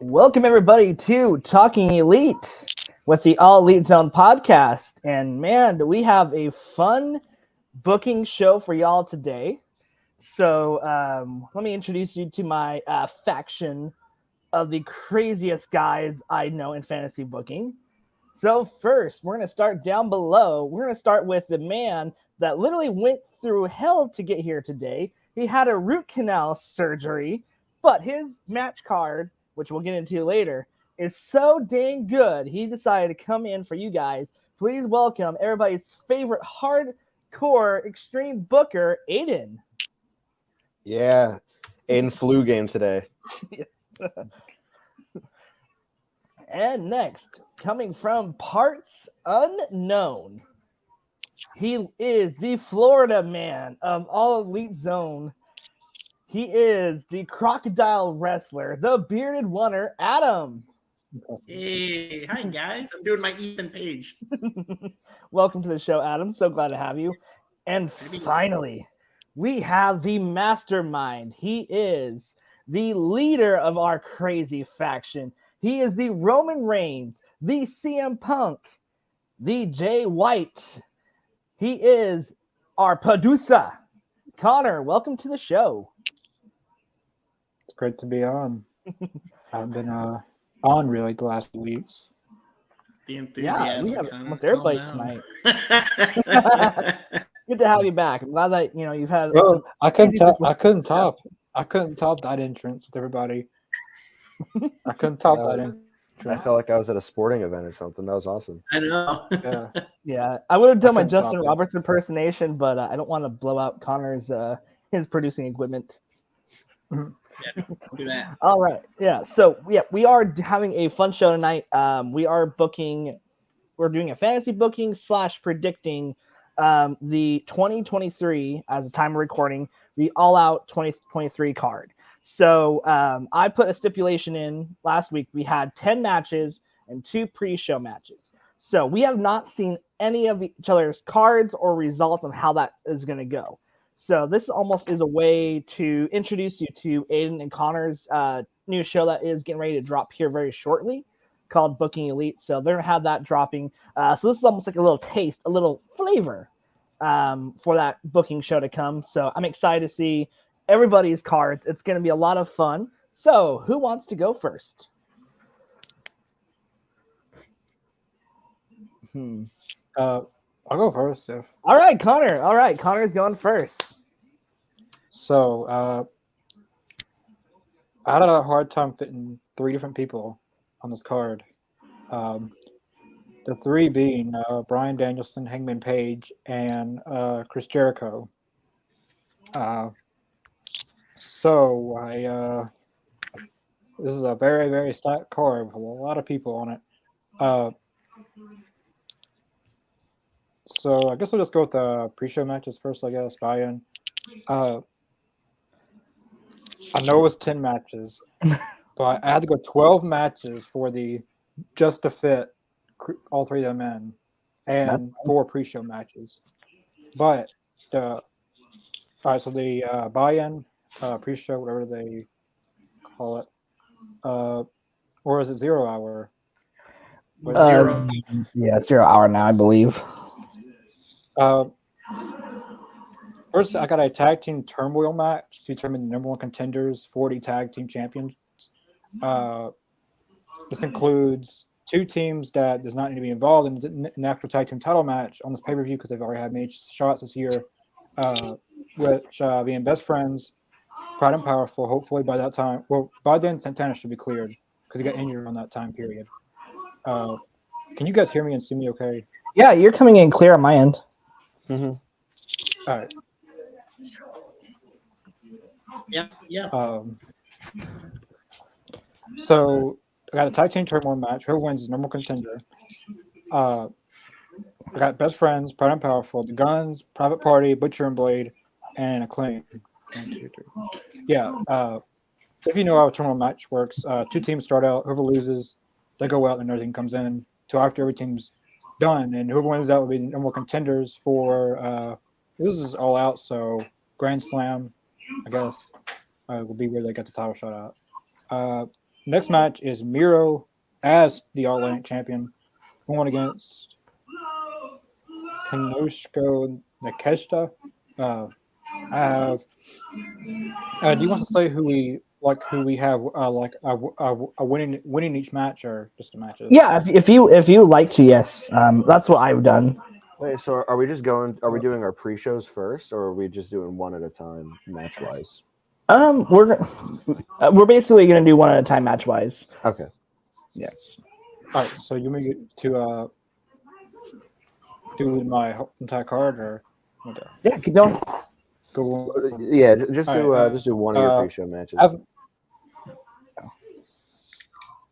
Welcome, everybody, to Talking Elite with the All Elite Zone podcast. And, man, we have a fun booking show for y'all today. So let me introduce you to my faction of the craziest guys I know in fantasy booking. So first, we're going to start down below. We're going to start with the man that literally went through hell to get here today. He had a root canal surgery, but his match card, which we'll get into later, is so dang good, he decided to come in for you guys. Please welcome everybody's favorite hardcore extreme booker, Aiden. Yeah, Aiden flu game today. And next, coming from parts unknown, he is the Florida man of All Elite Zone. He is the crocodile wrestler, the bearded oneer, Adam. Hey, hi guys. I'm doing my Ethan Page. Welcome to the show, Adam. So glad to have you. And finally, we have the mastermind. He is the leader of our crazy faction. He is the Roman Reigns, the CM Punk, the Jay White. He is our producer. Connor, welcome to the show. It's great to be on. I've been on really the last few weeks. The enthusiasm. Yeah, we have Connor, almost everybody calm tonight. Good to have you back. I'm glad that you've had. Well, I couldn't top that entrance with everybody. I couldn't top that entrance. I felt like I was at a sporting event or something. That was awesome. I know. Yeah. I would have done my couldn't top Justin it. Roberts impersonation, but I don't want to blow out Connor's his producing equipment. Yeah, don't do that. All right. Yeah. So we are having a fun show tonight. We're doing a fantasy booking / predicting the 2023 as a time of recording, the All Out 2023 card. So I put a stipulation in last week. We had 10 matches and 2 pre-show matches. So we have not seen any of each other's cards or results of how that is going to go. So this almost is a way to introduce you to Aiden and Connor's new show that is getting ready to drop here very shortly, called Booking Elite. So they're going to have that dropping. So this is almost like a little taste, a little flavor for that booking show to come. So I'm excited to see everybody's cards. It's going to be a lot of fun. So who wants to go first? I'll go first. All right, Connor. All right, Connor's going first. So I had a hard time fitting 3 different people on this card. The 3 being Bryan Danielson, Hangman Page, and Chris Jericho. So this is a very, very stacked card with a lot of people on it. So I guess we'll just go with the pre-show matches first, I guess, buy-in. I know it was 10 matches, but I had to go 12 matches for just to fit all 3 of them in, and 4 pre-show matches. But all right, so the buy-in, pre-show, whatever they call it, or is it 0 hour? 0. Yeah, 0 hour now, I believe. First, I got a tag team turmoil match to determine the number 1 contenders, 40 tag team champions. This includes 2 teams that does not need to be involved in an actual tag team title match on this pay-per-view because they've already had many shots this year, which being Best Friends, Proud and Powerful. Hopefully by that time, by then Santana should be cleared because he got injured on that time period. Can you guys hear me and see me okay? Yeah, you're coming in clear on my end. Mm-hmm. All right. Yeah. So I got a tag team turmoil match. Whoever wins is number one contender. I got Best Friends, Proud and Powerful, The Guns, Private Party, Butcher and Blade, and Acclaim. 1, 2, 3. Yeah. If you know how a turmoil match works, 2 teams start out. Whoever loses, they go out, and everything comes in. So after every team's done, and whoever wins out will be the number one contenders for. This is all out, so Grand Slam, I guess, will be where they get the title shot out. Next match is Miro as the All Atlantic champion, going against Kanoshko Nakeshita. I have. Do you want to say who we have winning each match, or just a match? Yeah, if you like to, yes. That's what I've done. Wait, so are we just going? Are we doing our pre-shows first, or are we just doing one at a time, match-wise? We're basically gonna do one at a time, match-wise. Okay. Yeah. All right. So you may get to do my entire card, or okay. Yeah, keep going. Go. Yeah, just do one of your pre-show matches.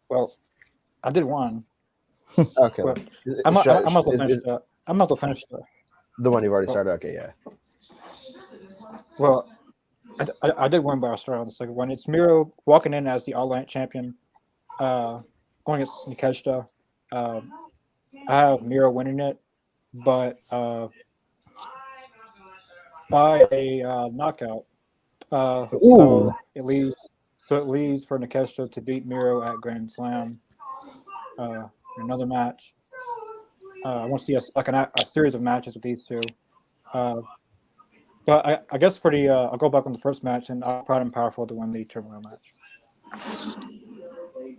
Well, I did one. Okay. Well, I'm about to finish the one you've already started. Okay, yeah. Well, I did one, but I'll start on the second one. It's Miro walking in as the All Atlantic champion, going against Nikeshita. I have Miro winning it, but by a knockout. So it leaves for Nikeshita to beat Miro at Grand Slam. Another match. I want to see a series of matches with these two. But I guess for the I'll go back on the first match, and I'm Proud and Powerful to win the turmoil match.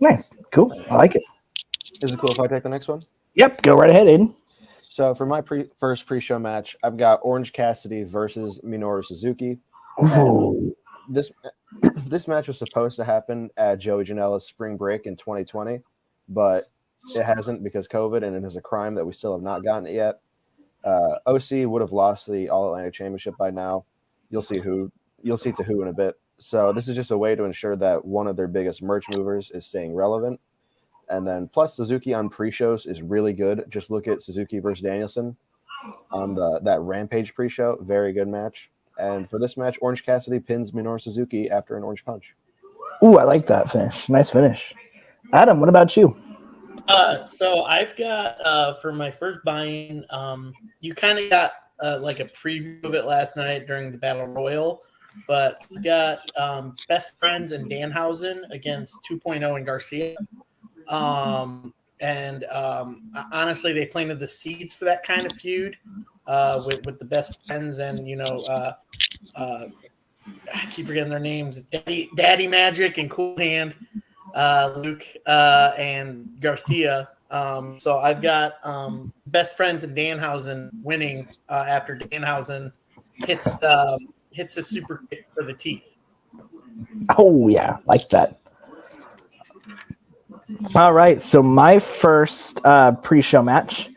Nice, cool. I like it. Is it cool if I take the next one? Yep, go right ahead, Aiden. So for my first pre-show match, I've got Orange Cassidy versus Minoru Suzuki. This match was supposed to happen at Joey Janela's spring break in 2020, but it hasn't because COVID, and it is a crime that we still have not gotten it yet. OC would have lost the All Atlantic Championship by now. You'll see to who in a bit. So this is just a way to ensure that one of their biggest merch movers is staying relevant. And then plus Suzuki on pre-shows is really good. Just look at Suzuki versus Danielson on that Rampage pre-show. Very good match. And for this match, Orange Cassidy pins Minoru Suzuki after an orange punch. Ooh, I like that finish. Nice finish. Adam, what about you? So I've got for my first buy-in, you kind of got like a preview of it last night during the Battle Royal, but I got Best Friends and Danhausen against 2.0 and Garcia. Honestly, they planted the seeds for that kind of feud with the Best Friends and I keep forgetting their names, Daddy Magic and Cool Hand, Luke and Garcia. So I've got Best Friends and Danhausen winning after Danhausen hits the super kick for the teeth. Oh yeah, like that. All right, so my first pre-show match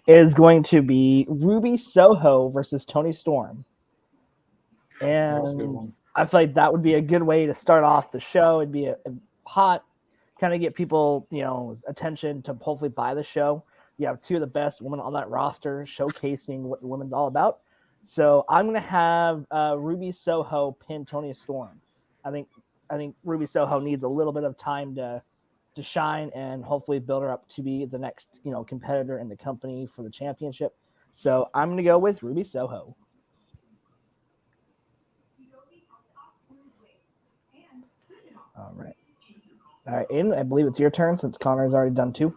is going to be Ruby Soho versus Toni Storm. And I feel like that would be a good way to start off the show. It'd be a hot, kind of get people, attention to hopefully buy the show. You have two of the best women on that roster showcasing what the women's all about. So I'm going to have Ruby Soho pin Toni Storm. I think Ruby Soho needs a little bit of time to shine and hopefully build her up to be the next, competitor in the company for the championship. So I'm going to go with Ruby Soho. All right, Aiden, I believe it's your turn since Connor's already done two.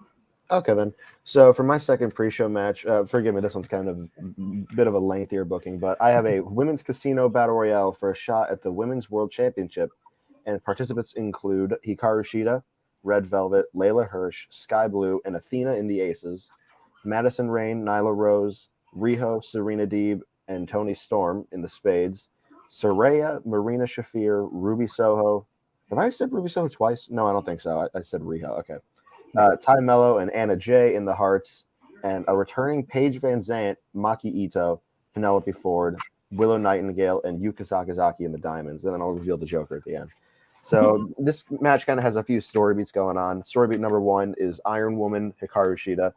Okay, then. So for my second pre-show match, forgive me, this one's kind of a bit of a lengthier booking, but I have a Women's Casino Battle Royale for a shot at the Women's World Championship, and participants include Hikaru Shida, Red Velvet, Layla Hirsch, Sky Blue, and Athena in the Aces, Madison Rain, Nyla Rose, Riho, Serena Deeb, and Toni Storm in the Spades, Saraya, Marina Shafir, Ruby Soho. Have I said Ruby Soho twice? No, I don't think so. I said Riho. Okay. Ty Mello and Anna Jay in the Hearts, and a returning Paige Van Zant, Maki Ito, Penelope Ford, Willow Nightingale, and Yuka Sakazaki in the Diamonds. And then I'll reveal the Joker at the end. So this match kind of has a few story beats going on. Story beat number 1 is Iron Woman Hikaru Shida.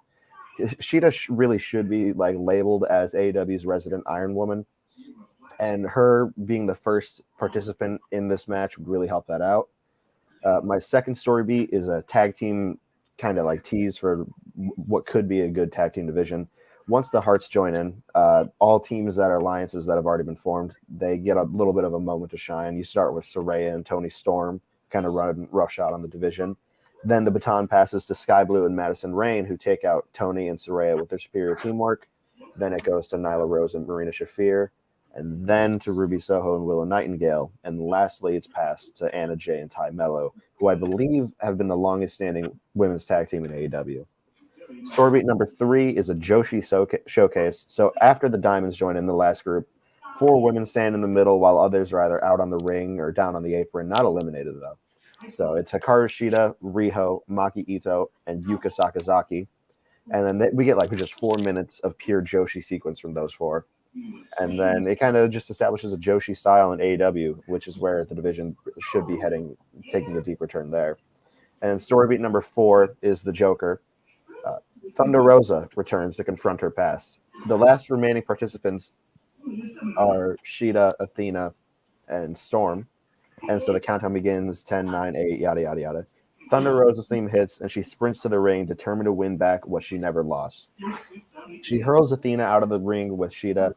Shida really should be like labeled as AEW's resident Iron Woman, and her being the first participant in this match would really help that out. My second story beat is a tag team kind of like tease for what could be a good tag team division. Once the Hearts join in, all teams that are alliances that have already been formed, they get a little bit of a moment to shine. You start with Saraya and Tony Storm, kind of run roughshod on the division. Then the baton passes to Sky Blue and Madison Rain, who take out Tony and Saraya with their superior teamwork. Then it goes to Nyla Rose and Marina Shafir, and then to Ruby Soho and Willow Nightingale. And lastly, it's passed to Anna Jay and Ty Mello, who I believe have been the longest-standing women's tag team in AEW. Story beat number 3 is a Joshi showcase. So after the Diamonds join in the last group, 4 women stand in the middle while others are either out on the ring or down on the apron, not eliminated though. So it's Hikaru Shida, Riho, Maki Ito, and Yuka Sakazaki. And then we get like just 4 minutes of pure Joshi sequence from those 4. And then it kind of just establishes a Joshi style in AEW, which is where the division should be heading, taking a deeper turn there. And story beat number 4 is the Joker. Thunder Rosa returns to confront her past. The last remaining participants are Shida, Athena, and Storm. And so the countdown begins 10, 9, 8, yada, yada, yada. Thunder Rosa's theme hits, and she sprints to the ring, determined to win back what she never lost. She hurls Athena out of the ring with Shida,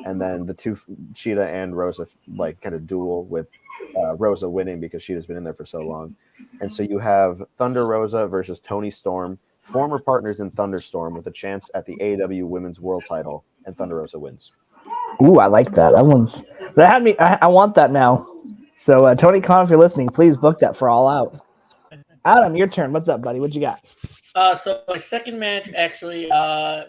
and then the two, Shida and Rosa, like kind of duel with Rosa winning because Shida's been in there for so long. And so you have Thunder Rosa versus Tony Storm, former partners in Thunderstorm, with a chance at the AEW Women's World Title, and Thunder Rosa wins. Ooh, I like that. That had me. I want that now. So Tony Khan, if you're listening, please book that for All Out. Adam, your turn. What's up, buddy? What you got? So my second match, actually,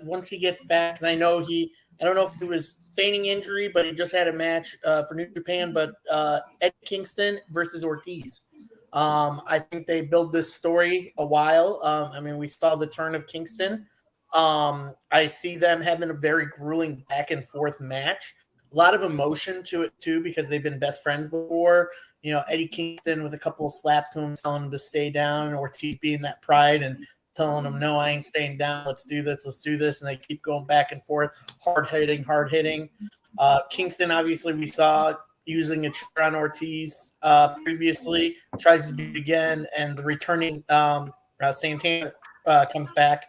once he gets back, because I don't know if he was feigning injury, but he just had a match for New Japan, but Ed Kingston versus Ortiz. I think they built this story a while. We saw the turn of Kingston. I see them having a very grueling back and forth match. A lot of emotion to it too, because they've been best friends before. You know, Eddie Kingston with a couple of slaps to him, telling him to stay down, Ortiz being that pride and telling him, no, I ain't staying down. Let's do this. And they keep going back and forth, hard hitting. Kingston, obviously, we saw using a chair on Ortiz previously, tries to do it again, and the returning Santana comes back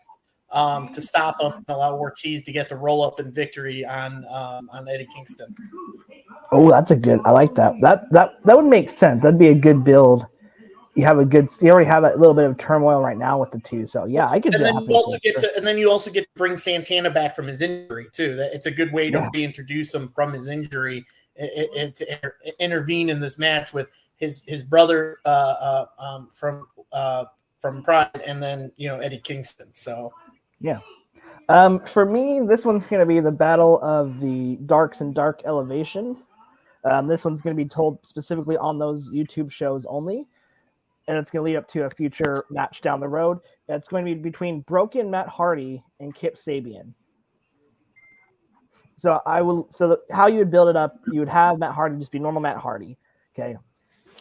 to stop him and allow Ortiz to get the roll up and victory on Eddie Kingston. Oh, that's a good. I like that. That would make sense. That'd be a good build. You already have that little bit of turmoil right now with the two. So yeah, I could. And then you also get to bring Santana back from his injury too. It's a good way to reintroduce him from his injury. To intervene in this match with his brother from Pride, and then Eddie Kingston. So yeah. For me, this one's going to be the battle of the Darks and Dark Elevation. This one's going to be told specifically on those YouTube shows only, and it's going to lead up to a future match down the road. It's going to be between Broken Matt Hardy and Kip Sabian. So how you would build it up, you would have Matt Hardy just be normal Matt Hardy, okay?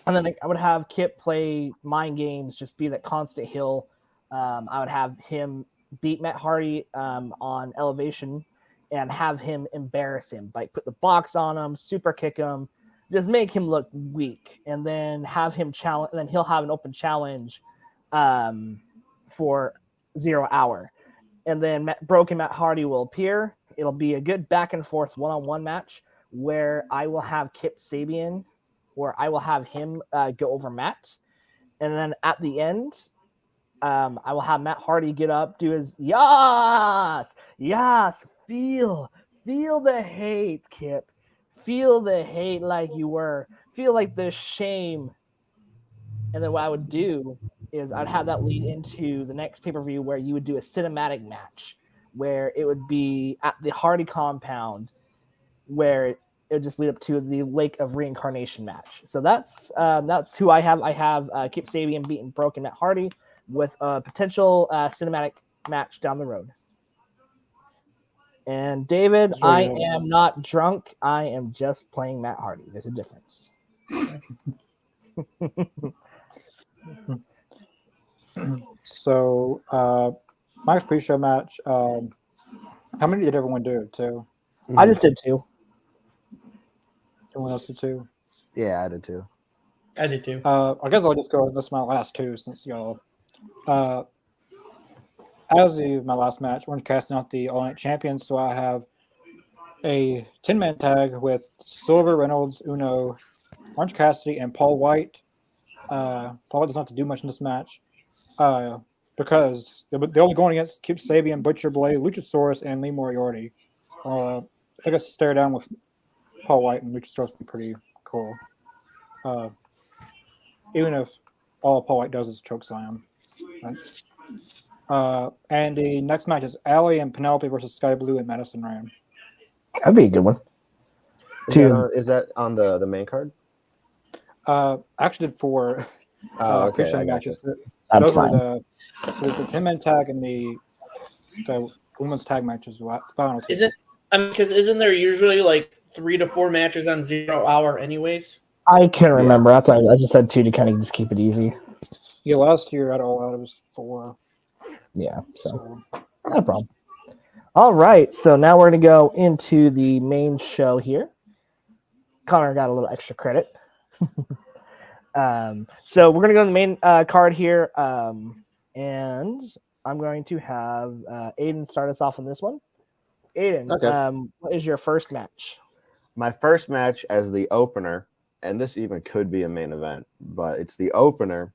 And then I would have Kip play mind games, just be that constant heel. I would have him beat Matt Hardy on Elevation and have him embarrass him, like put the box on him, super kick him, just make him look weak, and then have him challenge. And then he'll have an open challenge for 0 hour, and then Broken Matt Hardy will appear. It'll be a good back and forth one-on-one match where I will have Kip Sabian, or I will have him go over Matt, and then at the end, I will have Matt Hardy get up, do his yes, feel the hate, Kip, feel the hate like you were, feel like the shame, and then what I would do is I'd have that lead into the next pay-per-view where you would do a cinematic match, where it would be at the Hardy compound, where it would just lead up to the Lake of Reincarnation match. So that's who I have. I have Kip Sabian beating Broken Matt Hardy with a potential cinematic match down the road. And David, I am not drunk. I am just playing Matt Hardy. There's a difference. So, Mike's pre-show match. How many did everyone do? Two. I just did 2. Everyone else did 2. Yeah, I did too. I did too. I guess I'll just go. This is my last 2 since y'all. As my last match, Orange Cassidy not the All Night champions, so I have a 10-man tag with Silver, Reynolds, Uno, Orange Cassidy, and Paul White. Paul White does not have to do much in this match because they're only going against Kip Sabian, Butcher Blade, Luchasaurus, and Lee Moriarty. I think I stare down with Paul White and Luchasaurus would be pretty cool. Even if all Paul White does is choke slam. And the next match is Allie and Penelope versus Sky Blue and Madison Ram. That'd be a good one. Is that on the main card? I actually did 4 Okay, pre-show I got matches. you. That's Those fine. were the 10-man tag and the women's tag matches. The final 2. Isn't there usually like 3 to 4 matches on 0 hour anyways? I can't remember. That's why I just said 2 to kind of just keep it easy. Yeah, last year at All Out it was 4. Yeah, so no problem. All right, so now we're going to go into the main show here. Connor got a little extra credit. So we're going to go to the main card here, and I'm going to have Aiden start us off on this one. Aiden, Okay. What is your first match? My first match as the opener, and this even could be a main event, but it's the opener.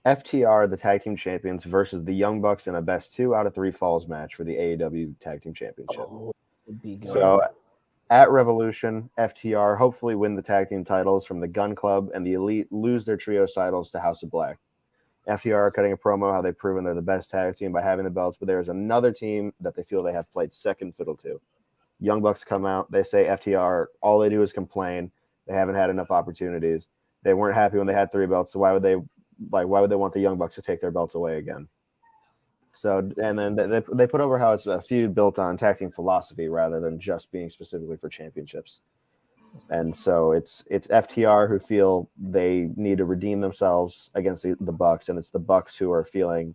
FTR, the tag team champions, versus the Young Bucks in a best 2 out of 3 falls match for the AEW tag team championship. Would be good. So at Revolution, FTR hopefully win the tag team titles from the Gun Club, and the Elite lose their trios titles to House of Black. FTR are cutting a promo how they've proven they're the best tag team by having the belts, but there's another team that they feel they have played second fiddle to. Young Bucks come out, they say FTR, all they do is complain. They haven't had enough opportunities. They weren't happy when they had 3 belts, so why would they want the Young Bucks to take their belts away again? So, and then they put over how it's a feud built on tag team philosophy rather than just being specifically for championships. And so it's FTR who feel they need to redeem themselves against the Bucks, and it's the Bucks who are feeling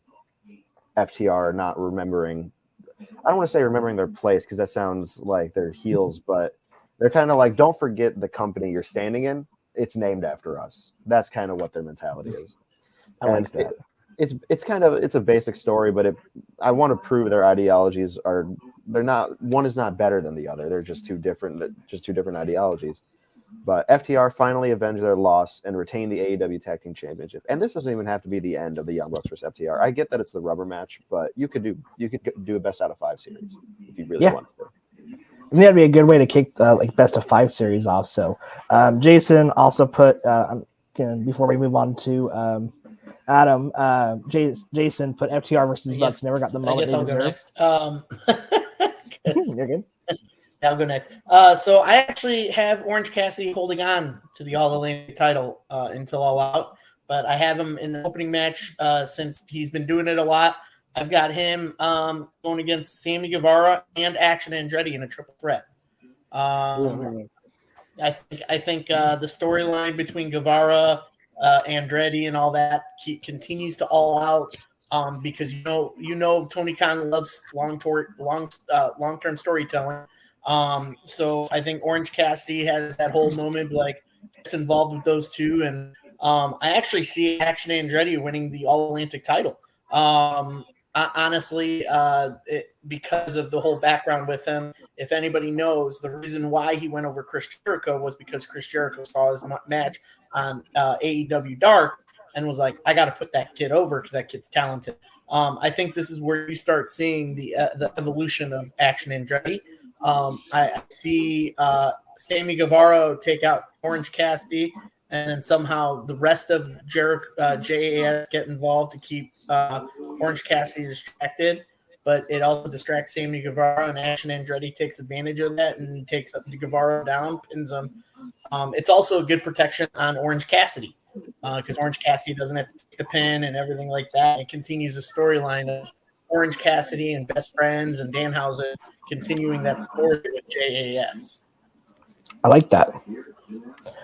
FTR not remembering. I don't want to say remembering their place because that sounds like they're heels, but they're kind of like, don't forget the company you're standing in. It's named after us. That's kind of what their mentality is. I like that. It's a basic story, but I want to prove their ideologies they're not, one is not better than the other. They're just two different ideologies. But FTR finally avenged their loss and retained the AEW Tag Team Championship. And this doesn't even have to be the end of the Young Bucks versus FTR. I get that it's the rubber match, but you could do a best out of 5 series if you really want to. I think that'd be a good way to kick like best of 5 series off. So Jason also put before we move on to Adam, Jason put FTR versus Bucks never got the moment. I guess I'll go next. You're good. I'll go next. So I actually have Orange Cassidy holding on to the All Atlantic title until All Out, but I have him in the opening match since he's been doing it a lot. I've got him going against Sammy Guevara and Action Andretti in a triple threat. I think the storyline between Guevara, Andretti, and all that continues to All Out. Because you know Tony Khan loves long-term storytelling. So I think Orange Cassidy has that whole moment like it's involved with those two, and I actually see Action Andretti winning the All Atlantic title. Honestly, because of the whole background with him. If anybody knows, the reason why he went over Chris Jericho was because Chris Jericho saw his match on AEW Dark and was like, I got to put that kid over because that kid's talented. I think this is where you start seeing the evolution of Action Andretti. I see Sammy Guevara take out Orange Cassidy, and then somehow the rest of JAS get involved to keep Orange Cassidy distracted. But it also distracts Sammy Guevara, and Action Andretti takes advantage of that and takes Guevara down, pins him. It's also a good protection on Orange Cassidy because Orange Cassidy doesn't have to take the pin and everything like that. It continues the storyline of Orange Cassidy and Best Friends and Danhausen continuing that story with JAS. I like that.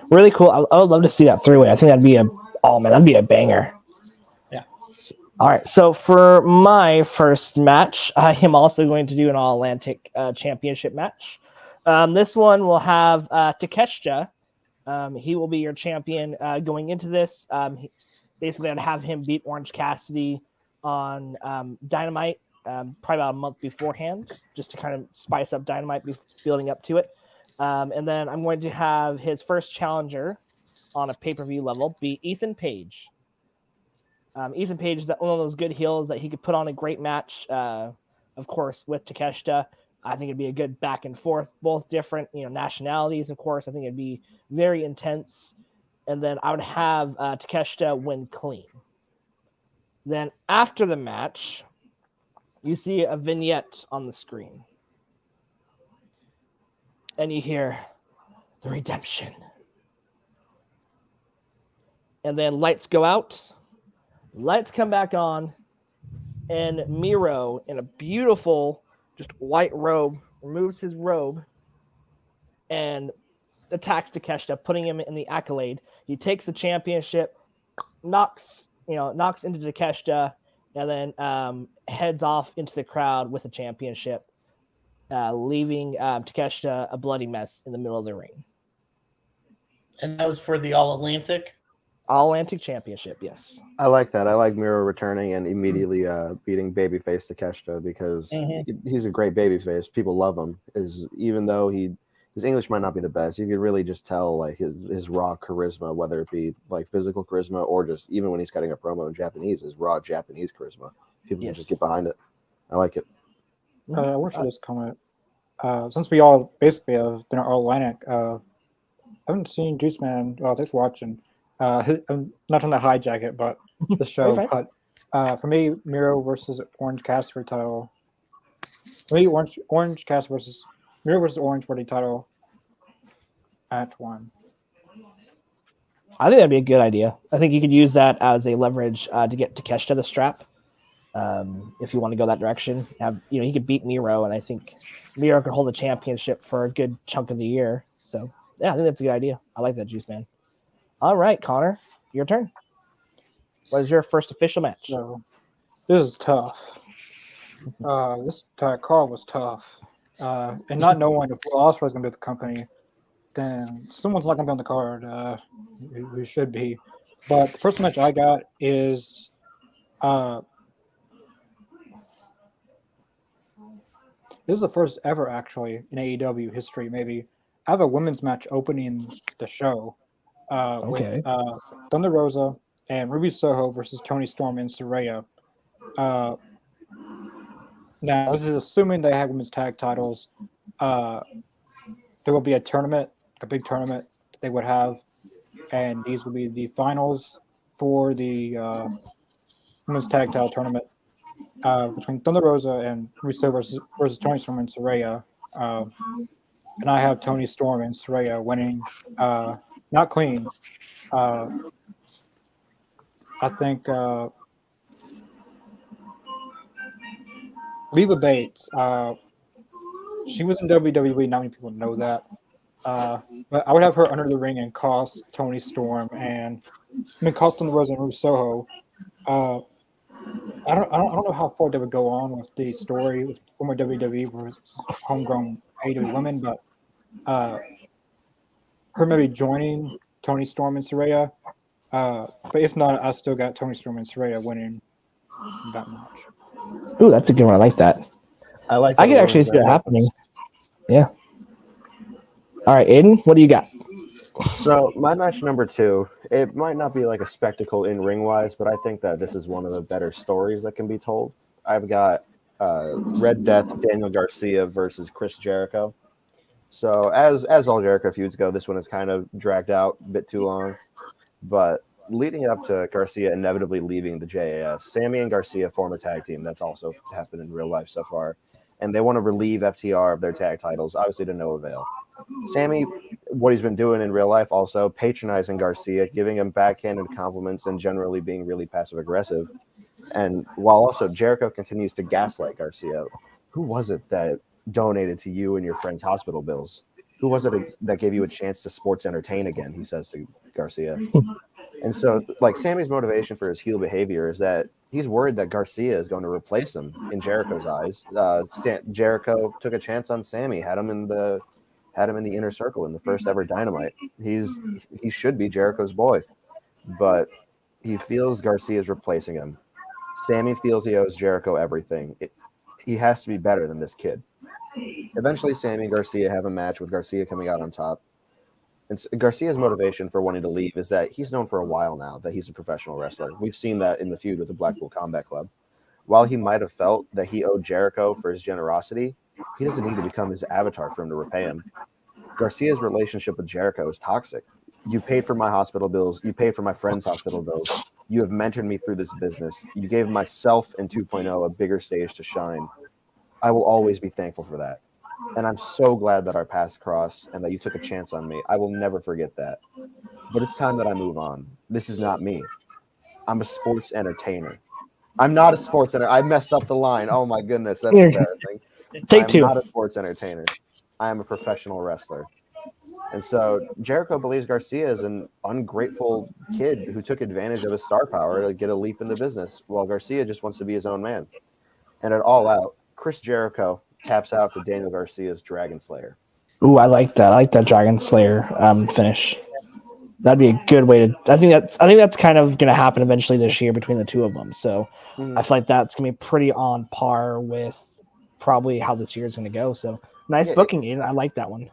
Really cool. I would love to see that three-way. I think that'd be a banger. Yeah. All right. So for my first match, I am also going to do an All Atlantic Championship match. This one will have Takeshita. He will be your champion going into this. Basically, I'd have him beat Orange Cassidy on Dynamite probably about a month beforehand, just to kind of spice up Dynamite, building up to it. And then I'm going to have his first challenger on a pay-per-view level be Ethan Page. Ethan Page is one of those good heels that he could put on a great match, of course, with Takeshita. I think it'd be a good back and forth, both different, nationalities, of course. I think it'd be very intense. And then I would have Takeshita win clean. Then after the match, you see a vignette on the screen. And you hear the redemption. And then lights go out. Lights come back on. And Miro, in a beautiful, just white robe, removes his robe and attacks Takeshita, putting him in the accolade. He takes the championship, knocks into Takeshita, and then heads off into the crowd with the championship, leaving Takeshita a bloody mess in the middle of the ring. And that was for the All Atlantic? All Atlantic Championship, yes. I like that. I like Miro returning and immediately beating babyface Takeshita because he's a great babyface. People love him. Even though his English might not be the best, you could really just tell like his raw charisma, whether it be like physical charisma or just even when he's cutting a promo in Japanese, his raw Japanese charisma. People can just get behind it. I like it. I want to just comment. Since we all basically have been All Atlantic, I haven't seen Juice Man. Well, thanks for watching. I'm not trying to hijack it, but the show. But for me, Miro versus Orange Cassidy for title. For me, Orange Cassidy versus Miro versus Orange for the title. Match 1. I think that'd be a good idea. I think you could use that as a leverage to get Takeshita the strap. If you want to go that direction, he could beat Miro, and I think Miro could hold the championship for a good chunk of the year. So yeah, I think that's a good idea. I like that, Juice Man. All right, Connor, your turn. What is your first official match? So, this is tough. This call was tough. And not knowing if Will Ospreay is going to be at the company, then someone's not going to be on the card. Who should be. But the first match I got is this is the first ever, actually, in AEW history, maybe. I have a women's match opening the show. With Thunder Rosa and Ruby Soho versus Toni Storm and Saraya. Now, this is assuming they have women's tag titles. There will be a tournament, a big tournament that they would have, and these will be the finals for the women's tag title tournament between Thunder Rosa and Ruby Soho versus Toni Storm and Saraya. And I have Toni Storm and Saraya winning. Not clean. I think Leva Bates. She was in WWE. Not many people know that. But I would have her under the ring and cost Toni Storm cost Thunder Rosa and Ruby Soho. I don't know how far they would go on with the story with former WWE versus homegrown AEW women, but her maybe joining Toni Storm and Saraya. But if not, I still got Toni Storm and Saraya winning that match. Ooh, that's a good one. I like that. I can actually see that happening. Yeah. All right, Aiden, what do you got? So my match number 2, it might not be like a spectacle in ring wise, but I think that this is one of the better stories that can be told. I've got Red Death, Daniel Garcia versus Chris Jericho. So as all Jericho feuds go, this one is kind of dragged out a bit too long. But leading up to Garcia inevitably leaving the JAS, Sammy and Garcia form a tag team. That's also happened in real life so far. And they want to relieve FTR of their tag titles, obviously to no avail. Sammy, what he's been doing in real life also, patronizing Garcia, giving him backhanded compliments and generally being really passive-aggressive. And while also Jericho continues to gaslight Garcia. Who was it that donated to you and your friend's hospital bills? who was it that gave you a chance to sports entertain again? He says to Garcia. And so, like, Sammy's motivation for his heel behavior is that he's worried that Garcia is going to replace him in Jericho's eyes. Jericho took a chance on Sammy, had him in the inner circle in the first ever Dynamite. He should be Jericho's boy, but he feels Garcia is replacing him. Sammy feels he owes Jericho everything. He has to be better than this kid. Eventually, Sammy and Garcia have a match with Garcia coming out on top. And Garcia's motivation for wanting to leave is that he's known for a while now that he's a professional wrestler. We've seen that in the feud with the Blackpool Combat Club. While he might have felt that he owed Jericho for his generosity, he doesn't need to become his avatar for him to repay him. Garcia's relationship with Jericho is toxic. You paid for my hospital bills. You paid for my friend's hospital bills. You have mentored me through this business. You gave myself in 2.0 a bigger stage to shine. I will always be thankful for that. And I'm so glad that our paths crossed and that you took a chance on me. I will never forget that. But it's time that I move on. This is not me. I'm a sports entertainer. I'm not a sports entertainer. I messed up the line. Oh, my goodness. That's embarrassing. Take two. I'm not a sports entertainer. I am a professional wrestler. And so Jericho believes Garcia is an ungrateful kid who took advantage of his star power to get a leap in the business, while Garcia just wants to be his own man. And at All Out, Chris Jericho taps out to Daniel Garcia's Dragon Slayer. Ooh, I like that. I like that Dragon Slayer finish. That'd be a good way to. I think that's kind of going to happen eventually this year between the two of them. So I feel like that's going to be pretty on par with probably how this year is going to go. So nice booking, Aiden. I like that one.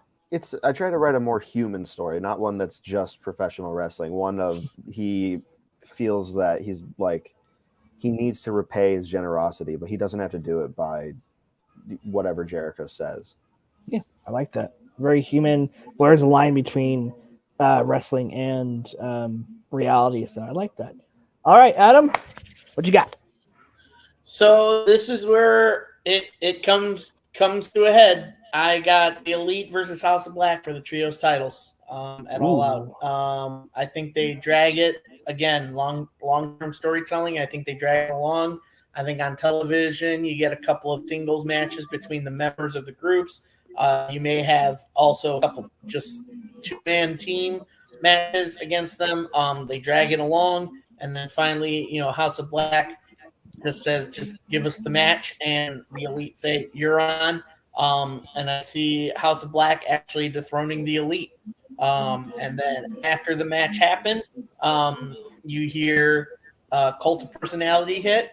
I try to write a more human story, not one that's just professional wrestling. One of he feels that he's like he needs to repay his generosity, but he doesn't have to do it by whatever Jericho says. Yeah, I like that. Very human. Where's the line between wrestling and reality? So I like that. All right, Adam, what you got? So this is where it comes to a head. I got the Elite versus House of Black for the trios titles at All Out. I think they drag it again. Long-term storytelling. I think they drag it along. I think on television you get a couple of singles matches between the members of the groups. You may have also a couple just two-man team matches against them. They drag it along, and then finally, House of Black just says, "Just give us the match," and the Elite say, "You're on." And I see House of Black actually dethroning the Elite. And then after the match happens, you hear Cult of Personality hit,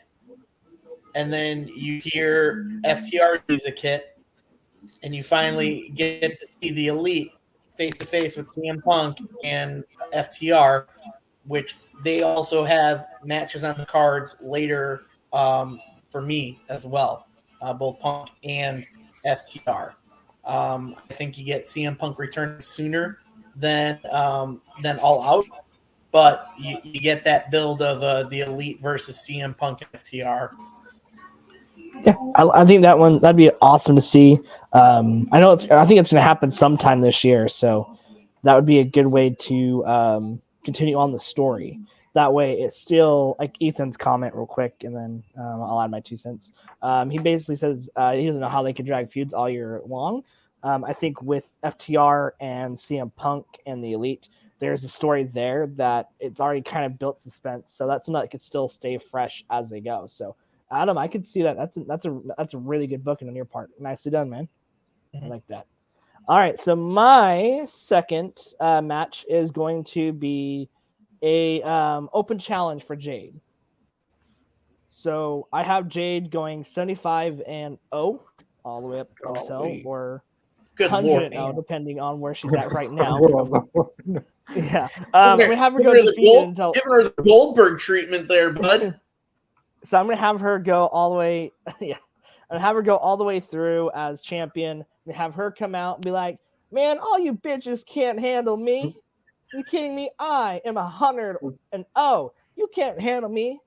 and then you hear FTR music hit, and you finally get to see the Elite face-to-face with CM Punk and FTR, which they also have matches on the cards later for me as well, both Punk and FTR. I think you get CM Punk returning sooner than All Out, but you get that build of the Elite versus CM Punk and FTR. Yeah, I think that'd be awesome to see. I think it's going to happen sometime this year, so that would be a good way to continue on the story. That way, it's still like Ethan's comment real quick, and then I'll add my 2 cents. He basically says he doesn't know how they could drag feuds all year long. I think with FTR and CM Punk and the Elite, there's a story there that it's already kind of built suspense, so that's something that could still stay fresh as they go. So, Adam, I could see that. That's a really good booking on your part. Nicely done, man. I like that. All right, so my second match is going to be a open challenge for Jade. So I have Jade going 75-0 all the way up until or 100-0, depending on where she's at right now. Yeah, I'm gonna have her go giving her the Goldberg treatment there, bud. So I'm gonna have her go all the way. Yeah, and have her go all the way through as champion. And have her come out and be like, "Man, all you bitches can't handle me. You kidding me? I am 100-0. You can't handle me."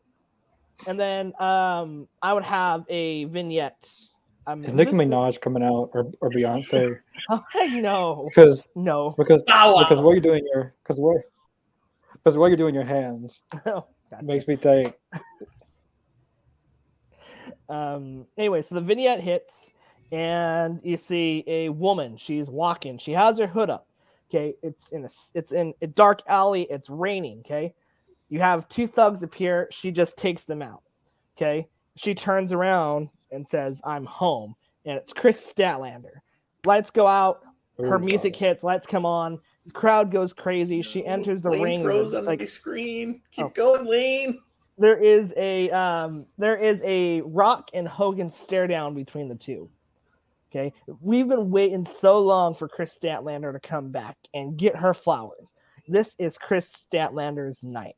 And then I would have a vignette. Is Nicki Minaj coming out or Beyonce? Oh, no. Because what you're doing what you're doing your hands makes me think. Anyway, so the vignette hits, and you see a woman. She's walking. She has her hood up. Okay, it's in a dark alley. It's raining. Okay, you have two thugs appear. She just takes them out. Okay, she turns around and says, "I'm home," and it's Chris Statlander. Lights go out. Her music hits. Lights come on. The crowd goes crazy. She enters the Lane ring. froze on my screen. Keep going, Lane. There is a Rock and Hogan stare down between the two. Okay, we've been waiting so long for Chris Statlander to come back and get her flowers. This is Chris Statlander's night.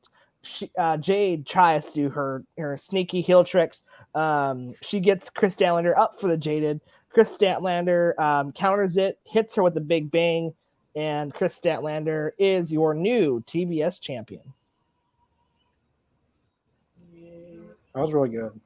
Jade tries to do her sneaky heel tricks. She gets Chris Statlander up for the jaded. Chris Statlander counters it, hits her with a big bang, and Chris Statlander is your new TBS champion. That was really good.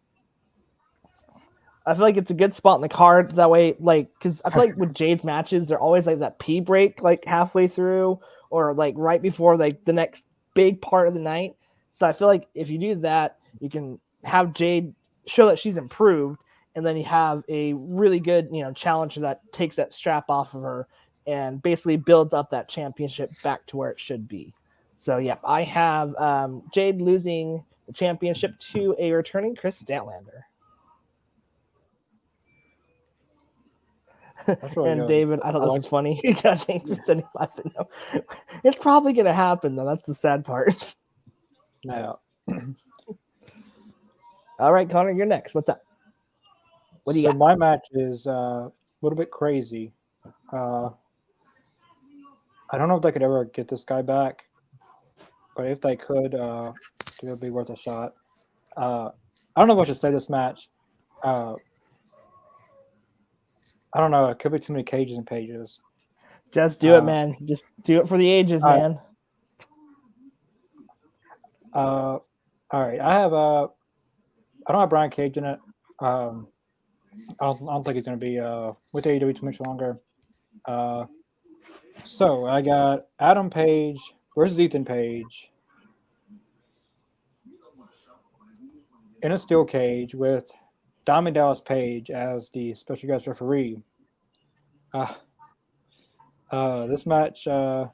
I feel like it's a good spot in the card. That way, like, because I feel like with Jade's matches, they're always like that pee break, like halfway through, or like right before like the next big part of the night. So I feel like if you do that, you can have Jade show that she's improved, and then you have a really good, challenger that takes that strap off of her and basically builds up that championship back to where it should be. So yeah, I have Jade losing the championship to a returning Chris Statlander. That's really and good. David, I thought this was funny. You got James sending no. It's probably gonna happen though. That's the sad part. Yeah. All right, Connor, you're next. What's up? What do you got? My match is a little bit crazy. I don't know if they could ever get this guy back, but if they could, it would be worth a shot. I don't know what to say this match. I don't know. It could be too many cages and pages. Just do it, man. Just do it for the ages, man. All right. I don't have Brian Cage in it. I don't think he's going to be with AEW too much longer. So I got Adam Page versus Ethan Page in a steel cage with Diamond Dallas Page as the special guest referee. This match, who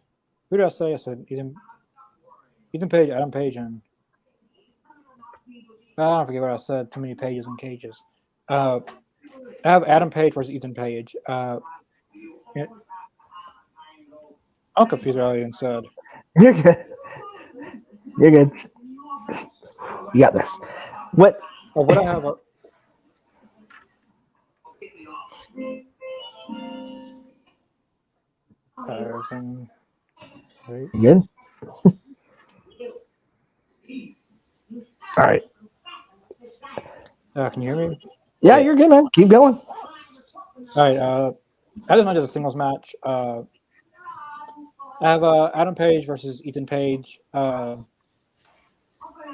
did I say? I said Ethan Page, Adam Page, and I don't forget what I said. Too many pages and cages. I have Adam Page versus Ethan Page. I'm confused what I even said. You're good. You're good. You got this. What? Oh, what I have. Everything. Right. You good? All right. Can you hear me? Yeah, you're good, man. Keep going. All right. I just match is a singles match. I have Adam Page versus Ethan Page. I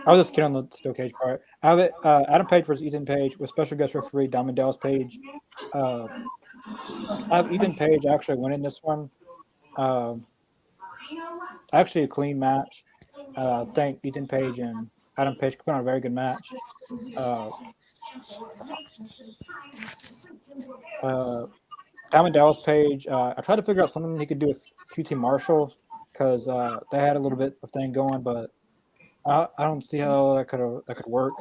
was just kidding on the steel cage part. I have it Adam Page versus Ethan Page with special guest referee Diamond Dallas Page. I have Ethan Page actually winning this one. Actually a clean match. I think Ethan Page and Adam Page put on a very good match. Diamond Dallas Page, I tried to figure out something he could do with QT Marshall because they had a little bit of thing going, but I don't see how that could work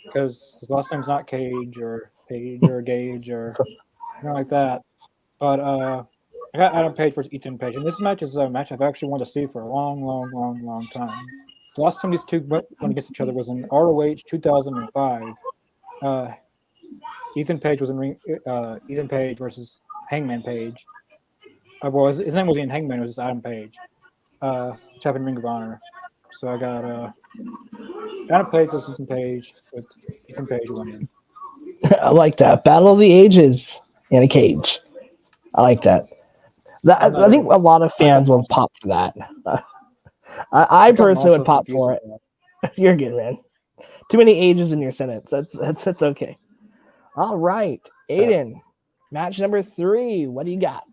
because his last name's not Cage or Page or Gage or anything like that. But I got Adam Page versus Ethan Page, and this match is a match I've actually wanted to see for a long time. The last time these two went against each other was in ROH 2005. Ethan Page was in Ethan Page versus Hangman Page. Well, his name was Ian Hangman. It was Adam Page. Which happened in Ring of Honor. So I got Adam Page versus Ethan Page with Ethan Page winning. I like that. Battle of the Ages in a cage. I like that. I think a lot of fans will pop for that. I personally would pop for it. You're good, man. Too many ages in your sentence. That's okay. All right, Aiden. Match number 3. What do you got?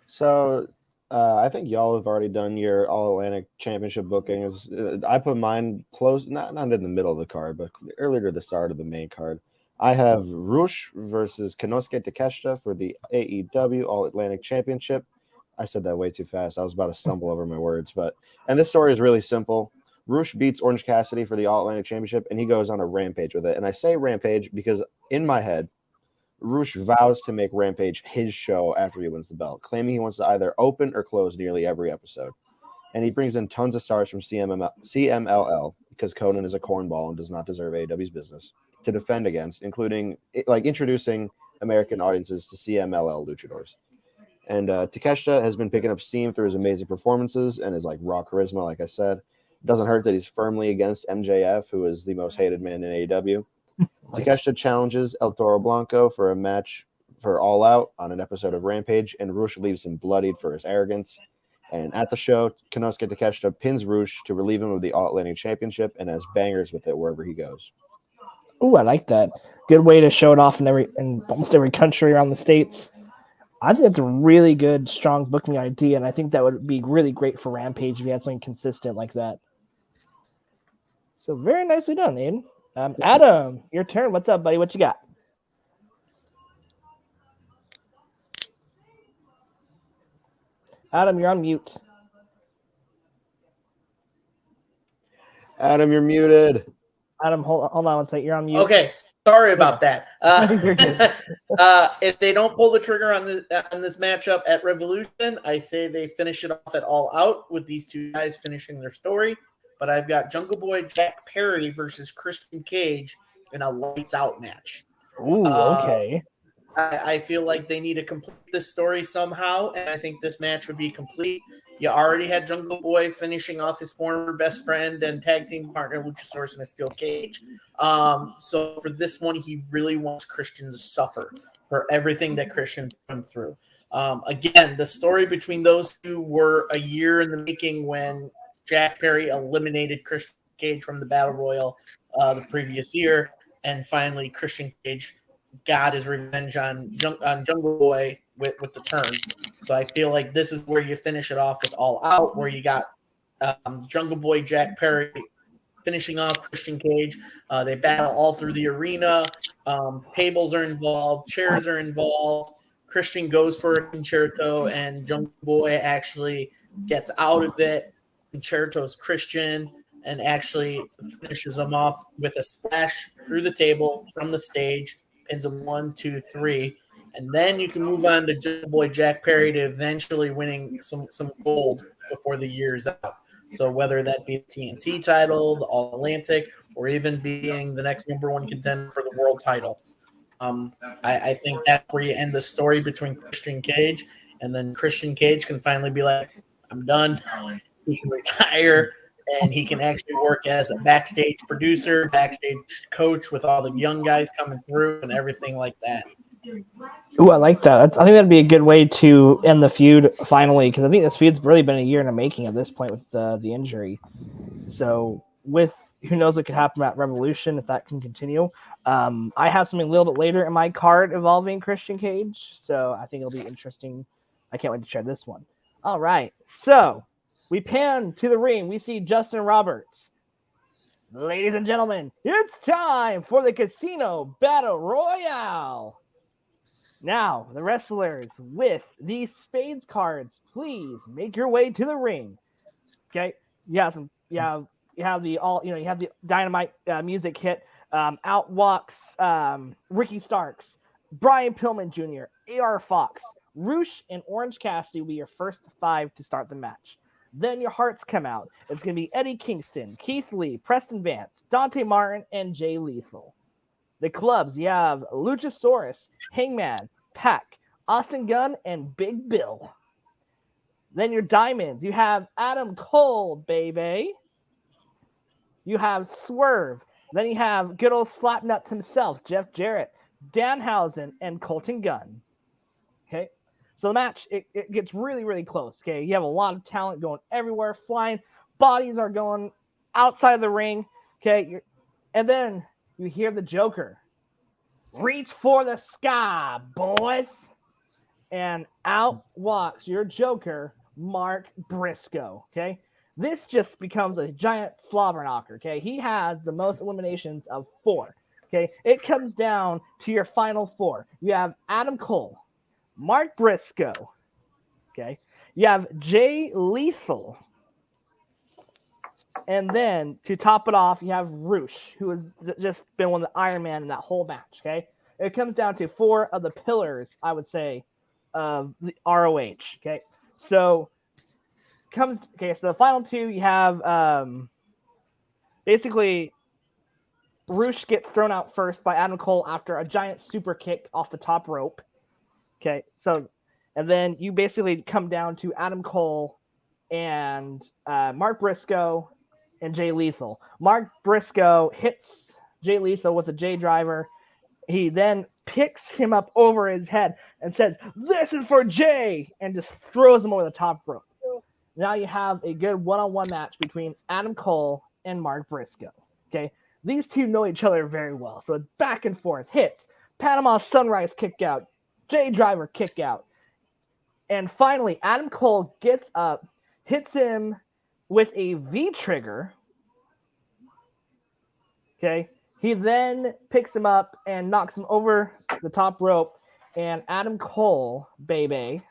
So I think y'all have already done your All Atlantic Championship bookings. I put mine close, not in the middle of the card, but earlier to the start of the main card. I have Rush versus Konosuke Takeshita for the AEW All Atlantic Championship. I said that way too fast. I was about to stumble over my words, and this story is really simple. Rush beats Orange Cassidy for the All Atlantic Championship, and he goes on a rampage with it. And I say rampage because in my head, Rush vows to make Rampage his show after he wins the belt, claiming he wants to either open or close nearly every episode. And he brings in tons of stars from CMLL because Conan is a cornball and does not deserve AEW's business to defend against, including introducing American audiences to CMLL luchadors. And Takeshita has been picking up steam through his amazing performances and his raw charisma. Like I said, it doesn't hurt that he's firmly against MJF, who is the most hated man in AEW. Takeshita challenges El Toro Blanco for a match for All Out on an episode of Rampage, and Rush leaves him bloodied for his arrogance. And at the show, Konosuke Takeshita pins Rush to relieve him of the All Atlantic Championship and has bangers with it wherever he goes. Ooh, I like that. Good way to show it off in almost every country around the States. I think that's a really good, strong booking idea, and I think that would be really great for Rampage if you had something consistent like that. So very nicely done, Aiden. Adam, your turn. What's up, buddy? What you got? Adam, you're on mute. Adam, you're muted. Adam, hold on one second. You're on mute. Okay, sorry about that. You're good. If they don't pull the trigger on this matchup at Revolution, I say they finish it off at All Out with these two guys finishing their story. But I've got Jungle Boy Jack Perry versus Christian Cage in a lights out match. Ooh, okay. I feel like they need to complete this story somehow, and I think this match would be complete. You already had Jungle Boy finishing off his former best friend and tag team partner Luchasaurus in a steel cage. So for this one, he really wants Christian to suffer for everything that Christian put him through. Again, the story between those two were a year in the making when Jack Perry eliminated Christian Cage from the Battle Royal the previous year, and finally Christian Cage got his revenge on Jungle Boy with the turn. So I feel like this is where you finish it off with All Out, where you got Jungle Boy Jack Perry finishing off Christian Cage. They battle all through the arena. Tables are involved. Chairs are involved. Christian goes for a concerto, and Jungle Boy actually gets out of it. Concerto's Christian and actually finishes him off with a splash through the table from the stage, pins him 1, 2, 3, and then you can move on to Jungle Boy Jack Perry to eventually winning some gold before the year's out. So whether that be the TNT title, the All Atlantic, or even being the next number one contender for the world title. I think that's where you end the story between Christian Cage, and then Christian Cage can finally be like, I'm done. He can retire, and he can actually work as a backstage producer, backstage coach with all the young guys coming through and everything like that. Ooh, I like that. I think that'd be a good way to end the feud finally, because I think this feud's really been a year in the making at this point with the injury. So with who knows what could happen at Revolution if that can continue. I have something a little bit later in my card involving Christian Cage, so I think it'll be interesting. I can't wait to share this one. All right, so we pan to the ring. We see Justin Roberts. Ladies and gentlemen, it's time for the Casino Battle Royale. Now, the wrestlers with these spades cards, please make your way to the ring. Okay, you have the Dynamite music hit. Out walks Ricky Starks, Brian Pillman Jr., A.R. Fox, Roosh, and Orange Cassidy will be your first 5 to start the match. Then your hearts come out. It's going to be Eddie Kingston, Keith Lee, Preston Vance, Dante Martin, and Jay Lethal. The clubs, you have Luchasaurus, Hangman, Pac, Austin Gunn, and Big Bill. Then your diamonds, you have Adam Cole, baby. You have Swerve. Then you have good old Slapnuts himself, Jeff Jarrett, Danhausen, and Colton Gunn. Okay, so the match, it gets really, really close. Okay, you have a lot of talent going everywhere, flying. Bodies are going outside of the ring. Okay, and then you hear the Joker. Reach for the sky, boys. And out walks your Joker, Mark Briscoe. Okay, this just becomes a giant slobber knocker. Okay, he has the most eliminations of 4. Okay, it comes down to your final four. You have Adam Cole, Mark Briscoe. Okay, you have Jay Lethal. And then to top it off, you have Roosh, who has just been one of the Iron Man in that whole match. Okay, it comes down to four of the pillars, I would say, of the ROH. Okay, so so the final two, you have basically Roosh gets thrown out first by Adam Cole after a giant super kick off the top rope. Okay, so and then you basically come down to Adam Cole and Mark Briscoe and Jay Lethal. Mark Briscoe hits Jay Lethal with a J driver. He then picks him up over his head and says, "This is for Jay," and just throws him over the top rope. Now you have a good one-on-one match between Adam Cole and Mark Briscoe. Okay, these two know each other very well, so it's back and forth hits, Panama Sunrise kick out, J driver kick out, and finally Adam Cole gets up, hits him with a V trigger. Okay, he then picks him up and knocks him over the top rope, and Adam Cole, baby,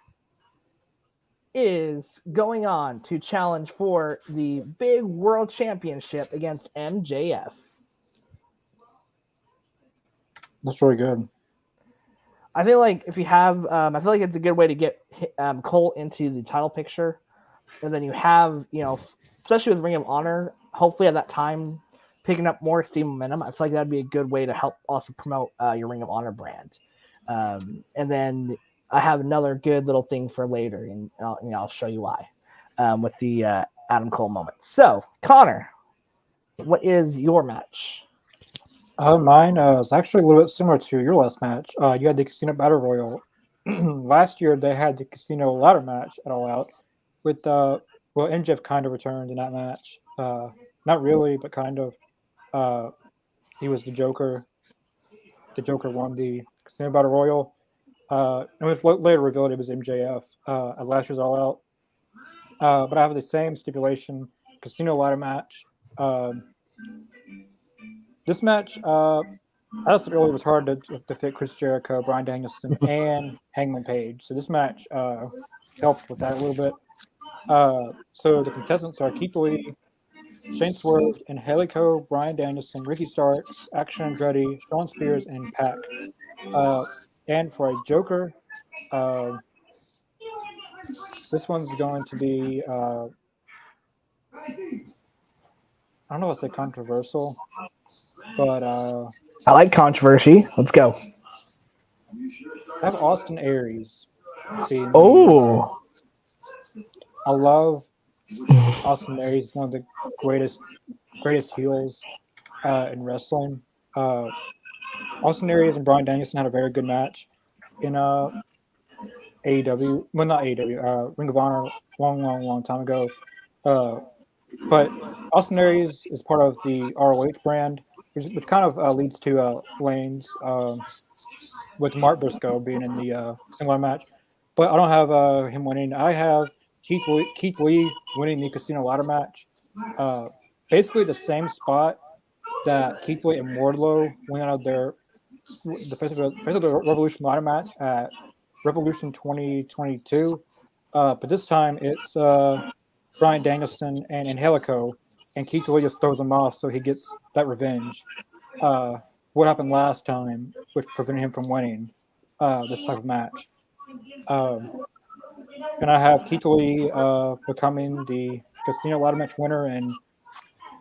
is going on to challenge for the big world championship against MJF. That's really good. I feel like if you have, I feel like it's a good way to get Cole into the title picture, and then you have, especially with Ring of Honor, hopefully at that time picking up more steam momentum. I feel like that'd be a good way to help also promote your Ring of Honor brand. And then I have another good little thing for later, and I'll show you why with the Adam Cole moment. So, Connor, what is your match? Mine is actually a little bit similar to your last match. You had the Casino Battle Royal. Last year, they had the Casino Ladder match at All Out with, MJF kind of returned in that match. Not really, but kind of. He was the Joker. The Joker won the Casino Battle Royal. And it was later revealed it was MJF at last year's All Out. But I have the same stipulation, Casino Ladder match. This match, as I said earlier, was hard to fit Chris Jericho, Bryan Danielson, and Hangman Page. So this match helped with that a little bit. So the contestants are Keith Lee, Shane Swerve, Angelico, Bryan Danielson, Ricky Starks, Action Andretti, Shawn Spears, and Pac. And for a Joker, this one's going to be, I don't know if I say controversial, but I like controversy. Let's go. I have Austin Aries. Oh, I love Austin Aries. One of the greatest heels in wrestling. Austin Aries and Bryan Danielson had a very good match in AEW. Well, not AEW. Ring of Honor, long time ago. But Austin Aries is part of the ROH brand, which kind of leads to lanes with Mark Briscoe being in the single match. But I don't have him winning. I have Keith Lee winning the Casino Ladder match. Basically the same spot that Keith Lee and Wardlow went out of the Face of the Revolution Ladder match at Revolution 2022. But this time it's Bryan Danielson and Angelico, and Keith Lee just throws him off so he gets that revenge. What happened last time, which prevented him from winning this type of match. And I have Keith Lee becoming the Casino Ladder match winner and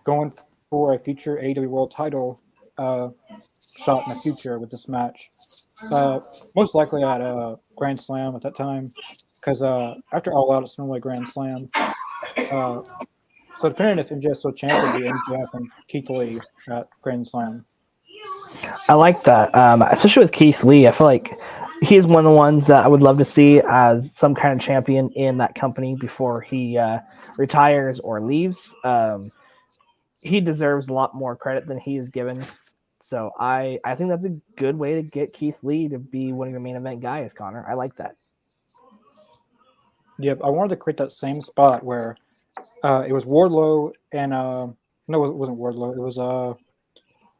going for a future AEW World title shot in the future with this match. Most likely at a Grand Slam at that time, because after All Out, it's normally a Grand Slam. So depending if MJF is still champ, would be MJF and Keith Lee at Grand Slam. I like that, especially with Keith Lee. I feel like he's one of the ones that I would love to see as some kind of champion in that company before he retires or leaves. He deserves a lot more credit than he is given. So I think that's a good way to get Keith Lee to be one of your main event guys, Connor. I like that. Yep, I wanted to create that same spot where it was Wardlow and no, it wasn't Wardlow. It was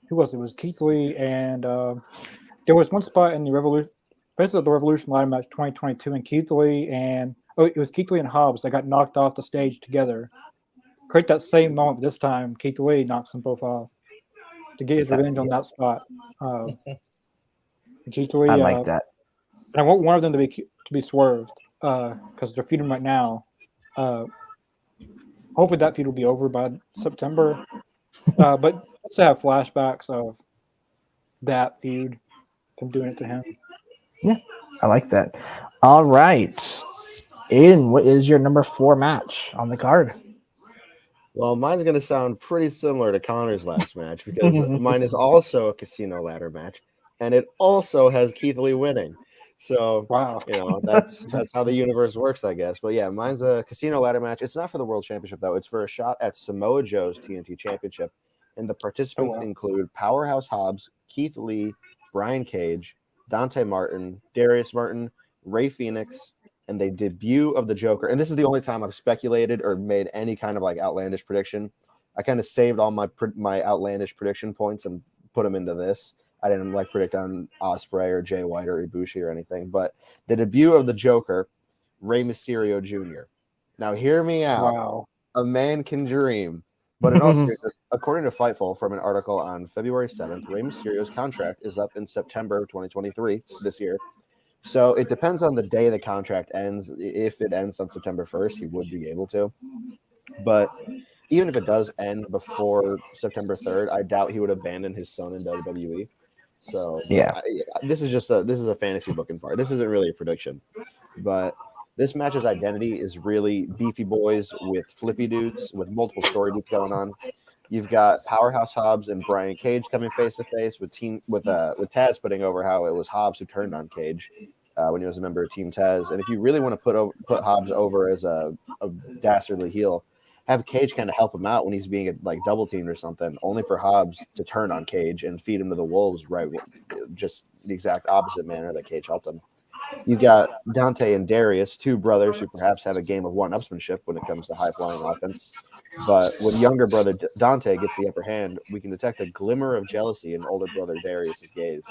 who was it? It was Keith Lee, and there was one spot in the Revolution, basically the Revolution ladder match 2022, and Keith Lee and it was Keith Lee and Hobbs that got knocked off the stage together. Create that same moment, but this time Keith Lee knocks them both off to get his revenge on that spot. Keith Lee, I like that. and I want one of them to be swerved because they're feuding right now. Hopefully that feud will be over by September. But just to have flashbacks of that feud from doing it to him. Yeah, I like that. All right. Aiden, what is your number 4 match on the card? Well, mine's going to sound pretty similar to Connor's last match because mine is also a casino ladder match, and it also has Keith Lee winning. So, wow, that's how the universe works, I guess. But yeah, mine's a casino ladder match. It's not for the World Championship, though. It's for a shot at Samoa Joe's TNT Championship. And the participants include Powerhouse Hobbs, Keith Lee, Brian Cage, Dante Martin, Darius Martin, Ray Phoenix, and the debut of the Joker. And this is the only time I've speculated or made any kind of like outlandish prediction. I kind of saved all my outlandish prediction points and put them into this. I didn't like predict on Ospreay or Jay White or Ibushi or anything. But the debut of the Joker, Rey Mysterio Jr. Now hear me out. Wow. A man can dream. But in all seriousness, according to Fightful, from an article on February 7th, Rey Mysterio's contract is up in September of 2023 this year. So it depends on the day the contract ends. If it ends on September 1st, he would be able to. But even if it does end before September 3rd, I doubt he would abandon his son in WWE. So yeah, this is a fantasy booking part. This isn't really a prediction. But this match's identity is really beefy boys with flippy dudes with multiple story beats going on. You've got Powerhouse Hobbs and Brian Cage coming face to face with Taz putting over how it was Hobbs who turned on Cage when he was a member of Team Taz. And if you really want to put Hobbs over as a dastardly heel, have Cage kind of help him out when he's being like double teamed or something, only for Hobbs to turn on Cage and feed him to the wolves, right? Just the exact opposite manner that Cage helped him. You've got Dante and Darius, two brothers who perhaps have a game of one-upsmanship when it comes to high-flying offense. But when younger brother Dante gets the upper hand, we can detect a glimmer of jealousy in older brother Darius's gaze.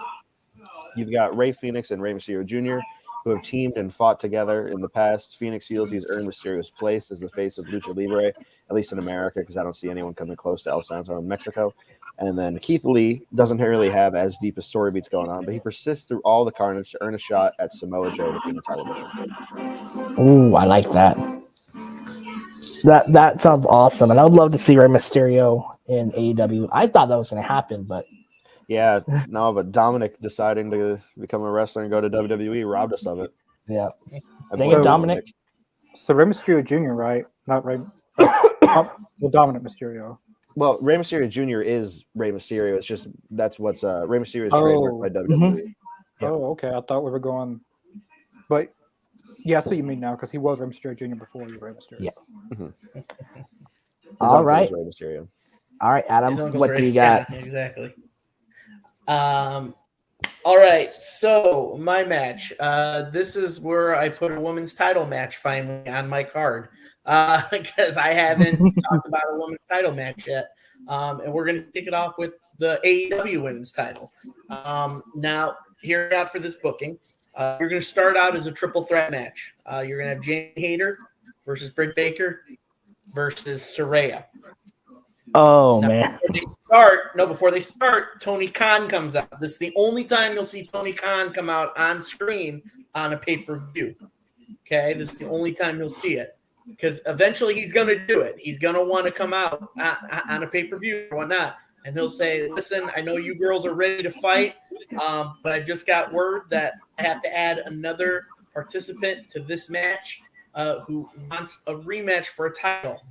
You've got Ray Phoenix and Rey Mysterio Jr., who have teamed and fought together in the past. Phoenix feels he's earned Mysterio's place as the face of Lucha Libre, at least in America, because I don't see anyone coming close to El Santo in Mexico. And then Keith Lee doesn't really have as deep a story beats going on, but he persists through all the carnage to earn a shot at Samoa Joe, the king of television. Ooh, I like that. That sounds awesome, and I would love to see Rey Mysterio in AEW. I thought that was going to happen, but yeah, no. But Dominic deciding to become a wrestler and go to WWE robbed us of it. Yeah, So- Dominic. So Rey Mysterio Jr., right? Not Rey. Well, Dominic Mysterio. Well, Rey Mysterio Jr. is Rey Mysterio. It's just that's what's Rey Mysterio is trademarked by WWE. Yeah. Oh, okay. I thought we were going, but yeah, I see what you mean now because he was Rey Mysterio Jr. before he was Rey Mysterio. Yeah. Mm-hmm. All right. Rey Mysterio. All right, Adam, what do you got? Yeah, exactly. All right, so my match. This is where I put a women's title match finally on my card because I haven't talked about a women's title match yet. And we're going to kick it off with the AEW women's title. Now, hear me out for this booking. You're going to start out as a triple threat match. You're going to have Jamie Hayter versus Britt Baker versus Saraya. Oh, now, man. Before they start, Tony Khan comes out. This is the only time you'll see Tony Khan come out on screen on a pay-per-view. Okay? This is the only time you'll see it. Because eventually he's going to do it. He's going to want to come out on a pay-per-view or whatnot. And he'll say, listen, I know you girls are ready to fight, but I just got word that I have to add another participant to this match who wants a rematch for a title.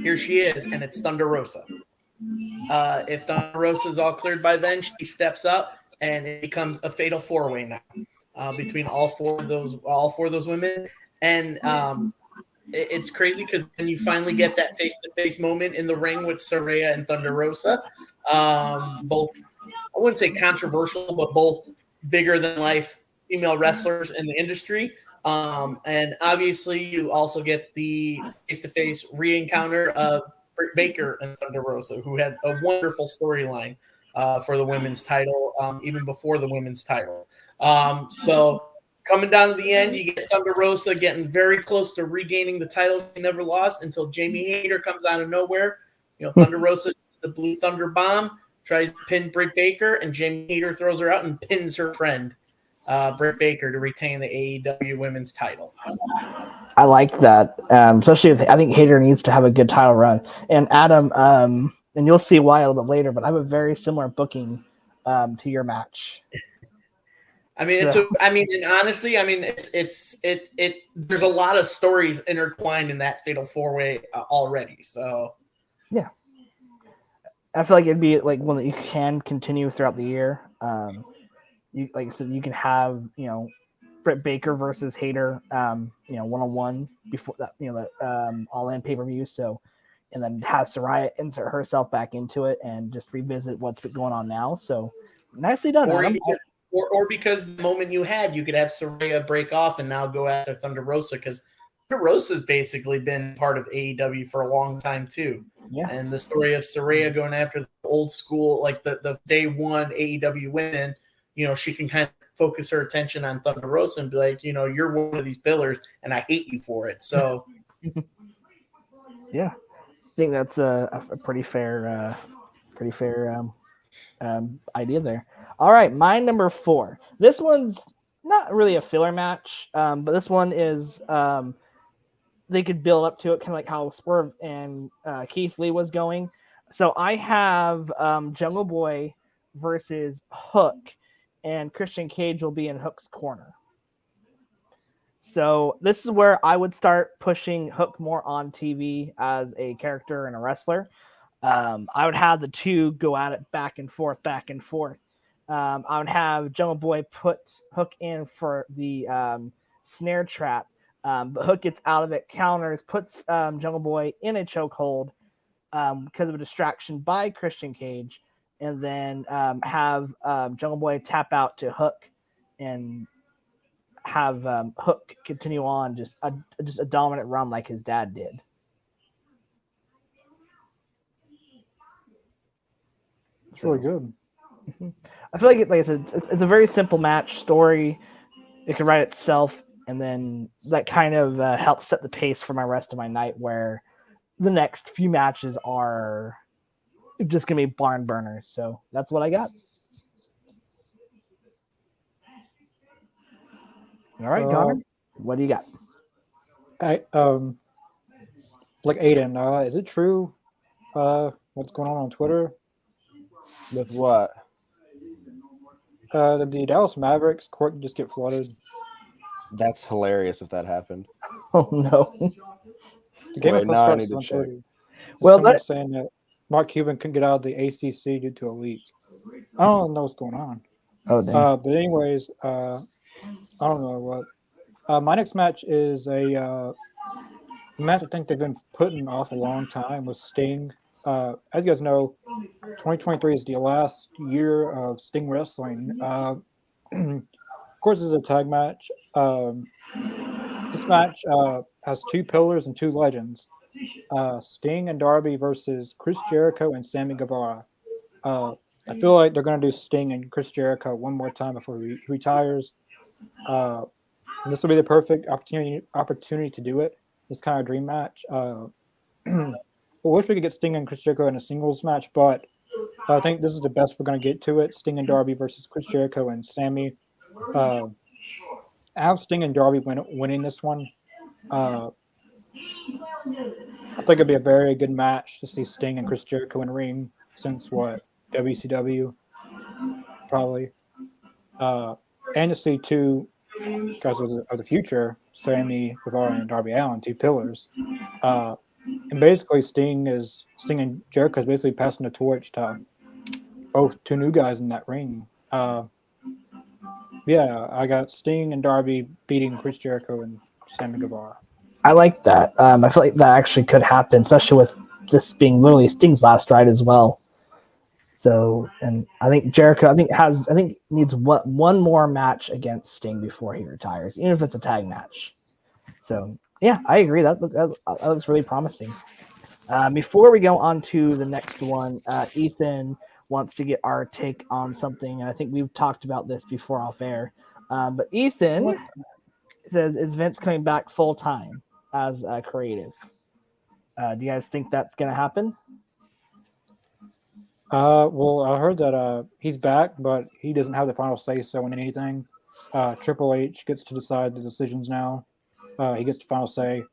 Here she is, and it's Thunder Rosa. If Thunder Rosa is all cleared by then, she steps up, and it becomes a fatal four-way now between all four of those women. And it's crazy because then you finally get that face-to-face moment in the ring with Saraya and Thunder Rosa. Both, I wouldn't say controversial, but both bigger-than-life female wrestlers in the industry. And obviously, you also get the face-to-face re-encounter of Britt Baker and Thunder Rosa, who had a wonderful storyline for the women's title, even before the women's title. So coming down to the end, you get Thunder Rosa getting very close to regaining the title she never lost until Jamie Hayter comes out of nowhere. Thunder Rosa gets the Blue Thunder Bomb, tries to pin Britt Baker, and Jamie Hayter throws her out and pins her friend, Britt Baker, to retain the AEW women's title. I like that, especially I think Hayter needs to have a good title run. And Adam, and you'll see why a little bit later, but I have a very similar booking to your match. And honestly, there's a lot of stories intertwined in that Fatal 4-Way already. So, yeah, I feel like it'd be like one that you can continue throughout the year. You like I said, you can have Britt Baker versus Hayter, one-on-one before that, that All In pay-per-view. So, and then have Saraya insert herself back into it and just revisit what's been going on now. So, nicely done. Or because the moment you could have Saraya break off and now go after Thunder Rosa, because Thunder Rosa's basically been part of AEW for a long time too. Yeah. And the story of Saraya going after the old school, like the day one AEW women, she can kind of focus her attention on Thunder Rosa and be like, you're one of these pillars and I hate you for it. So yeah, I think that's a pretty fair idea there. All right, my number 4. This one's not really a filler match, but this one is they could build up to it, kind of like how Swerve and Keith Lee was going. So I have Jungle Boy versus Hook, and Christian Cage will be in Hook's corner. So this is where I would start pushing Hook more on TV as a character and a wrestler. I would have the two go at it back and forth. I would have Jungle Boy put Hook in for the snare trap, but Hook gets out of it, counters, puts Jungle Boy in a chokehold because of a distraction by Christian Cage, and then have Jungle Boy tap out to Hook and have Hook continue on just a dominant run like his dad did. It's really good. I feel like I said, it's a very simple match story. It can write itself, and then that kind of helps set the pace for my rest of my night, where the next few matches are just gonna be barn burners. So that's what I got. All right, Connor, what do you got? Like Aiden, is it true? What's going on Twitter? With what? Did the Dallas Mavericks court just get flooded? That's hilarious if that happened. Oh no! The game Wait, now I need to check. Well, someone's saying that Mark Cuban couldn't get out of the ACC due to a leak. I don't know what's going on. Oh, damn. But anyways, I don't know what. My next match is a match I think they've been putting off a long time with Sting. As you guys know, 2023 is the last year of Sting wrestling. Of course, it's a tag match. This match has two pillars and two legends. Sting and Darby versus Chris Jericho and Sammy Guevara. I feel like they're going to do Sting and Chris Jericho one more time before he retires. And this will be the perfect opportunity to do it. This kind of dream match. I wish we could get Sting and Chris Jericho in a singles match, but I think this is the best we're going to get to it. Sting and Darby versus Chris Jericho and Sammy. I have Sting and Darby winning this one. I think it'd be a very good match to see Sting and Chris Jericho in ring since WCW probably. And to see two guys of the future, Sammy Guevara and Darby Allin, two pillars. And basically, Sting and Jericho is basically passing the torch to both two new guys in that ring. Yeah, I got Sting and Darby beating Chris Jericho and Sammy Guevara. I like that. I feel like that actually could happen, especially with this being literally Sting's last ride as well. So, and I think Jericho, needs one more match against Sting before he retires, even if it's a tag match. So, yeah, I agree. That looks really promising. Before we go on to the next one, Ethan, wants to get our take on something. And I think we've talked about this before off air. But Ethan says, is Vince coming back full time as creative? Do you guys think that's going to happen? Well, I heard that he's back, but he doesn't have the final say so in anything. Triple H gets to decide the decisions now. He gets the final say.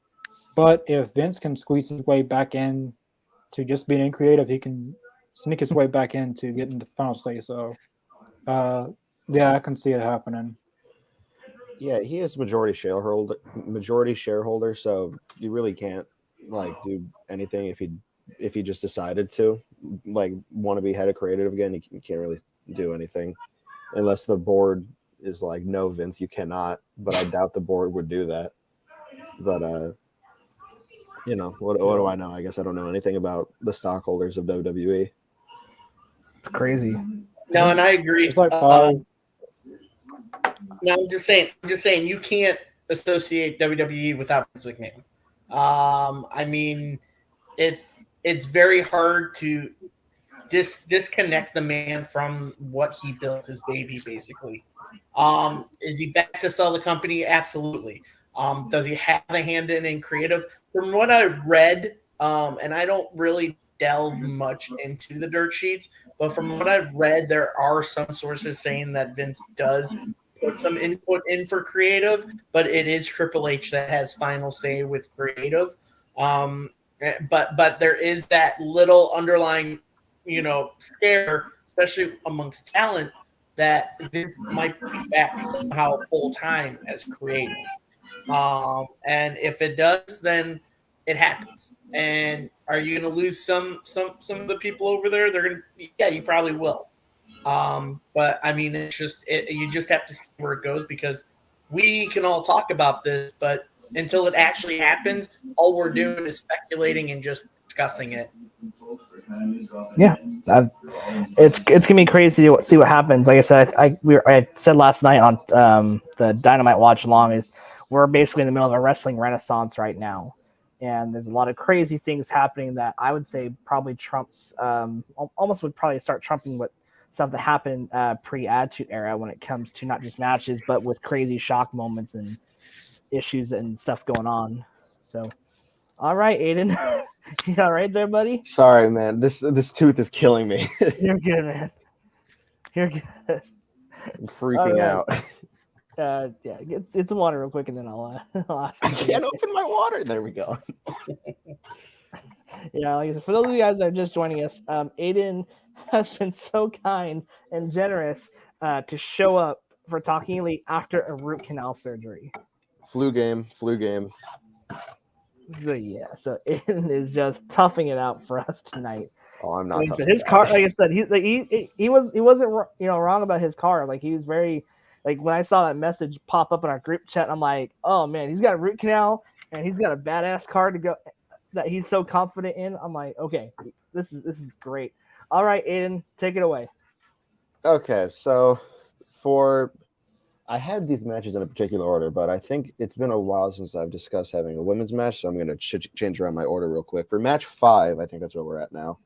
But if Vince can squeeze his way back in to just being creative, he can sneak his way back into getting the final say so. Yeah, I can see it happening. Yeah, he is majority shareholder, so you really can't do anything if he just decided to want to be head of creative again. You can't really do anything unless the board is like, no, Vince, you cannot. But I doubt the board would do that. But what do I know? I guess I don't know anything about the stockholders of WWE. It's crazy. No, and I agree. It's like 5. No, I'm just saying you can't associate WWE without Vince McMahon. I mean, it's very hard to disconnect the man from what he built his baby, basically. Is he back to sell the company? Absolutely. Does he have a hand in creative? From what I read, and I don't really delve much into the dirt sheets, but from what I've read, there are some sources saying that Vince does put some input in for creative, but it is Triple H that has final say with creative. But there is that little underlying, scare, especially amongst talent, that Vince might be back somehow full time as creative. And if it does, then it happens. And are you going to lose some of the people over there? They're going to, yeah, you probably will. But I mean, you just have to see where it goes, because we can all talk about this, but until it actually happens, all we're doing is speculating and just discussing it. Yeah, it's gonna be crazy to see what happens. Like I said, I said last night on the Dynamite Watch Along, is we're basically in the middle of a wrestling renaissance right now, and there's a lot of crazy things happening that I would say probably trumps, almost would probably start trumping what stuff that happened pre-Attitude Era when it comes to not just matches, but with crazy shock moments and issues and stuff going on. So, all right, Aiden. You all right there, buddy? Sorry, man. This tooth is killing me. You're good, man. You're good. I'm freaking out. Yeah, get some water real quick, and then I'll ask you. I can't open my water. There we go. Yeah, like I said, for those of you guys that are just joining us, Aiden has been so kind and generous to show up for Talking Elite after a root canal surgery. Flu game. So yeah, so Aiden is just toughing it out for us tonight. Oh, I'm not. Like his car, like I said, he wasn't wrong about his car. Like, he was very, like, when I saw that message pop up in our group chat, I'm like, oh man, he's got a root canal and he's got a badass car to go that he's so confident in. I'm like, okay, this is great. All right, Aiden, take it away. Okay, so I had these matches in a particular order, but I think it's been a while since I've discussed having a women's match, so I'm going to change around my order real quick. For match 5, I think that's where we're at now.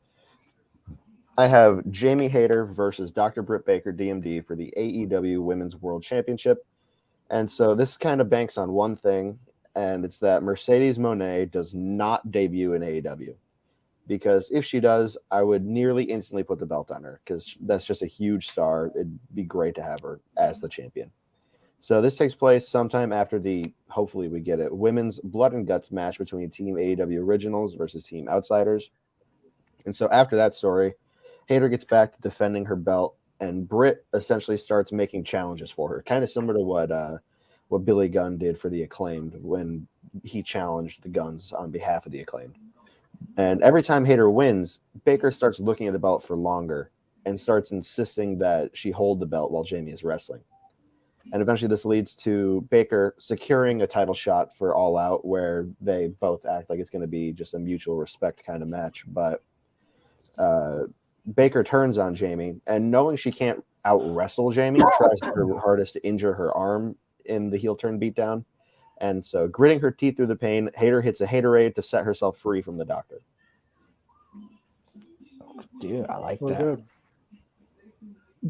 I have Jamie Hayter versus Dr. Britt Baker, DMD, for the AEW Women's World Championship. And so this kind of banks on one thing, and it's that Mercedes Moné does not debut in AEW. Because if she does, I would nearly instantly put the belt on her, because that's just a huge star. It'd be great to have her as the champion. So this takes place sometime after hopefully we get it, women's blood and guts match between Team AEW Originals versus Team Outsiders. And so after that story, Hayter gets back to defending her belt, and Britt essentially starts making challenges for her, kind of similar to what Billy Gunn did for the Acclaimed when he challenged the Guns on behalf of the Acclaimed. And every time Hayter wins, Baker starts looking at the belt for longer and starts insisting that she hold the belt while Jamie is wrestling. And eventually this leads to Baker securing a title shot for All Out, where they both act like it's going to be just a mutual respect kind of match. But Baker turns on Jamie, and knowing she can't out-wrestle Jamie, tries her hardest to injure her arm in the heel turn beatdown. And so, gritting her teeth through the pain, Hayter hits a Haterade to set herself free from the doctor. Dude, I like Really that. good.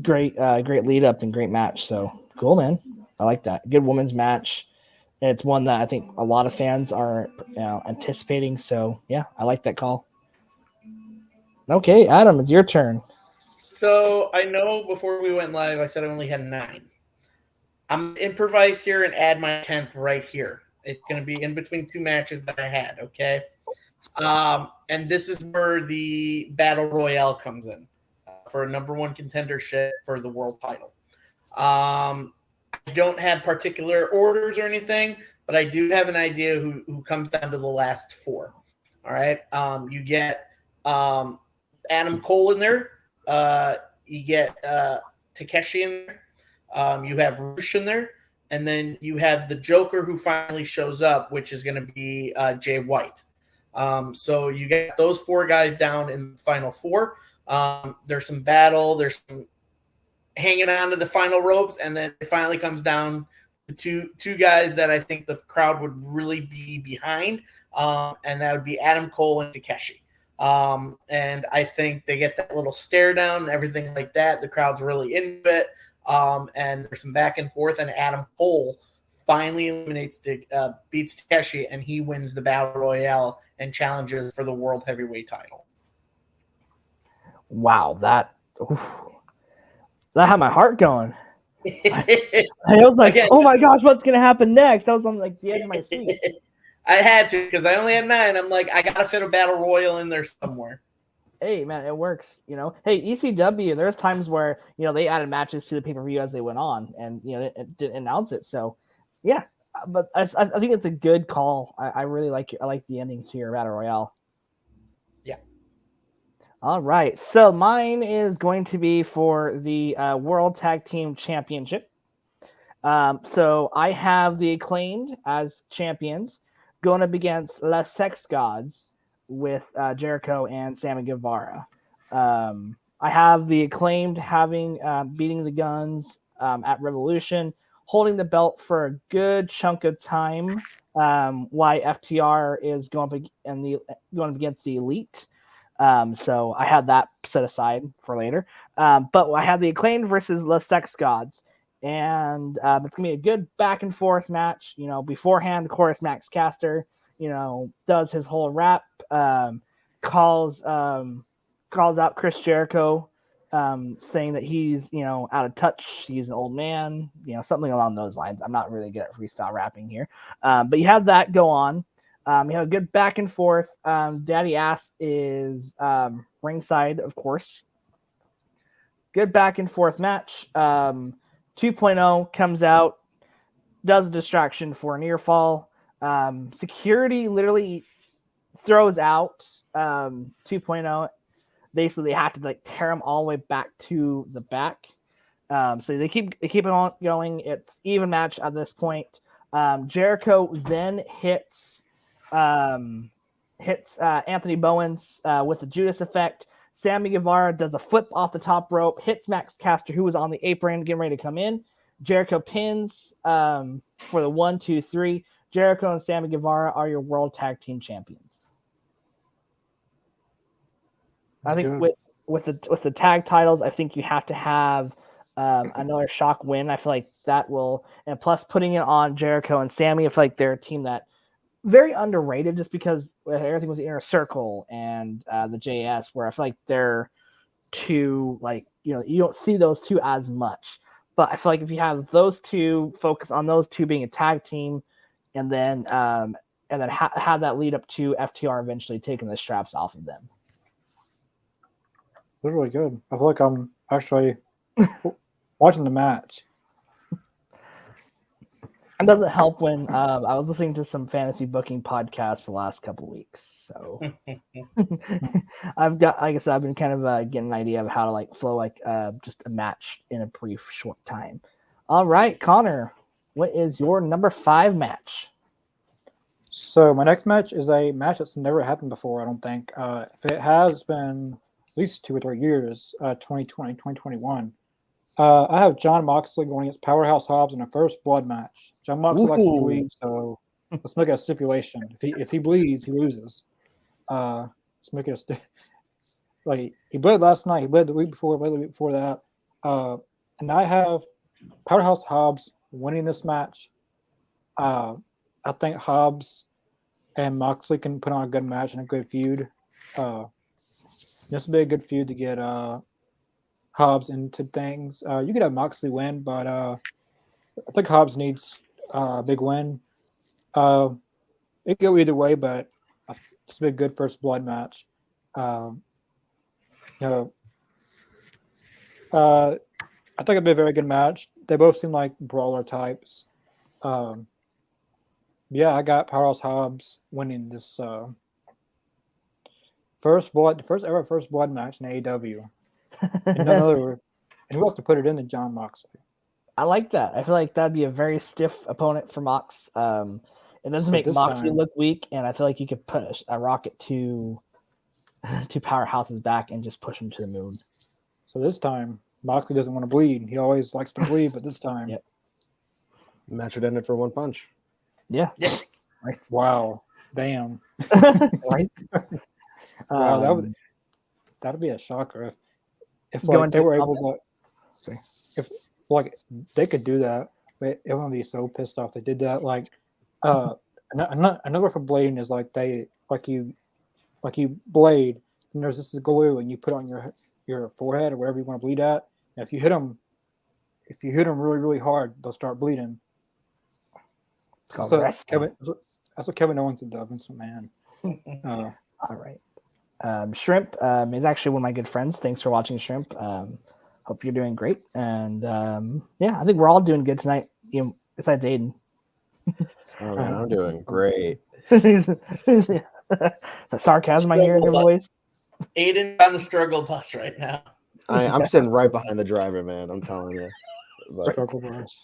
great lead up and great match. So cool, man. I like that. Good women's match. And it's one that I think a lot of fans are anticipating. So yeah, I like that call. Okay, Adam, it's your turn. So I know before we went live, I said I only had 9. I'm going to improvise here and add my 10th right here. It's going to be in between 2 matches that I had, okay? And this is where the Battle Royale comes in for a number 1 contendership for the world title. I don't have particular orders or anything, but I do have an idea who comes down to the last 4. All right? You get Adam Cole in there. You get Takeshi in there. You have Rush in there. And then you have the Joker who finally shows up, which is going to be Jay White. So you get those 4 guys down in the final 4. There's some battle. There's some hanging on to the final ropes. And then it finally comes down to two guys that I think the crowd would really be behind. And that would be Adam Cole and Takeshi. And I think they get that little stare down and everything like that. The crowd's really into it. And there's some back and forth, and Adam Cole finally beats Takeshi, and he wins the Battle Royale and challenges for the World Heavyweight title. Wow, that had my heart going. I was like, again, oh my gosh, what's going to happen next? I was on like the edge of my seat. I had to because I only had 9. I'm like, I got to fit a Battle Royal in there somewhere. Hey, man, it works, Hey, ECW, there's times where, they added matches to the pay-per-view as they went on and, it didn't announce it. So, yeah, but I think it's a good call. I really like it. I like the ending to your Battle Royale. Yeah. All right. So mine is going to be for the World Tag Team Championship. So I have the Acclaimed as champions going up against Les Sex Gods with Jericho and Sammy Guevara. I have the Acclaimed having beating the Guns at Revolution, holding the belt for a good chunk of time. Why FTR is going up against the Elite. So I had that set aside for later. But I have the Acclaimed versus Les Sex Gods. And it's going to be a good back and forth match. Beforehand, of course, Max Caster, does his whole rap, calls out Chris Jericho, saying that he's, out of touch. He's an old man, something along those lines. I'm not really good at freestyle rapping here. But you have that go on. You have a good back and forth. Daddy Ass is ringside, of course. Good back and forth match. 2.0 comes out, does a distraction for a near fall. Security literally throws out 2.0. Basically, they have to tear him all the way back to the back. So they keep it on going. It's even match at this point. Jericho then hits Anthony Bowens with the Judas effect. Sammy Guevara does a flip off the top rope, hits Max Caster, who was on the apron, getting ready to come in. Jericho pins for the 1, 2, 3. Jericho and Sammy Guevara are your World Tag Team Champions. I think with the tag titles, I think you have to have another shock win. I feel like that will, and plus putting it on Jericho and Sammy, I feel like they're a team that very underrated just because everything was the Inner Circle and the JS, where I feel like they're two, you don't see those two as much. But I feel like if you have those two, focus on those two being a tag team, and then have that lead up to FTR eventually taking the straps off of them. They're really good. I feel like I'm actually watching the match. It doesn't help when I was listening to some fantasy booking podcasts the last couple of weeks. So I've been kind of getting an idea of how to flow just a match in a brief short time. All right, Connor, what is your number 5 match? So my next match is a match that's never happened before, I don't think. If it has been at least 2 or 3 years, 2020, 2021. I have John Moxley going against Powerhouse Hobbs in a first blood match. John Moxley likes to bleed, so let's make it a stipulation. If he bleeds, he loses. Let's make it he bled last night. He bled the week before. Bled the week before that. And I have Powerhouse Hobbs winning this match. I think Hobbs and Moxley can put on a good match and a good feud. This will be a good feud to get Hobbs into things. You could have Moxley win, but I think Hobbs needs a big win. It could go either way, but it's been a good first blood match. You know, I think it'd be a very good match. They both seem like brawler types. Yeah, I got Powerhouse Hobbs winning this first ever first blood match in AEW. And none other, and who else to put it in than John Moxley? I like that. I feel like that'd be a very stiff opponent for Mox. It doesn't So make this Moxley time- look weak, and I feel like you could push a rocket to Powerhouse's back and just push him to the moon. So this time, Moxley doesn't want to bleed. He always likes to bleed, but this time, Yep. Match would end it for one punch. Yeah. Yeah. wow, damn, Right. wow, that'd be a shocker if Going like they to were the able to, Sorry. if like they could do that, but it would be so pissed off they did that. Like, another for blading is like you blade, and there's this glue, and you put it on your forehead or wherever you want to bleed at. And if you hit them really really hard, they'll start bleeding. It's called So wrestling. that's what Kevin Owens did, Vince McMahon. All right. Shrimp is actually one of my good friends. Thanks for watching, Shrimp. Hope you're doing great. And yeah, I think we're all doing good tonight, besides Aiden. Oh man, I'm doing great. The sarcasm I hear in your voice. Aiden on the struggle bus right now. I'm sitting right behind the driver, man. I'm telling you. But Struggle bus.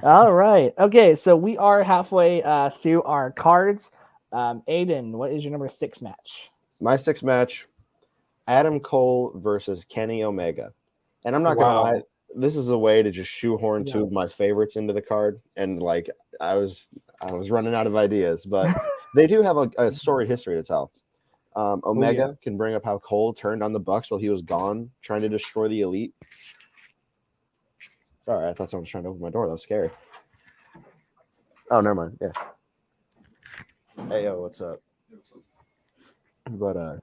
All right. Okay, so we are halfway through our cards. Aiden, what is your number 6 match? my sixth match, Adam Cole versus Kenny Omega. And I'm not gonna Wow. lie, this is a way to just shoehorn Yeah. two of my favorites into the card. And like I was running out of ideas, but they do have a storied history to tell. Omega can bring up how Cole turned on the Bucks while he was gone, trying to destroy the Elite. Sorry, I thought someone was trying to open my door. That was scary. Oh, never mind. Yeah. Hey, yo, what's up? But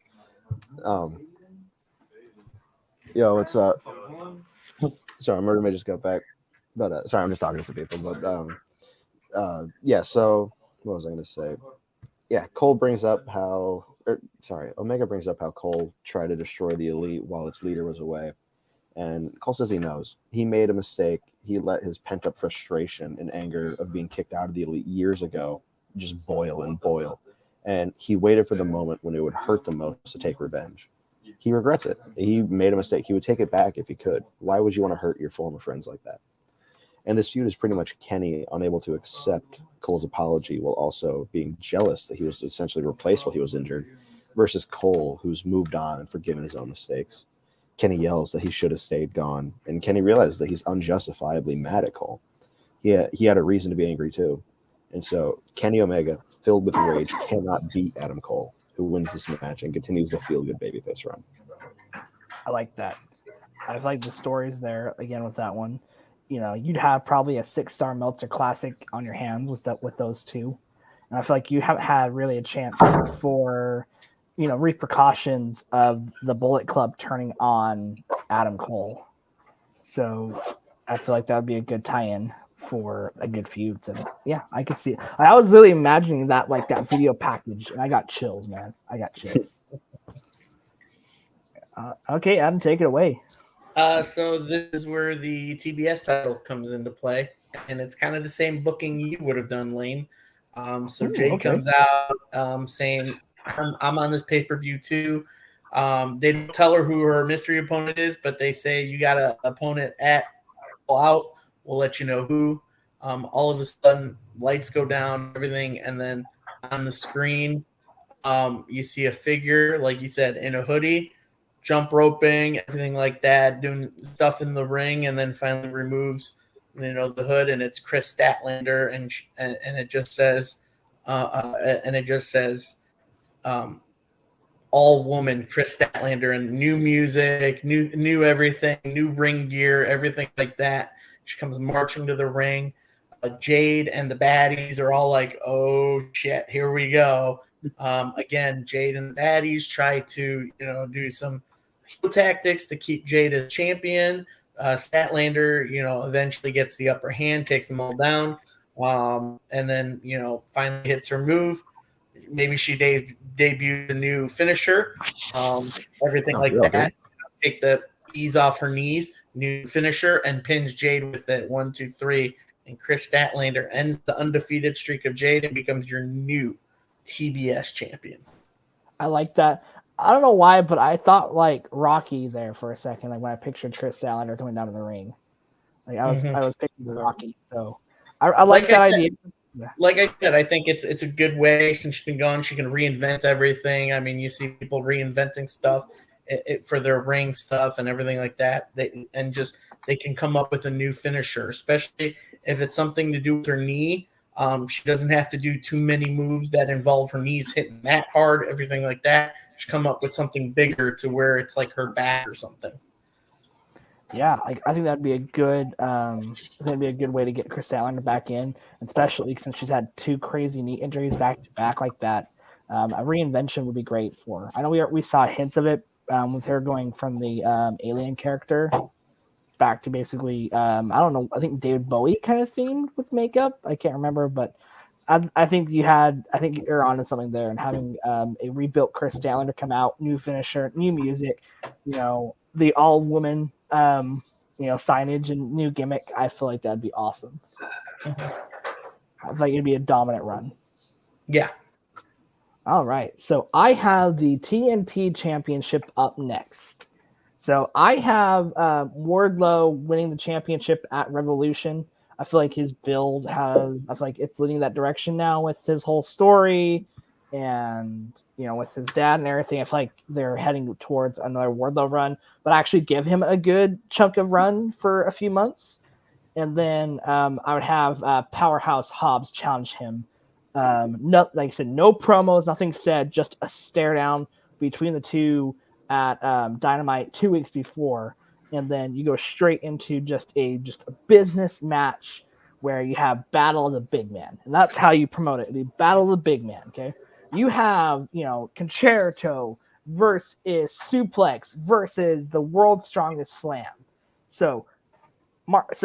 yo, what's up? Sorry, Murder May just got back. But sorry, I'm just talking to some people. But yeah. So what was I going to say? Yeah, Omega brings up how Cole tried to destroy the Elite while its leader was away. And Cole says he knows. He made a mistake. He let his pent-up frustration and anger of being kicked out of the Elite years ago just boil and boil. And he waited for the moment when it would hurt the most to take revenge. He regrets it. He made a mistake. He would take it back if he could. Why would you want to hurt your former friends like that? And this feud is pretty much Kenny unable to accept Cole's apology while also being jealous that he was essentially replaced while he was injured, versus Cole, who's moved on and forgiven his own mistakes. Kenny yells that he should have stayed gone, and Kenny realizes that he's unjustifiably mad at Cole. He had a reason to be angry too. And so Kenny Omega, filled with rage, cannot beat Adam Cole, who wins this match and continues the feel-good babyface run. I like that. I like the stories there again with that one. You know, you'd have probably a 6-star Meltzer Classic on your hands with those two, and I feel like you haven't had really a chance for, you know, repercussions of the Bullet Club turning on Adam Cole. So I feel like that would be a good tie-in for a good feud. So yeah, I could see it. I was really imagining that, like that video package, and I got chills, man. I got chills. Okay, Adam, take it away. So this is where the TBS title comes into play, and it's kind of the same booking you would have done, Lane. So Jay comes out saying, I'm on this pay-per-view too. They don't tell her who her mystery opponent is, but they say you got an opponent at All Out. We'll let you know who. All of a sudden, lights go down, everything, and then on the screen, you see a figure, like you said, in a hoodie, jump roping, everything like that, doing stuff in the ring, and then finally removes, the hood, and it's Chris Statlander, and it just says, all woman Chris Statlander and new music, new everything, new ring gear, everything like that. She comes marching to the ring. Jade and the baddies are all like, "Oh shit, here we go." Again, Jade and the baddies try to do some heel tactics to keep Jade as champion. Statlander, eventually gets the upper hand, takes them all down, and then finally hits her move. Maybe she debuted a new finisher, everything like real that. Take the ease off her knees, new finisher, and pins Jade with it. 1, 2, 3, and Chris Statlander ends the undefeated streak of Jade and becomes your new TBS champion. I like that. I don't know why, but I thought like Rocky there for a second, like when I pictured Chris Statlander coming down to the ring. Like I was picturing Rocky. So I like that idea. Yeah. Like I said, I think it's a good way since she's been gone. She can reinvent everything. I mean, you see people reinventing stuff for their ring stuff and everything like that. They can come up with a new finisher, especially if it's something to do with her knee. She doesn't have to do too many moves that involve her knees hitting that hard, everything like that. She come up with something bigger to where it's like her back or something. Yeah, I think that'd be a good way to get Chris Statlander back in, especially since she's had 2 crazy knee injuries back to back like that. A reinvention would be great for her. I know we saw hints of it with her going from the alien character back to basically I don't know. I think David Bowie kind of themed with makeup. I can't remember, but I think you're onto something there, and having a rebuilt Chris Statlander come out, new finisher, new music, the all woman signage and new gimmick. I feel like that'd be awesome. I feel like it'd be a dominant run. Yeah. All right. So I have the TNT Championship up next. So I have Wardlow winning the championship at Revolution. I feel like his build I feel like it's leading that direction now with his whole story and, with his dad and everything. I feel like they're heading towards another Wardlow run, but actually give him a good chunk of run for a few months. And then I would have Powerhouse Hobbs challenge him. Like I said, no promos, nothing said, just a stare down between the two at Dynamite 2 weeks before, and then you go straight into just a business match where you have Battle of the Big Man, and that's how you promote it. The Battle of the Big Man. Okay, you have Concerto versus Suplex versus the World's Strongest Slam. So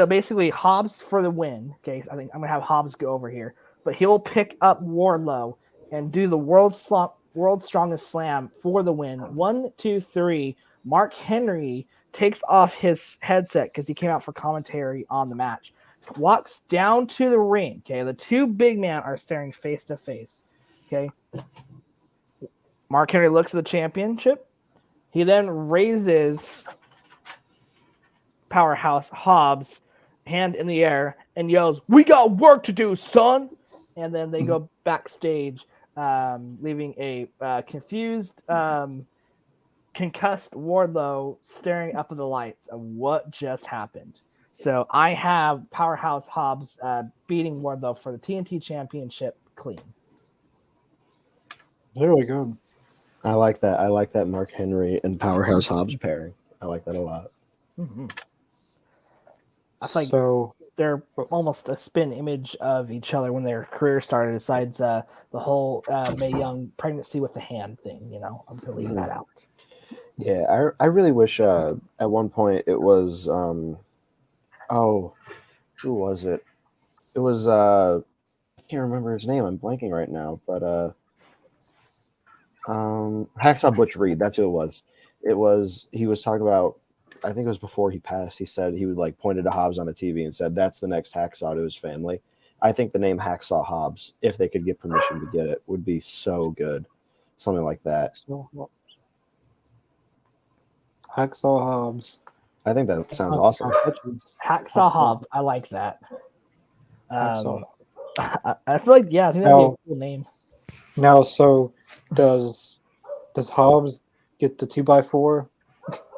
basically Hobbs for the win. Okay, I think I'm gonna have Hobbs go over here, but he'll pick up Wardlow and do the World's Strongest Slam for the win. 1, 2, 3. Mark Henry takes off his headset because he came out for commentary on the match. Walks down to the ring. Okay, the 2 big men are staring face to face. Okay, Mark Henry looks at the championship. He then raises Powerhouse Hobbs, hand in the air, and yells, "We got work to do, son!" And then they go backstage, leaving a confused, concussed Wardlow staring up at the lights of what just happened. So I have Powerhouse Hobbs beating Wardlow for the TNT Championship clean. Really good. I like that. I like that Mark Henry and Powerhouse Hobbs pairing. I like that a lot. Mm-hmm. I feel like they're almost a spin image of each other when their career started, besides the whole Mae Young pregnancy with the hand thing. I'm going to leave that out. Yeah, I really wish at one point it was who was it? It was I can't remember his name. I'm blanking right now, but Hacksaw Butch Reed. That's who it was. He was talking about. I think it was before he passed. He said he would pointed to Hobbs on the TV and said that's the next Hacksaw to his family. I think the name Hacksaw Hobbs, if they could get permission to get it, would be so good. Something like that. Hacksaw Hobbs. I think that sounds awesome. Hacksaw Hobbs. I like that. I feel like I think that'd be a cool name. Now, so does Hobbs get the 2x4?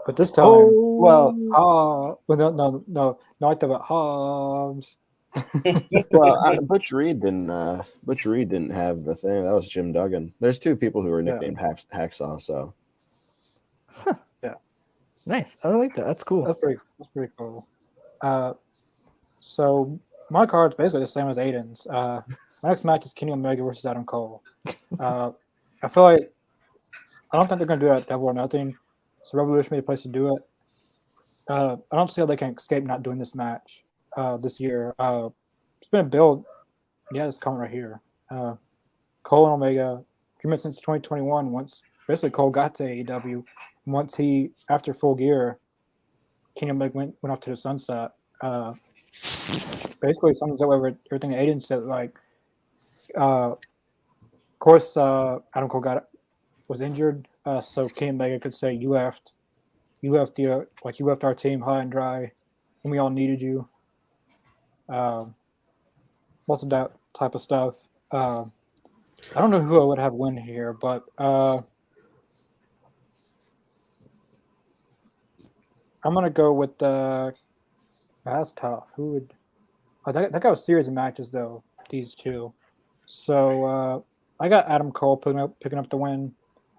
But this time, no, not about Hobbs. Well, Butch Reed didn't have the thing. That was Jim Duggan. There's two people who were nicknamed Hacksaw. So Nice. I like that. That's cool. That's pretty cool. So my card's basically the same as Aiden's. My next match is Kenny Omega versus Adam Cole. I feel like I don't think they're gonna do it Double or Nothing. It's a revolutionary place to do it. I don't see how they can escape not doing this match this year. It's been a build. Yeah, it's coming right here. Cole and Omega, pretty much since 2021. Once basically Cole got to AEW, once he after Full Gear, Kenny Omega went off to the sunset. Basically, sums up everything Aiden said. Like, of course, Adam Cole was injured, so Kenny Omega could say, "You left you left our team high and dry, and we all needed you." Most of that type of stuff. I don't know who I would have win here, but I'm gonna go with that's tough. Who would? That got a series of matches though. These two, so I got Adam Cole picking up the win.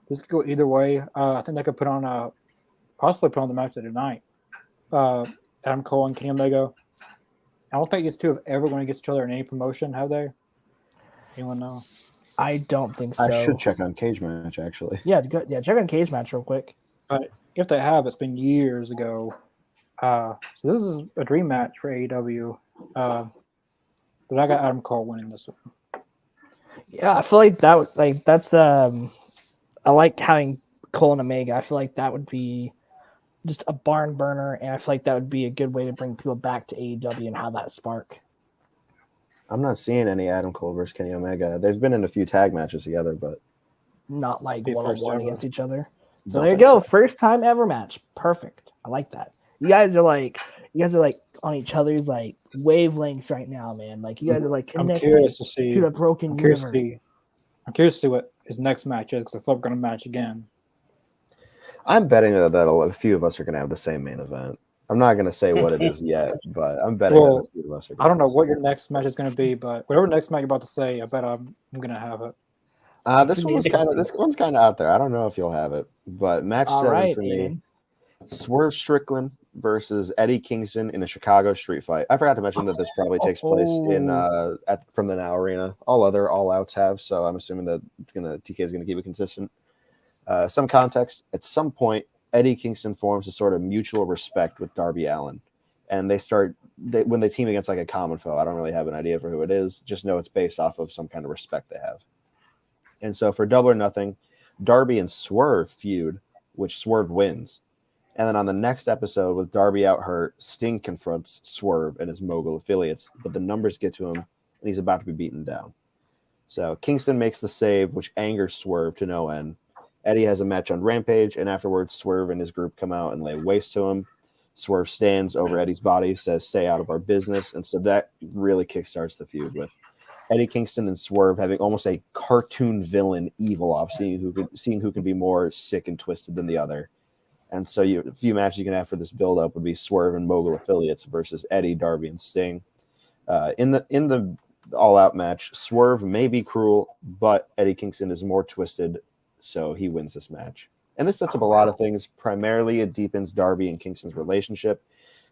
This could go either way. I think they could possibly put on the match of the night. Adam Cole and Kenny Omega. I don't think these two have ever going against each other in any promotion, have they? Anyone know? I don't think so. I should check on Cage Match actually. Yeah, check on Cage Match real quick. But if they have, it's been years ago. So this is a dream match for AEW. But I got Adam Cole winning this one. Yeah, I feel like that's I like having Cole and Omega. I feel like that would be just a barn burner, and I feel like that would be a good way to bring people back to AEW and have that spark. I'm not seeing any Adam Cole versus Kenny Omega. They've been in a few tag matches together, but not like Be first one-on-one ever. against each other. So Don't there you think go. so. First time ever match. Perfect. I like that. You guys are like on each other's like wavelengths right now, man. Like you guys are like I'm connected curious to see. to the broken I'm curious river. to see what his next match is because I thought we're going to match again. I'm betting that a few of us are going to have the same main event. I'm not going to say what it is yet, but I'm betting that a few of us are. I don't know what your next match is going to be, but whatever next match you're about to say, I bet I'm going to have it. This one's kind of out there. I don't know if you'll have it, but match All 7 right, for me: Aiden. Swerve Strickland versus Eddie Kingston in a Chicago street fight. I forgot to mention that this probably takes place in from the Now Arena. All outs have, so I'm assuming that TK is gonna keep it consistent. Some context: at some point, Eddie Kingston forms a sort of mutual respect with Darby Allin, and when they team against like a common foe. I don't really have an idea for who it is. Just know it's based off of some kind of respect they have. And so for Double or Nothing, Darby and Swerve feud, which Swerve wins. And then on the next episode, with Darby out hurt, Sting confronts Swerve and his Mogul affiliates, but the numbers get to him, and he's about to be beaten down. So Kingston makes the save, which angers Swerve to no end. Eddie has a match on Rampage, and afterwards, Swerve and his group come out and lay waste to him. Swerve stands over Eddie's body, says, "Stay out of our business." And so that really kickstarts the feud with Eddie Kingston and Swerve having almost a cartoon villain evil off, seeing who can be more sick and twisted than the other. And so a few matches you can have for this build-up would be Swerve and Mogul affiliates versus Eddie, Darby, and Sting. In the all-out match, Swerve may be cruel, but Eddie Kingston is more twisted, so he wins this match. And this sets up a lot of things. Primarily, it deepens Darby and Kingston's relationship,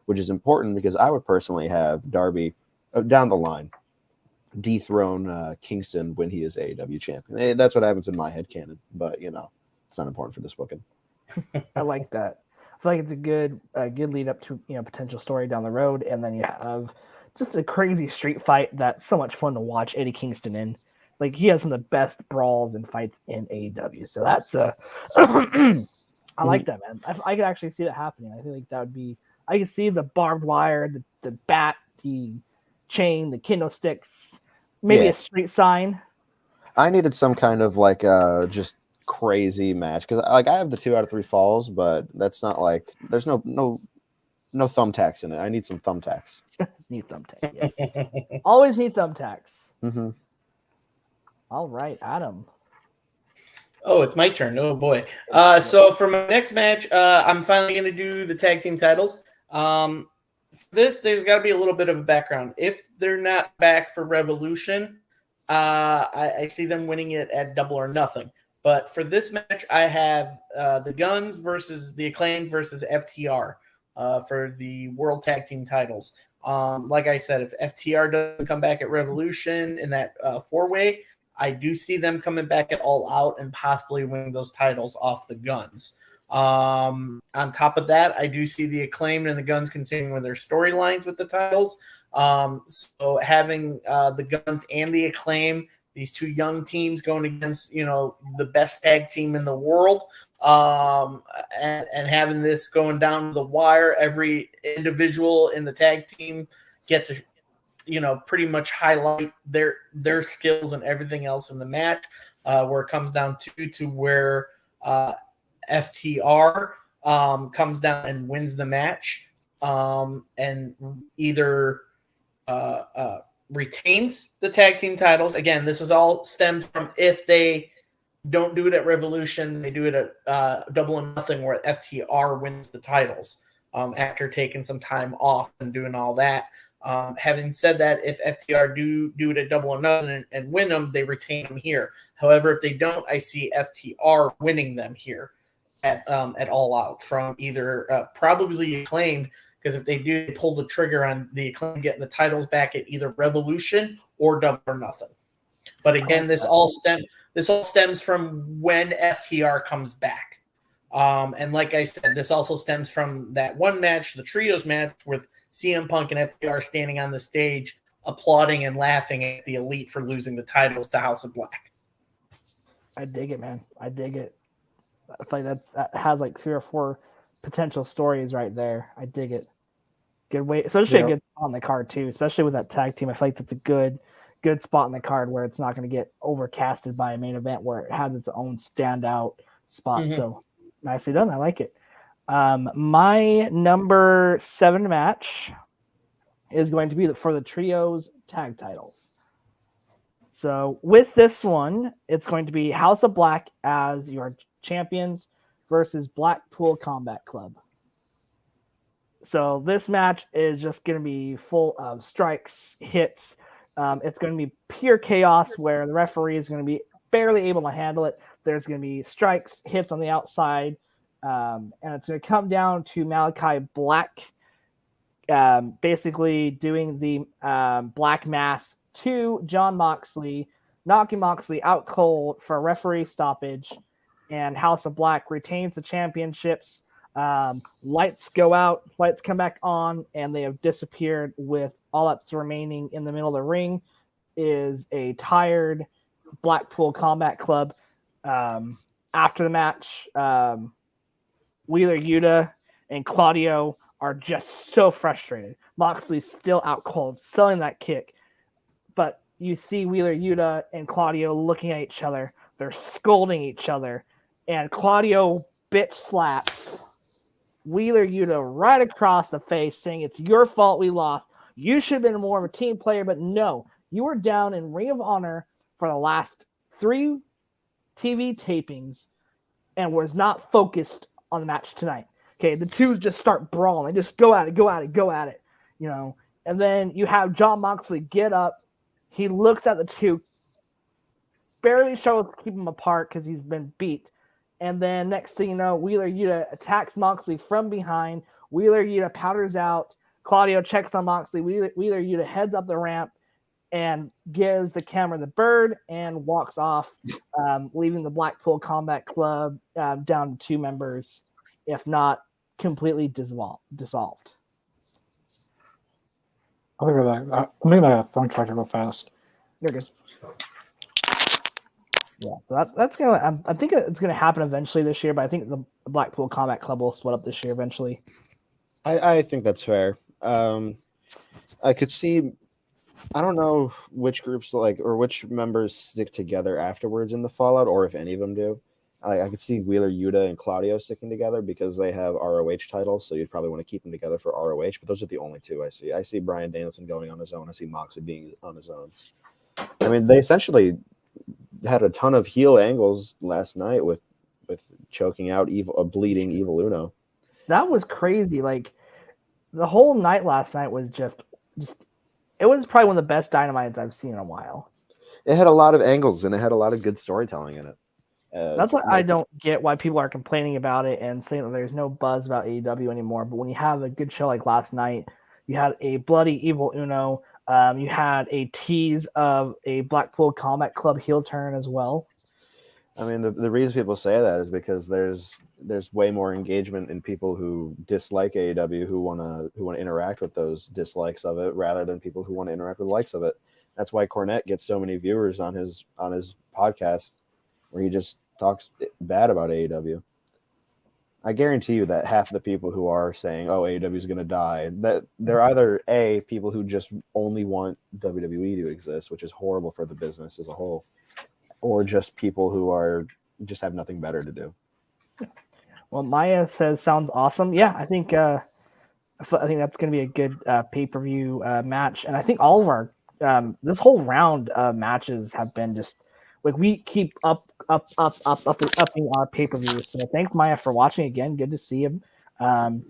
which is important because I would personally have Darby down the line dethrone Kingston when he is AEW champion. That's what happens in my head canon, but it's not important for this booking. I like that. I feel like it's a good lead up to potential story down the road, and then you have just a crazy street fight that's so much fun to watch Eddie Kingston in. Like he has some of the best brawls and fights in AEW. So that's I like that, man. I could actually see that happening. I think that would be. I could see the barbed wire, the bat, the chain, the kendo sticks, maybe a street sign. I needed some kind of like just crazy match because I have the 2 out of 3 falls, but that's not like there's no thumbtacks in it. I need some thumbtacks. Need thumbtacks. Yes. Always need thumbtacks. Mm-hmm. All right, Adam. Oh, it's my turn. Oh boy. So for my next match, I'm finally going to do the tag team titles. there's got to be a little bit of a background. If they're not back for Revolution, I see them winning it at Double or Nothing. But for this match, I have the Guns versus the Acclaimed versus FTR for the World Tag Team titles. Like I said, if FTR doesn't come back at Revolution in that four-way, I do see them coming back at All Out and possibly winning those titles off the Guns. On top of that, I do see the Acclaimed and the Guns continuing with their storylines with the titles. So having the Guns and the Acclaim, these two young teams going against, the best tag team in the world, and having this going down the wire, every individual in the tag team get to, pretty much highlight their skills and everything else in the match, where it comes down to where FTR comes down and wins the match, and either retains the tag team titles. Again, this is all stemmed from if they don't do it at Revolution, they do it at Double or Nothing, where FTR wins the titles after taking some time off and doing all that. Having said that, if FTR do it at Double or Nothing and win them, they retain them here. However, if they don't, I see FTR winning them here at All Out from either probably Acclaimed, because if they do, they pull the trigger on the Acclaimed getting the titles back at either Revolution or Double or Nothing. But again, this all stems from when FTR comes back. And like I said, this also stems from that one match, the trios match, with CM Punk and FTR standing on the stage applauding and laughing at the Elite for losing the titles to House of Black. I dig it, man. I dig it. I feel like that has like 3 or 4 potential stories right there. I dig it. Good way, especially a good spot on the card too. Especially with that tag team, I feel like that's a good spot in the card where it's not going to get overcasted by a main event where it has its own standout spot. Mm-hmm. So nicely done. I like it. My number 7 match is going to be for the trios tag titles. So with this one, it's going to be House of Black as your champions versus Blackpool Combat Club. So this match is just going to be full of strikes, hits. It's going to be pure chaos where the referee is going to be barely able to handle it. There's going to be strikes, hits on the outside, and it's going to come down to Malachi Black basically doing the Black Mass to Jon Moxley, knocking Moxley out cold for a referee stoppage, and House of Black retains the championships. Lights go out, lights come back on, and they have disappeared with all that's remaining in the middle of the ring is a tired Blackpool Combat Club. After the match, Wheeler Yuta and Claudio are just so frustrated. Moxley's still out cold, selling that kick. But you see Wheeler Yuta and Claudio looking at each other. They're scolding each other. And Claudio bitch slaps Wheeler Yuta right across the face, saying it's your fault we lost. You should have been more of a team player, but no. You were down in Ring of Honor for the last 3 TV tapings and was not focused on the match tonight. Okay, the two just start brawling. They just go at it. And then you have Jon Moxley get up. He looks at the two, barely struggles to keep them apart because he's been beat. And then next thing you know, Wheeler Yuta attacks Moxley from behind. Wheeler Yuta powders out. Claudio checks on Moxley. Wheeler Yuta heads up the ramp and gives the camera the bird and walks off, leaving the Blackpool Combat Club down to 2 members, if not completely dissolved. I'll be right back. Let me get my phone charger real fast. You're good. Yeah, so that's gonna. I think it's gonna happen eventually this year, but I think the Blackpool Combat Club will split up this year eventually. I think that's fair. I could see. I don't know which groups or which members stick together afterwards in the Fallout, or if any of them do. I could see Wheeler Yuta and Claudio sticking together because they have ROH titles, so you'd probably want to keep them together for ROH. But those are the only 2 I see. I see Bryan Danielson going on his own. I see Moxley being on his own. I mean, they essentially had a ton of heel angles last night with choking out bleeding Evil Uno. That was crazy. Like the whole night last night was just it was probably one of the best Dynamites I've seen in a while. It had a lot of angles and it had a lot of good storytelling in it. That's why I don't get why people are complaining about it and saying that there's no buzz about AEW anymore. But when you have a good show like last night, you had a bloody evil Uno. You had a tease of a Blackpool Combat Club heel turn as well. I mean, the reason people say that is because there's way more engagement in people who dislike AEW who wanna interact with those dislikes of it rather than people who want to interact with the likes of it. That's why Cornette gets so many viewers on his podcast where he just talks bad about AEW. I guarantee you that half of the people who are saying, "Oh, AEW is going to die," that they're either A, people who just only want WWE to exist, which is horrible for the business as a whole, or just people who are just have nothing better to do. Well, Maya says sounds awesome. Yeah, I think that's going to be a good pay-per-view match, and I think all of our this whole round of matches have been just like we keep upping our pay-per-views. So thanks, Maya, for watching again. Good to see him. Do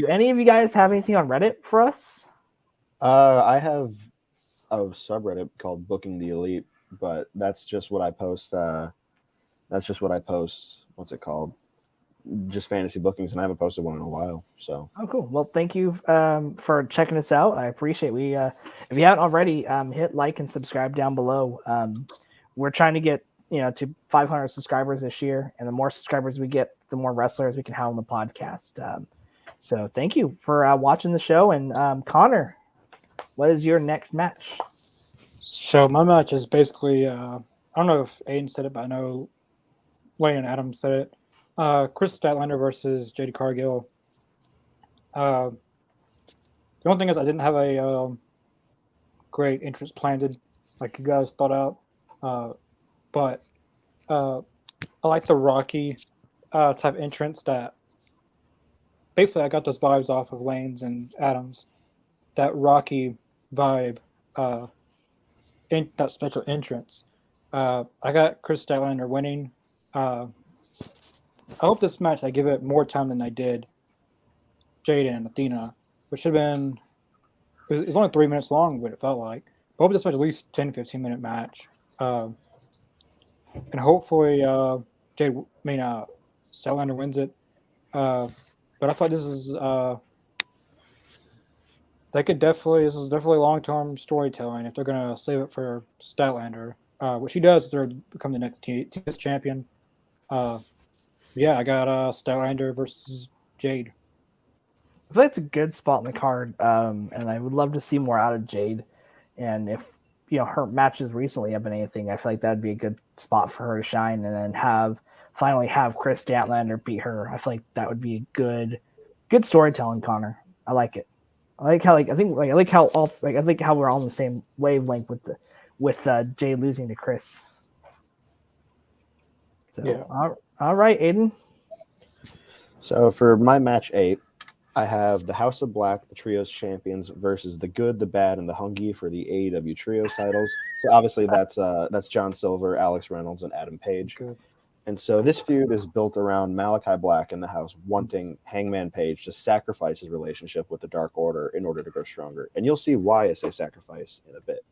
any of you guys have anything on Reddit for us? I have a subreddit called Booking the Elite, but that's just what I post. What's it called? Just fantasy bookings, and I haven't posted one in a while. So cool. Well, thank you for checking us out. I appreciate it. If you haven't already, hit like and subscribe down below. We're trying to get to 500 subscribers this year, and the more subscribers we get, the more wrestlers we can have on the podcast. So thank you for watching the show. And Connor, what is your next match? So my match is basically I don't know if Aiden said it, but I know Wayne and Adam said it. Chris Statlander versus JD Cargill. The only thing is I didn't have a great entrance planned like you guys thought out. But I like the Rocky type entrance that basically I got those vibes off of Lane's and Adams. That Rocky vibe in that special entrance. I got Chris Statlander winning. I hope this match I give it more time than I did Jade and Athena, which should have been it was only 3 minutes long, but it felt like. I hope this was at least 10-15 minute match. And hopefully Statlander wins it. But I thought this is this is definitely long-term storytelling if they're gonna save it for Statlander. What she does is they're become the next TS champion. Yeah, I got Statlander versus Jade. I feel like it's a good spot in the card, and I would love to see more out of Jade. And if her matches recently have been anything, I feel like that'd be a good spot for her to shine, and then finally have Chris Statlander beat her. I feel like that would be a good storytelling, Connor. I like it. I like how how we're all on the same wavelength with Jade losing to Chris. So, yeah. All right, Aiden. So for my match 8, I have the House of Black, the Trios champions, versus the Good, the Bad, and the Hungy for the AEW Trios titles. So obviously that's John Silver, Alex Reynolds, and Adam Page. Good. And so this feud is built around Malachi Black in the house wanting Hangman Page to sacrifice his relationship with the Dark Order in order to grow stronger. And you'll see why I say sacrifice in a bit.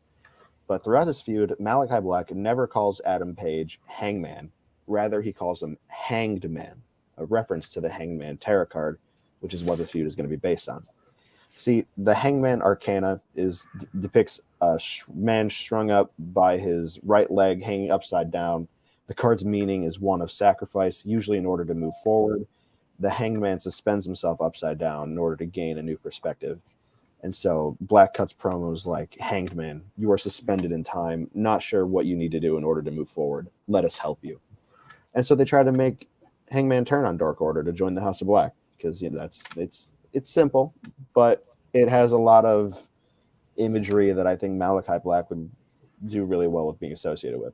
But throughout this feud, Malachi Black never calls Adam Page Hangman. Rather, he calls him Hanged Man, a reference to the Hangman Tarot card, which is what this feud is going to be based on. See, the Hangman Arcana depicts a man strung up by his right leg hanging upside down. The card's meaning is one of sacrifice, usually in order to move forward. The Hangman suspends himself upside down in order to gain a new perspective. And so Black cuts promos like, Hanged Man, you are suspended in time, not sure what you need to do in order to move forward. Let us help you. And so they try to make Hangman turn on Dark Order to join the House of Black because it's simple, but it has a lot of imagery that I think Malachi Black would do really well with being associated with.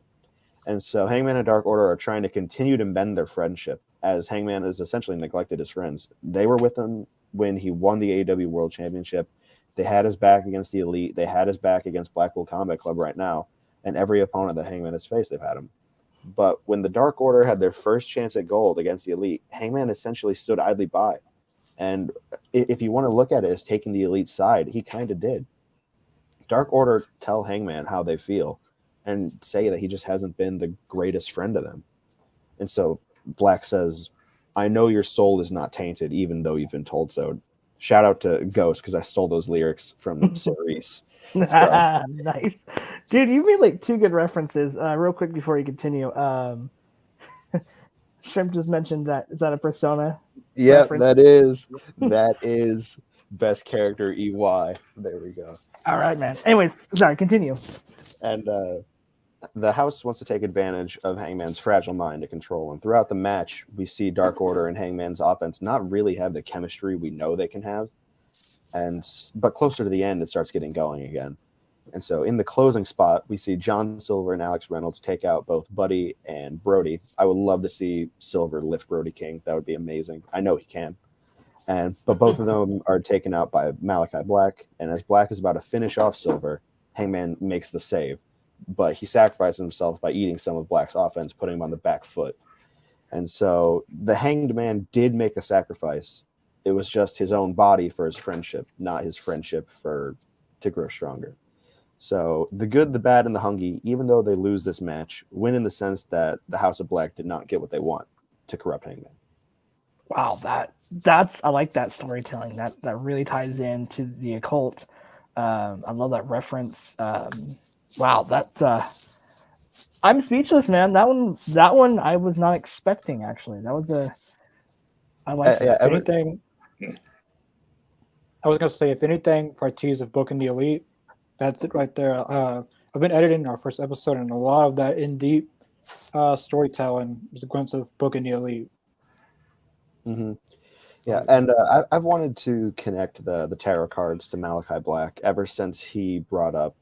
And so Hangman and Dark Order are trying to continue to mend their friendship as Hangman has essentially neglected his friends. They were with him when he won the AEW World Championship. They had his back against the Elite. They had his back against Blackpool Combat Club right now. And every opponent that Hangman has faced, they've had him. But when the Dark Order had their first chance at gold against the Elite, Hangman essentially stood idly by. And if you want to look at it as taking the elite side, he kind of did. Dark Order tell Hangman how they feel and say that he just hasn't been the greatest friend to them. And so Black says, I know your soul is not tainted, even though you've been told so. Shout out to Ghost, because I stole those lyrics from Cerise. Nice. Dude, you made like two good references. Real quick before you continue. Shrimp just mentioned that. Is that a Persona? Yep, reference? that is best character EY. There we go. All right, man. Anyways, sorry, continue. And the house wants to take advantage of Hangman's fragile mind to control him. Throughout the match, we see Dark Order and Hangman's offense not really have the chemistry we know they can have. But closer to the end, it starts getting going again. And so in the closing spot, we see John Silver and Alex Reynolds take out both Buddy and Brody. I would love to see Silver lift Brody King. That would be amazing. I know he can. But both of them are taken out by Malachi Black. And as Black is about to finish off Silver, Hangman makes the save. But he sacrifices himself by eating some of Black's offense, putting him on the back foot. And so the Hanged Man did make a sacrifice. It was just his own body for his friendship, not his friendship to grow stronger. So the good, the bad, and the hungry, even though they lose this match, win in the sense that the House of Black did not get what they want to corrupt Hangman. Wow, that's I like that storytelling. That really ties into the occult. I love that reference. Wow, that's I'm speechless, man. That one I was not expecting, actually. That was I like if anything, I was gonna say, if anything, for tease of booking the elite, that's it right there. I've been editing our first episode, and a lot of that in deep storytelling was a glimpse of booking the elite. Mm-hmm. Yeah, and I've wanted to connect the tarot cards to Malachi Black ever since he brought up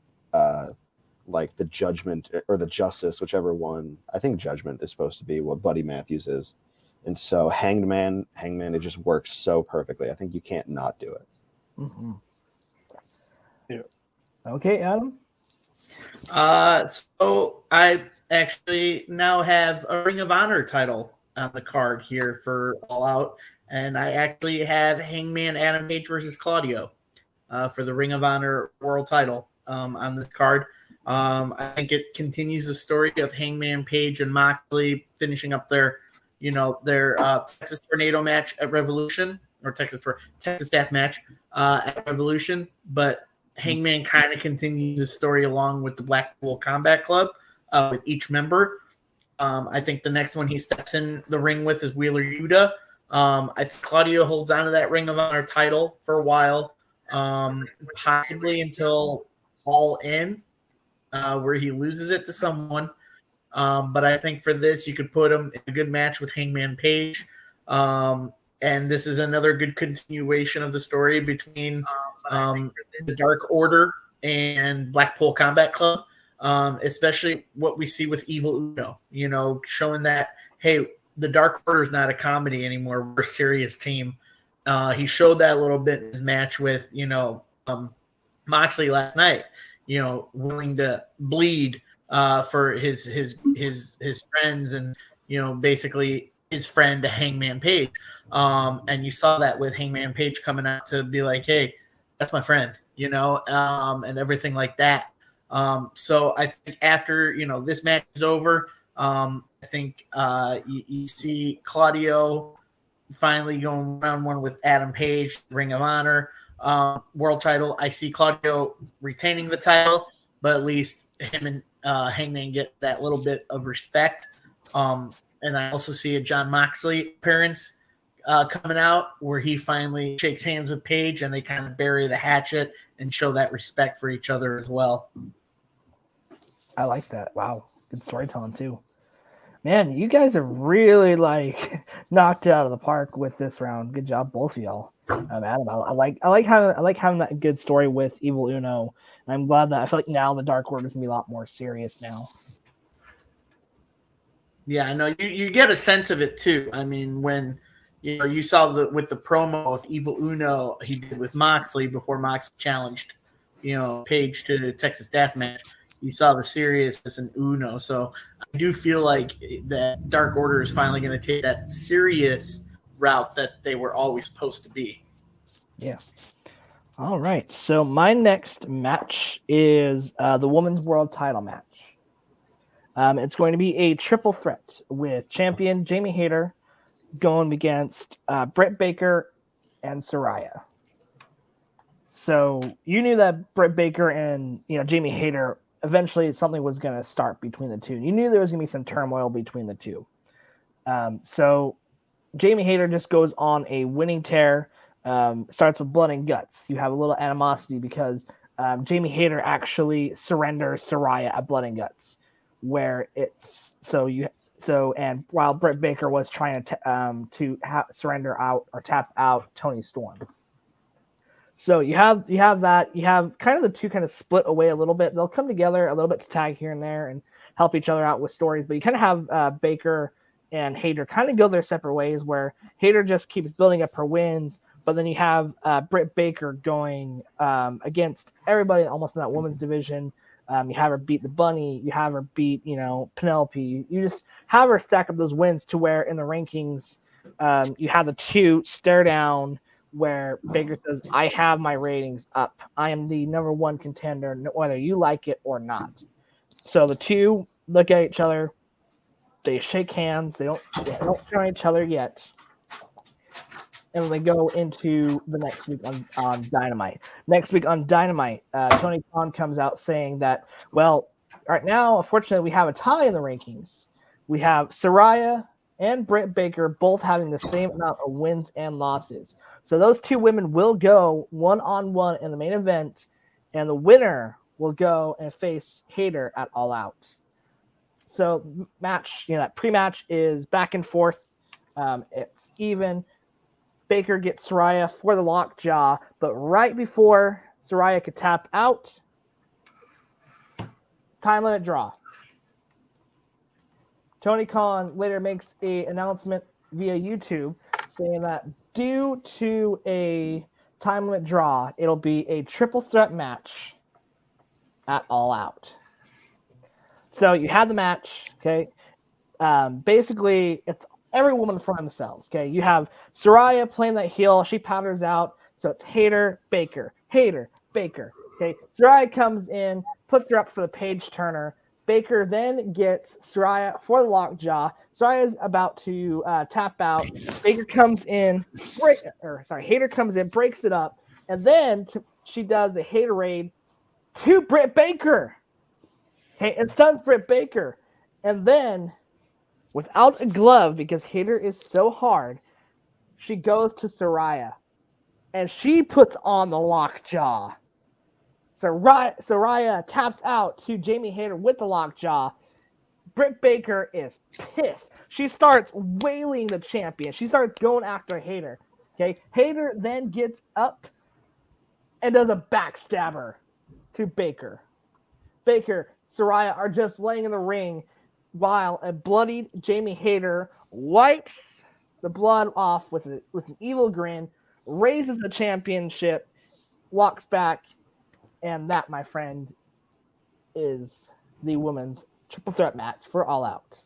like the judgment or the justice, whichever one. I think judgment is supposed to be what Buddy Matthews is. And so Hangman, it just works so perfectly. I think you can't not do it. Mm-hmm. Yeah. Okay, Adam? So I actually now have a Ring of Honor title on the card here for All Out. And I actually have Hangman Adam Page versus Claudio for the Ring of Honor world title on this card. I think it continues the story of Hangman Page and Moxley finishing up their Texas Tornado match at Revolution, or Texas Death match at Revolution. But Hangman kind of continues the story along with the Blackpool Combat Club with each member. I think the next one he steps in the ring with is Wheeler Yuta. I think Claudio holds on to that Ring of Honor title for a while, possibly until All In, where he loses it to someone. But I think for this, you could put him in a good match with Hangman Page. And this is another good continuation of the story between the Dark Order and Blackpool Combat Club, especially what we see with Evil Uno, showing that, hey, the Dark Order is not a comedy anymore. We're a serious team. He showed that a little bit in his match with, Moxley last night, willing to bleed for his friends and, basically his friend, Hangman Page. And you saw that with Hangman Page coming out to be like, hey, that's my friend, and everything like that. So I think after, this match is over, I think you see Claudio finally going round one with Adam Page, Ring of Honor, world title. I see Claudio retaining the title, but at least him and Hangman get that little bit of respect. And I also see a John Moxley appearance coming out where he finally shakes hands with Page and they kind of bury the hatchet and show that respect for each other as well. I like that. Wow. Good storytelling too. Man, you guys have really knocked it out of the park with this round. Good job, both of y'all. Adam, I like having that good story with Evil Uno. And I'm glad that I feel like now the Dark Order is gonna be a lot more serious now. Yeah, I know you get a sense of it too. I mean, when you saw with the promo of Evil Uno he did with Moxley before Moxley challenged, Page to the Texas Deathmatch. You saw the seriousness in Uno. So I do feel like that Dark Order is finally going to take that serious route that they were always supposed to be. Yeah. All right. So my next match is the women's world title match. It's going to be a triple threat with champion Jamie Hayter going against Britt Baker and Saraya. So you knew that Britt Baker and Jamie Hayter, eventually something was going to start between the two. You knew there was going to be some turmoil between the two. So Jamie Hayter just goes on a winning tear. Starts with blood and guts. You have a little animosity because Jamie Hayter actually surrenders Saraya at blood and guts, where it's and while Britt Baker was trying to surrender out or tap out Toni Storm. So you have that. You have kind of the two kind of split away a little bit. They'll come together a little bit to tag here and there and help each other out with stories. But you kind of have Baker and Hayter kind of go their separate ways, where Hayter just keeps building up her wins. But then you have Britt Baker going against everybody almost in that women's division. You have her beat the Bunny. You have her beat, Penelope. You just have her stack up those wins to where in the rankings you have the two stare down where Baker says, I have my ratings up. I am the number one contender, whether you like it or not. So the two look at each other. They shake hands. They don't try each other yet. And they go into the next week on Dynamite. Next week on Dynamite, Tony Khan comes out saying that, well, right now, unfortunately, we have a tie in the rankings. We have Saraya and Britt Baker both having the same amount of wins and losses. So those two women will go one-on-one in the main event, and the winner will go and face Hayter at All Out. So match, that pre-match is back and forth. It's even. Baker gets Saraya for the lockjaw, but right before Saraya could tap out, time limit draw. Tony Khan later makes an announcement via YouTube saying that due to a time limit draw, it'll be a triple threat match at All Out. So you have the match, okay? Basically, it's every woman for themselves, okay? You have Saraya playing that heel. She powders out. So it's Hayter, Baker, okay? Saraya comes in, puts her up for the page turner. Baker then gets Saraya for the lockjaw. Saraya's about to tap out. Baker comes in, Hayter comes in, breaks it up, and then she does the Haterade to Britt Baker. Okay, and stuns Britt Baker. And then, without a glove, because Hayter is so hard, she goes to Saraya. And she puts on the lockjaw. Saraya taps out to Jamie Hayter with the lockjaw. Britt Baker is pissed. She starts wailing the champion. She starts going after Hayter. Okay, Hayter then gets up and does a backstabber to Baker. Saraya are just laying in the ring while a bloodied Jamie Hayter wipes the blood off with an evil grin, raises the championship, walks back, and that, my friend, is the women's triple threat match for All Out.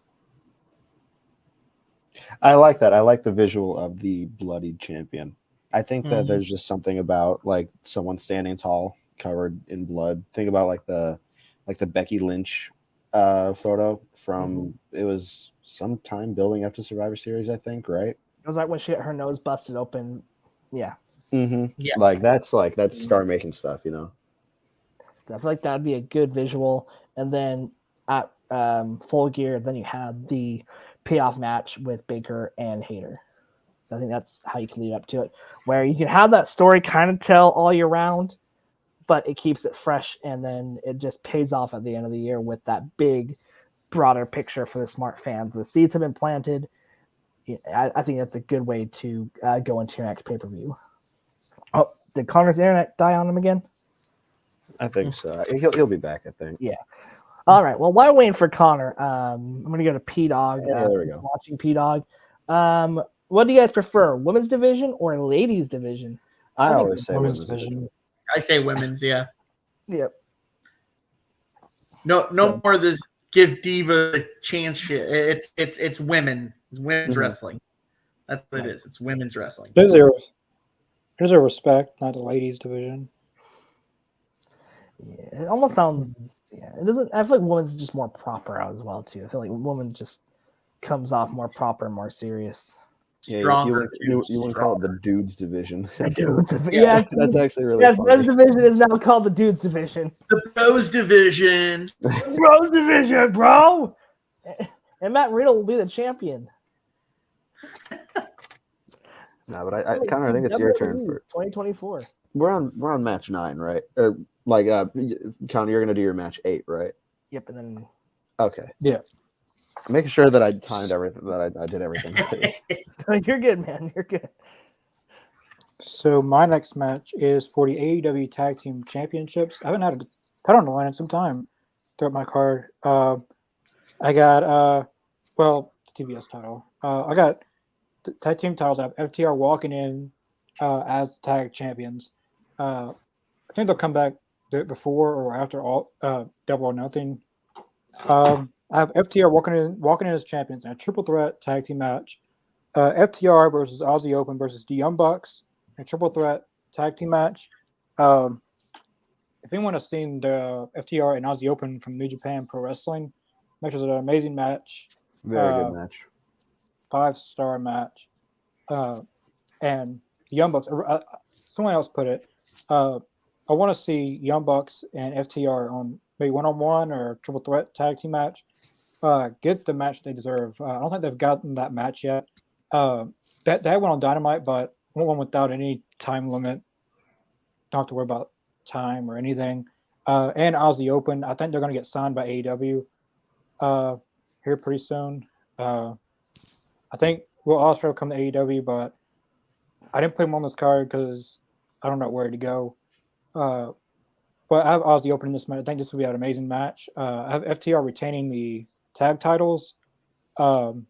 I like that. I like the visual of the bloodied champion. I think that there's just something about like someone standing tall, covered in blood. Think about like the Becky Lynch photo from it was some time building up to Survivor Series, I think, right? It was like when she had her nose busted open. Yeah. Mm-hmm. Yeah. That's star making stuff, you know. So I feel like that'd be a good visual. And then at Full Gear, then you have the payoff match with Baker and Hayter. So I think that's how you can lead up to it, where you can have that story kind of tell all year round, but it keeps it fresh, and then it just pays off at the end of the year with that big, broader picture for the smart fans. The seeds have been planted. I think that's a good way to go into your next pay-per-view. Oh, did Connor's internet die on him again? I think so. He'll be back, I think. Yeah. All right. Well, while we're waiting for Connor, I'm going to go to P-Dog. Yeah, there we go. Watching P-Dog. What do you guys prefer, women's division or ladies division? I always say women's women's division. I say women's, yeah. Yep. No more of this give diva a chance shit. It's women. It's women's Mhm. wrestling. That's what it is. It's women's wrestling. There's a respect, not the ladies division. Yeah, it almost sounds. Yeah, it doesn't. I feel like women's just more proper as well too. I feel like women just comes off more proper, more serious. Yeah, Stronger. you wouldn't call it the dudes division. The dudes. Yeah. That's actually really yes, funny. men's division is now called the dudes division. The pros division. Bros division, bro. And Matt Riddle will be the champion. No, but Connor, I think it's your turn for 2024. We're on match 9, right? Or Connor, you're gonna do your match 8, right? Yep, and then Okay. Yeah. Making sure that I timed everything, that I did everything. you're good, man. You're good. So my next match is for the AEW Tag Team Championships. I haven't had a title on the line in some time throughout my card. I got the TBS title. I got the tag team titles. I have FTR walking in as tag champions. I think they'll come back before or after all Double or Nothing. I have FTR walking in as champions in a triple threat tag team match. FTR versus Aussie Open versus the Young Bucks, a triple threat tag team match. If anyone has seen the FTR and Aussie Open from New Japan Pro Wrestling, match was an amazing match. Very good match. 5-star match. And the Young Bucks, someone else put it, I want to see Young Bucks and FTR on maybe one-on-one or triple threat tag team match. Get the match they deserve. I don't think they've gotten that match yet. That went on Dynamite, but one without any time limit. Don't have to worry about time or anything. And Aussie Open, I think they're going to get signed by AEW here pretty soon. I think Will Ospreay will come to AEW, but I didn't put him on this card because I don't know where to go. But I have Aussie Open in this match. I think this will be an amazing match. I have FTR retaining the tag titles. But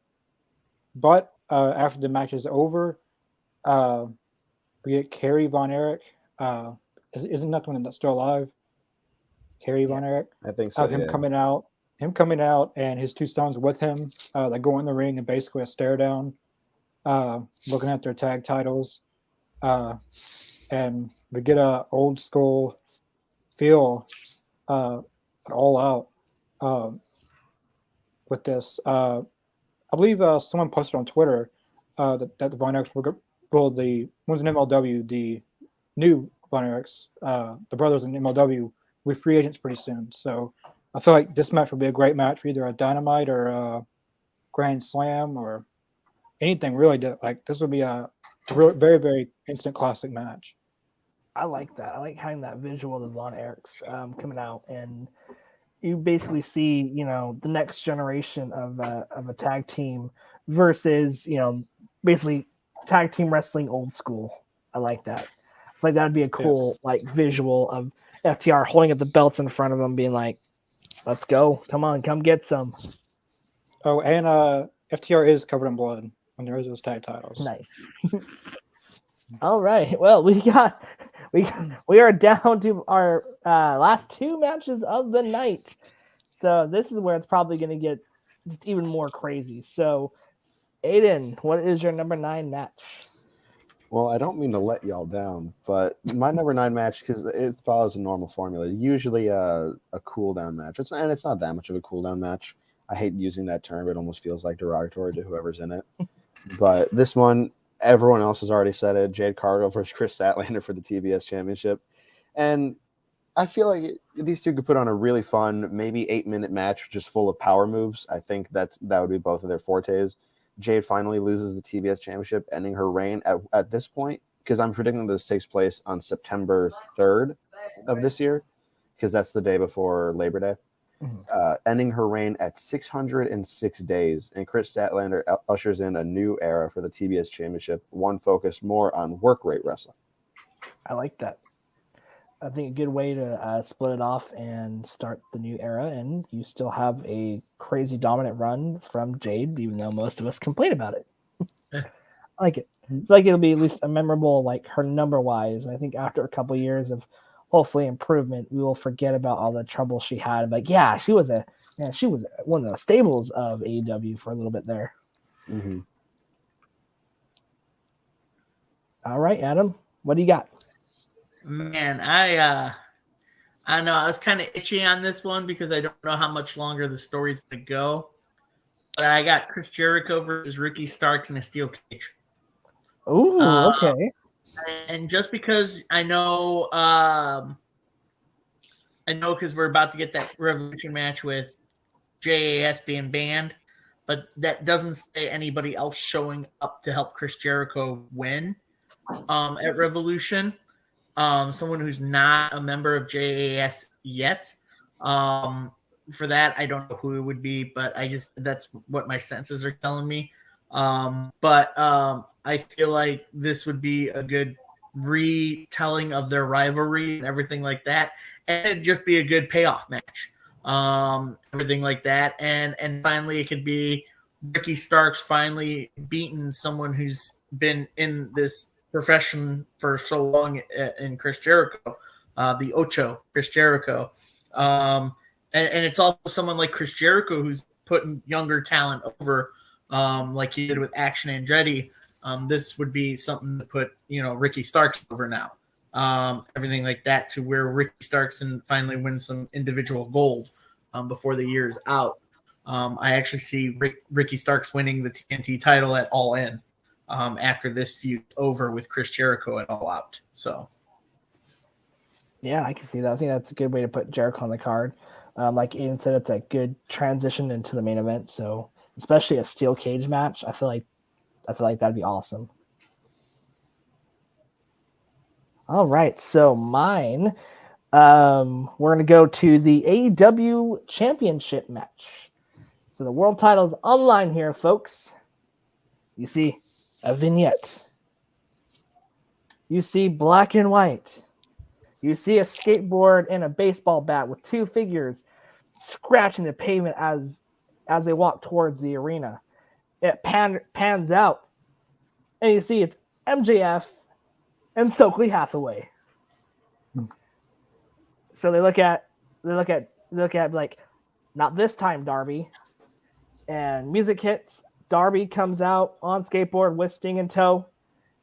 after the match is over, we get Kerry Von Erich. Isn't that the one that's still alive? Kerry Von Erich. I think so. Have him coming out, and his two sons with him. They go in the ring and basically a stare down, looking at their tag titles, and we get a old school feel, all out with this. I believe someone posted on Twitter that the Von Erichs the ones in MLW, the new Von Erichs, the brothers in MLW, will be free agents pretty soon. So I feel like this match will be a great match for either a Dynamite or a Grand Slam or anything really. This will be a very, very instant classic match. I like that. I like having that visual of the Von Erichs coming out, and you basically see, the next generation of a tag team versus, basically tag team wrestling old school. I like that. Like that'd be a cool visual of FTR holding up the belts in front of them, being like, "Let's go! Come on, come get some." Oh, and FTR is covered in blood when there is those tag titles. Nice. All right. Well, we are down to our last 2 matches of the night. So this is where it's probably going to get just even more crazy. So, Aiden, what is your number 9 match? Well, I don't mean to let y'all down, but my number 9 match, because it follows a normal formula, usually a cool down match. It's not that much of a cool down match. I hate using that term. It almost feels like derogatory to whoever's in it. But this one, everyone else has already said it. Jade Cargill versus Chris Statlander for the TBS Championship. And I feel like these two could put on a really fun, maybe 8-minute match just full of power moves. I think that would be both of their fortes. Jade finally loses the TBS Championship, ending her reign at this point, because I'm predicting this takes place on September 3rd of this year, because that's the day before Labor Day. Ending her reign at 606 days, and Chris Statlander ushers in a new era for the TBS Championship, one focused more on work rate wrestling. I like that. I think a good way to split it off and start the new era, and you still have a crazy dominant run from Jade, even though most of us complain about it. I like it. I feel like it'll be at least a memorable, like her number wise. I think after a couple of years of hopefully improvement, we will forget about all the trouble she had. Like, yeah, she was one of the stables of AEW for a little bit there. Mm-hmm. All right, Adam, what do you got? Man, I know I was kind of itchy on this one because I don't know how much longer the story's gonna go. But I got Chris Jericho versus Ricky Starks in a steel cage. Ooh, okay. And just because I know because we're about to get that Revolution match with JAS being banned, but that doesn't say anybody else showing up to help Chris Jericho win at Revolution. Someone who's not a member of JAS yet. For that, I don't know who it would be, but that's what my senses are telling me. But I feel like this would be a good retelling of their rivalry and everything like that, and it'd just be a good payoff match. Everything like that, and finally it could be Ricky Starks finally beating someone who's been in this profession for so long in Chris Jericho, the Ocho, Chris Jericho. And it's also someone like Chris Jericho who's putting younger talent over, like he did with Action Andretti. This would be something to put, Ricky Starks over now. Everything like that to where Ricky Starks and finally win some individual gold before the year's out. I actually see Ricky Starks winning the TNT title at All In after this feud's over with Chris Jericho at All Out. So, yeah, I can see that. I think that's a good way to put Jericho on the card. Like Aiden said, it's a good transition into the main event. So, especially a steel cage match, I feel like that'd be awesome. All right, so mine, we're gonna go to the AEW Championship match. So the world title is on the line here, folks. You see a vignette. You see black and white. You see a skateboard and a baseball bat with two figures scratching the pavement as they walk towards the arena. It pans out, and you see it's MJF and Stokely Hathaway. So they look at like, not this time, Darby. And music hits. Darby comes out on skateboard with Sting in tow,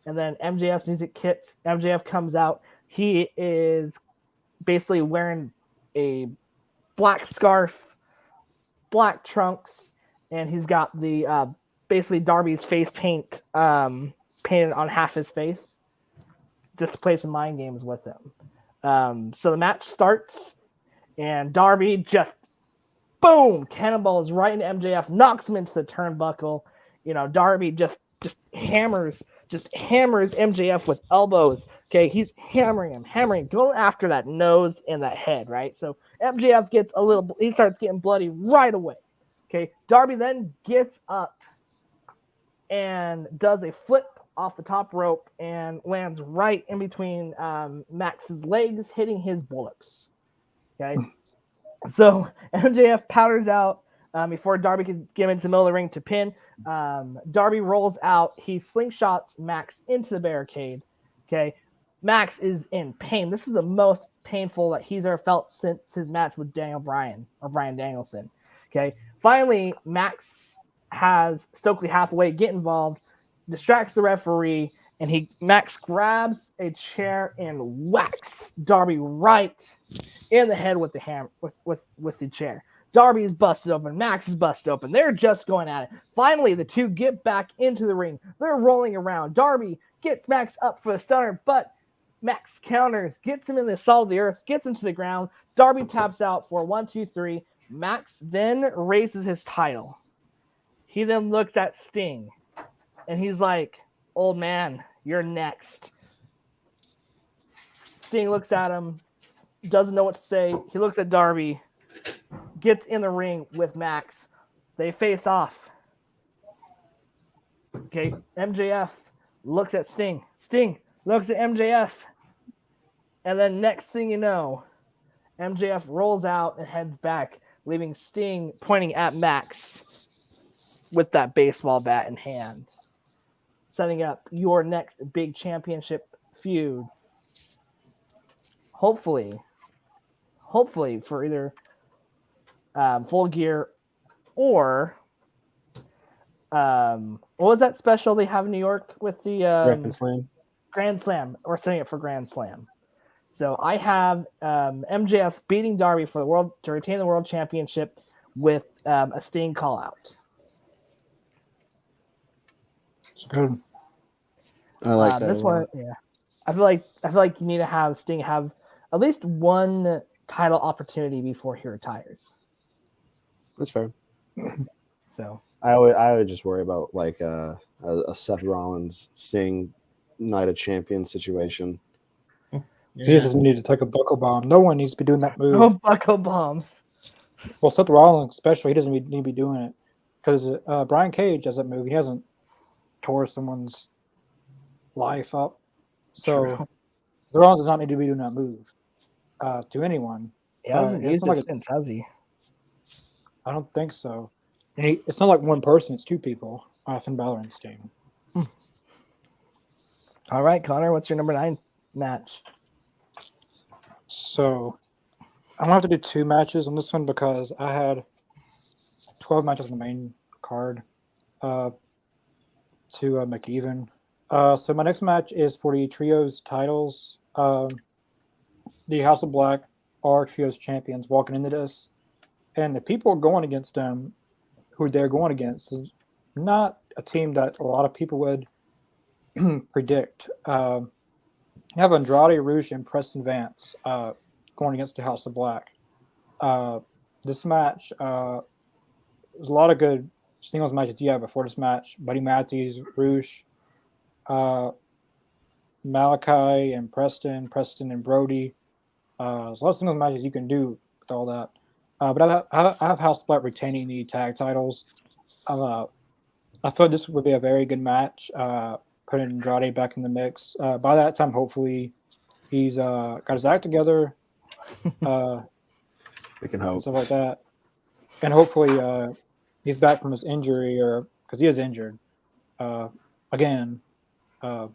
and then MJF's music hits. MJF comes out. He is basically wearing a black scarf, black trunks, and he's got the basically Darby's face paint painted on half his face, just to play some mind games with him. So the match starts, and Darby just boom, cannonballs right into MJF, knocks him into the turnbuckle. Darby just hammers MJF with elbows. Okay, he's hammering, going after that nose and that head, right? So MJF he starts getting bloody right away. Okay, Darby then gets up and does a flip off the top rope and lands right in between Max's legs, hitting his bullocks. Okay, so MJF powders out before Darby can get into the middle of the ring to pin. Darby rolls out. He slingshots Max into the barricade. Okay, Max is in pain. This is the most painful that he's ever felt since his match with Daniel Bryan or Bryan Danielson. Okay, finally Max has Stokely Hathaway get involved, distracts the referee, and Max grabs a chair and whacks Darby right in the head with the hammer with the chair. Darby is busted open. Max is busted open. They're just going at it. Finally, the two get back into the ring. They're rolling around. Darby gets Max up for the stunner, but Max counters, gets him in the salt of the earth, gets him to the ground. Darby taps out for 1, 2, 3. Max then raises his title. He then looks at Sting, and he's like, "Old man, you're next." Sting looks at him, doesn't know what to say. He looks at Darby, gets in the ring with Max. They face off. Okay, MJF looks at Sting. Sting looks at MJF. And then next thing you know, MJF rolls out and heads back, leaving Sting pointing at Max with that baseball bat in hand, setting up your next big championship feud. Hopefully for either Full Gear or what was that special they have in New York with the Grand Slam. Grand Slam. We're setting it for Grand Slam. So I have MJF beating Darby for the world to retain the world championship with a Sting call out. It's good. I like that. This one, yeah. I feel like you need to have Sting have at least one title opportunity before he retires. That's fair. So I would just worry about like a Seth Rollins Sting Night of Champions situation. He doesn't need to take a buckle bomb. No one needs to be doing that move. no buckle bombs. Well, Seth Rollins especially, he doesn't need to be doing it because Brian Cage does that move. He hasn't tore someone's life up. So Seth Rollins does not need to be doing that move to anyone. He hasn't used like it since, has he? I don't think so. And it's not like one person; it's two people. Finn Balor and Sting. All right, Connor, what's your number 9 match? So I'm gonna have to do 2 matches on this one because I had 12 matches on the main card to make even. So my next match is for the trios titles. The House of Black are trios champions walking into this, and the people going against them, who they're going against, is not a team that a lot of people would predict. You have Andrade, Rouge, and Preston Vance going against the House of Black. This match, there's a lot of good singles matches before this match. Buddy Matthews, Rouge, Malachi, and Preston and Brody. There's a lot of singles matches you can do with all that. But I have House of Black retaining the tag titles. I thought this would be a very good match. Putting Andrade back in the mix. By that time, hopefully, he's got his act together. We can hope. Stuff like that. And hopefully he's back from his injury, or because he is injured again. That's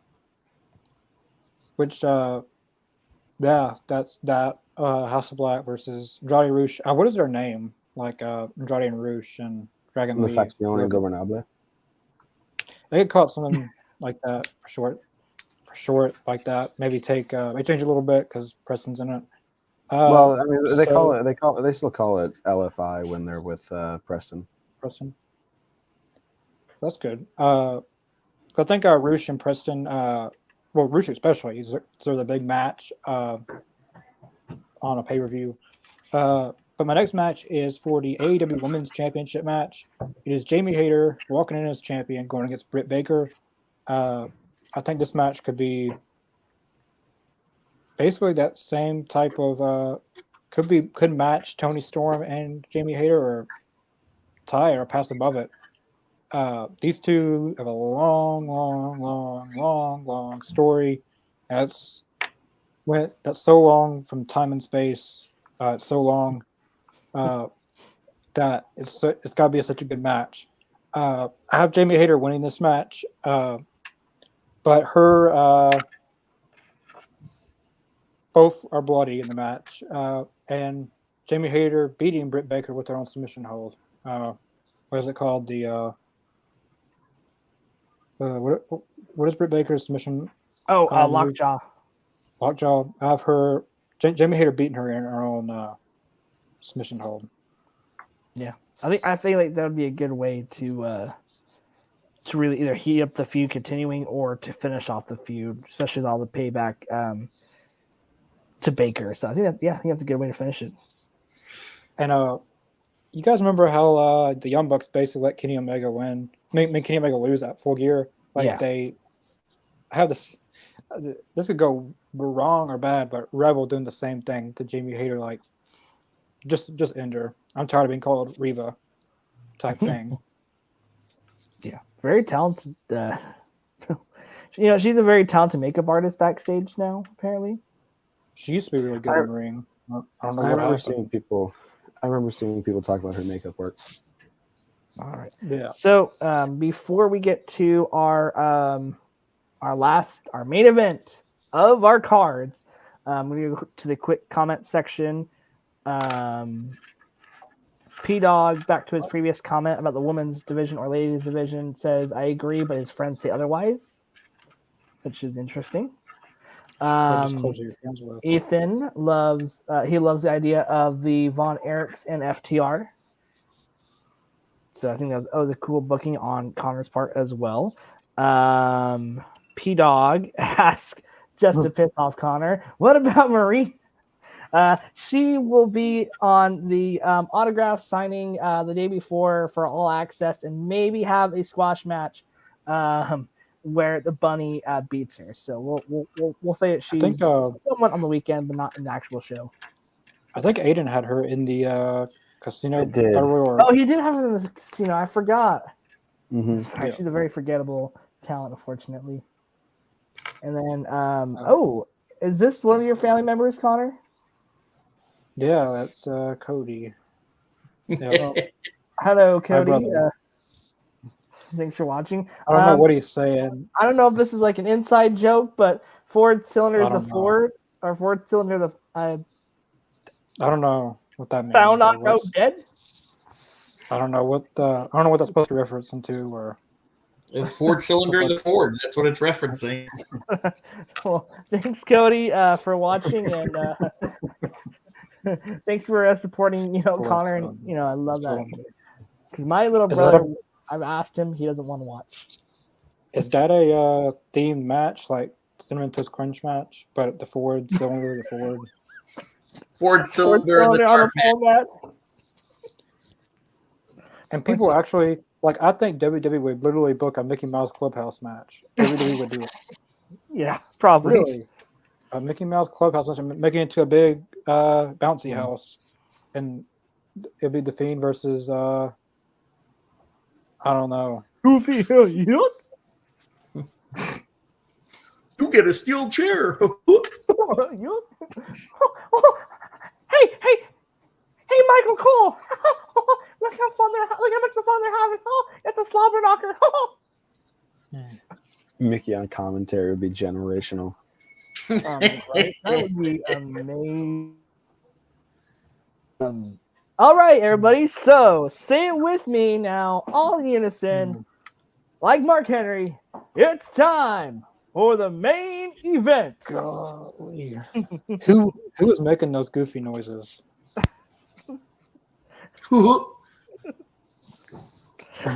that. House of Black versus Andrade Rouge. What is their name? Like Andrade and Rouge and Dragon Lee. Faccione and Governable. They could call it something like that for short like that. Maybe take they change it a little bit because Preston's in it. Well, I mean, they still call it LFI when they're with Preston. That's good. I think Rouge and Preston, Rouge especially, they're the big match on a pay-per-view. But my next match is for the AEW Women's Championship match. It is Jamie Hayter walking in as champion, going against Britt Baker. I think this match could be basically that same type of could match Toni Storm and Jamie Hayter, or tie or pass above it. These two have a long story. That's so long from time and space. It's so long that it's got to be such a good match. I have Jamie Hayter winning this match, but her both are bloody in the match, and Jamie Hayter beating Britt Baker with her own submission hold. What is it called? The what is Britt Baker's submission? Lockjaw. Lockjaw. I have her Jamie Hayter beating her in her own submission hold. Yeah, I feel like that would be a good way to really either heat up the feud continuing or to finish off the feud, especially with all the payback to Baker. So I think that's a good way to finish it. And you guys remember how the Young Bucks basically let Kenny Omega win? Make Kenny Omega lose at Full Gear. They have this. This could go wrong or bad, but Rebel doing the same thing to Jamie Hayter, like just end her. I'm tired of being called Reva type thing. Yeah, very talented. She's a very talented makeup artist backstage now. Apparently, she used to be really good in the ring. I don't know. I remember seeing people talk about her makeup work. All right. Yeah. So before we get to our main event of our cards, we're going to go to the quick comment section. P-Dog, back to his previous comment about the women's division or ladies division, says, I agree, but his friends say otherwise. which is interesting. Or just closer your friends with. Ethan loves the idea of the Von Erichs and FTR. So I think that was a cool booking on Connor's part as well. P Dog asked just to piss off Connor, what about Marie? She will be on the autograph signing the day before for All Access, and maybe have a squash match where the bunny beats her. So we'll say that she's somewhat on the weekend, but not in the actual show. I think Aiden had her in the casino. Oh, he did have her in the casino. I forgot. Mm-hmm. Sorry, she's a very forgettable talent, unfortunately. And then, is this one of your family members, Connor? Yeah, that's Cody. Yeah. Hello, Cody. Thanks for watching. I don't know what he's saying. I don't know if this is like an inside joke, but Ford cylinder is the Ford, or Ford cylinder the. I don't know what that means. Found on road dead. I don't know what that's supposed to reference into, or. Ford cylinder the Ford. That's what it's referencing. Well, thanks, Cody, for watching, and thanks for supporting, Connor, and I love that. Because my little brother, I've asked him, he doesn't want to watch. Is that a themed match, like Cinnamon Toast Crunch match, but the Ford cylinder, Ford cylinder and the car match? And people actually. Like, I think WWE would literally book a Mickey Mouse Clubhouse match. WWE would do it. Yeah, probably. Really. A Mickey Mouse Clubhouse match, making it into a big bouncy house. And it'd be The Fiend versus, I don't know. Goofy, you get a steel chair. Hey, Michael Cole. Look how much fun they're having. Oh, it's a slobber knocker. Mickey on commentary would be generational. Right? That would be amazing. All right, everybody. So say it with me now, all in unison. Like Mark Henry, it's time for the main event. Golly. Who was making those goofy noises?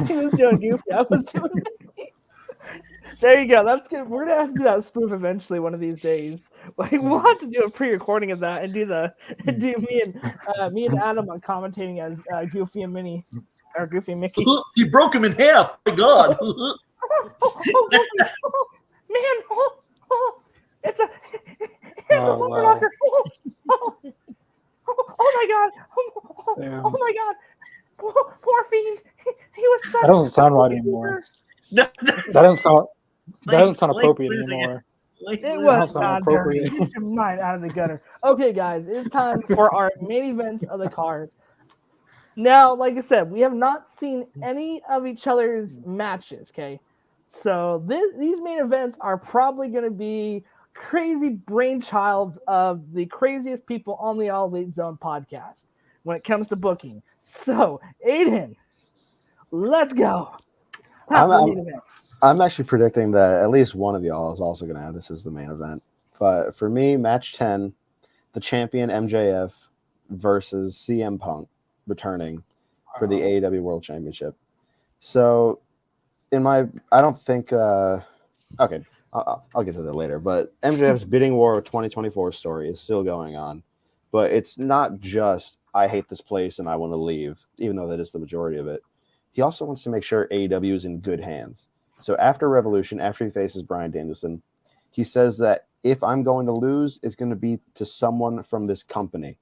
He was doing goofy. I was doing it. There you go. That's good. We're gonna have to do that spoof eventually one of these days. Like, we'll have to do a pre-recording of that and do me and Adam on commentating as Goofy and Minnie or Goofy and Mickey. He broke him in half. My God. It's a slumber knocker. Oh my God. Oh my God. Poor Fiend. He was such that doesn't sound right anymore. That doesn't sound appropriate anymore. It was not appropriate. Get your mind out of the gutter. Okay, guys, it's time for our main events of the card. Now, like I said, we have not seen any of each other's matches, okay? So these main events are probably going to be crazy brainchilds of the craziest people on the All Elite Zone podcast when it comes to booking. So, Aiden, let's go. I'm actually predicting that at least one of y'all is also going to have this as the main event. But for me, match 10, the champion MJF versus CM Punk returning for the AEW World Championship. So, I don't think, okay, I'll get to that later. But MJF's Bidding War 2024 story is still going on. But it's not just, I hate this place and I want to leave, even though that is the majority of it. He also wants to make sure AEW is in good hands. So after Revolution, after he faces Bryan Danielson, he says that if I'm going to lose, it's going to be to someone from this company.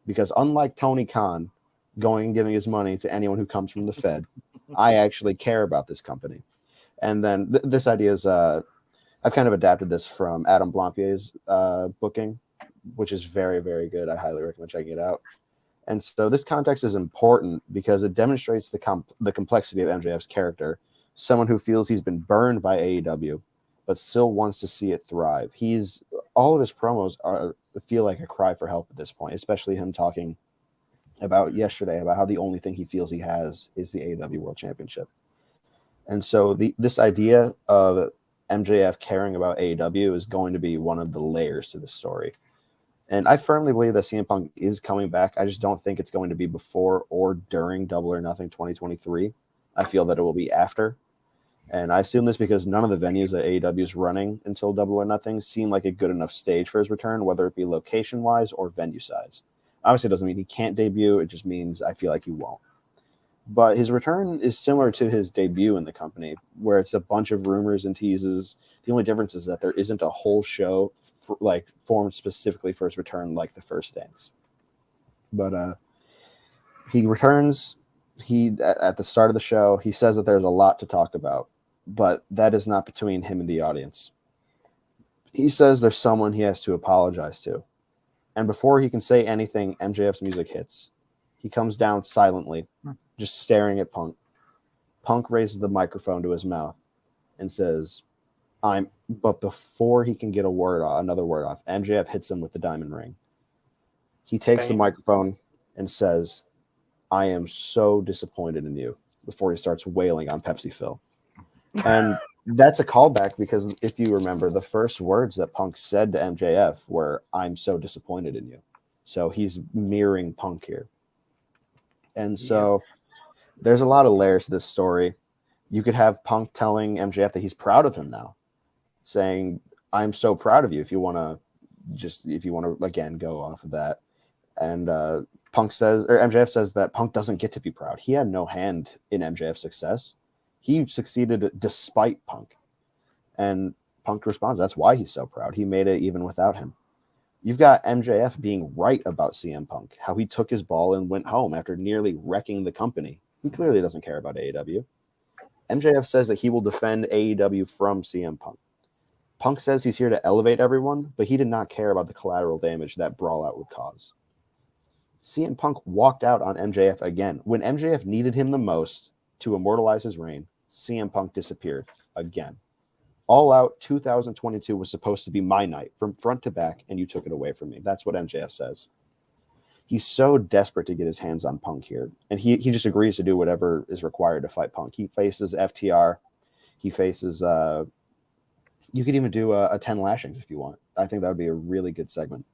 Because unlike Tony Khan going and giving his money to anyone who comes from the Fed, I actually care about this company. And then this idea is, I've kind of adapted this from Adam Blampier's booking, which is very, very good. I highly recommend checking it out. And so this context is important because it demonstrates the complexity of MJF's character, someone who feels he's been burned by AEW, but still wants to see it thrive. All of his promos feel like a cry for help at this point, especially him talking about yesterday about how the only thing he feels he has is the AEW World Championship. And so this idea of MJF caring about AEW is going to be one of the layers to this story. And I firmly believe that CM Punk is coming back. I just don't think it's going to be before or during Double or Nothing 2023. I feel that it will be after. And I assume this because none of the venues that AEW is running until Double or Nothing seem like a good enough stage for his return, whether it be location-wise or venue-size. Obviously, it doesn't mean he can't debut. It just means I feel like he won't. But his return is similar to his debut in the company, where it's a bunch of rumors and teases. The only difference is that there isn't a whole show formed specifically for his return, like the first dance. But he returns. He at the start of the show, he says that there's a lot to talk about, but that is not between him and the audience. He says there's someone he has to apologize to, and before he can say anything, MJF's music hits. He comes down silently, just staring at Punk. Punk raises the microphone to his mouth and says, but before he can get another word off, MJF hits him with the diamond ring. He takes the microphone and says, I am so disappointed in you, before he starts wailing on Pepsi Phil. And that's a callback because if you remember, the first words that Punk said to MJF were, I'm so disappointed in you. So he's mirroring Punk here. And so there's a lot of layers to this story. You could have Punk telling MJF that he's proud of him now, saying, I'm so proud of you, if you want to again go off of that. And MJF says that Punk doesn't get to be proud. He had no hand in MJF's success. He succeeded despite Punk. And Punk responds, that's why he's so proud. He made it even without him. You've got MJF being right about CM Punk, how he took his ball and went home after nearly wrecking the company. He clearly doesn't care about AEW. MJF says that he will defend AEW from CM Punk. Punk says he's here to elevate everyone, but he did not care about the collateral damage that brawlout would cause. CM Punk walked out on MJF again. When MJF needed him the most to immortalize his reign, CM Punk disappeared again. All Out 2022 was supposed to be my night from front to back, and you took it away from me. That's what MJF says. He's so desperate to get his hands on Punk here, and he just agrees to do whatever is required to fight Punk. He faces FTR. He faces you could even do a 10 lashings if you want. I think that would be a really good segment.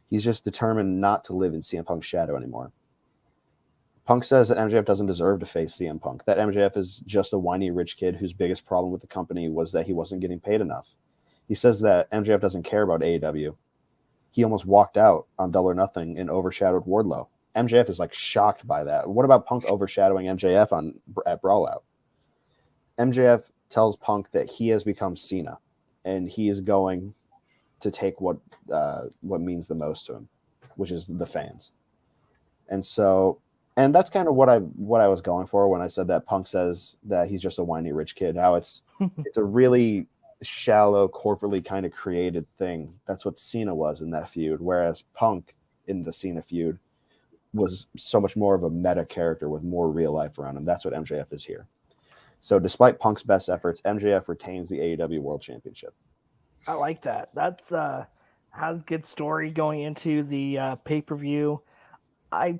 He's just determined not to live in CM Punk's shadow anymore. Punk says that MJF doesn't deserve to face CM Punk, that MJF is just a whiny rich kid whose biggest problem with the company was that he wasn't getting paid enough. He says that MJF doesn't care about AEW. He almost walked out on Double or Nothing and overshadowed Wardlow. MJF is shocked by that. What about Punk overshadowing MJF at Brawlout? MJF tells Punk that he has become Cena, and he is going to take what means the most to him, which is the fans. And that's kind of what I was going for when I said that Punk says that he's just a whiny rich kid. How it's a really shallow, corporately kind of created thing. That's what Cena was in that feud, whereas Punk in the Cena feud was so much more of a meta character with more real life around him. That's what MJF is here. So despite Punk's best efforts, MJF retains the AEW World Championship. I like that. That's has good story going into the pay-per-view. I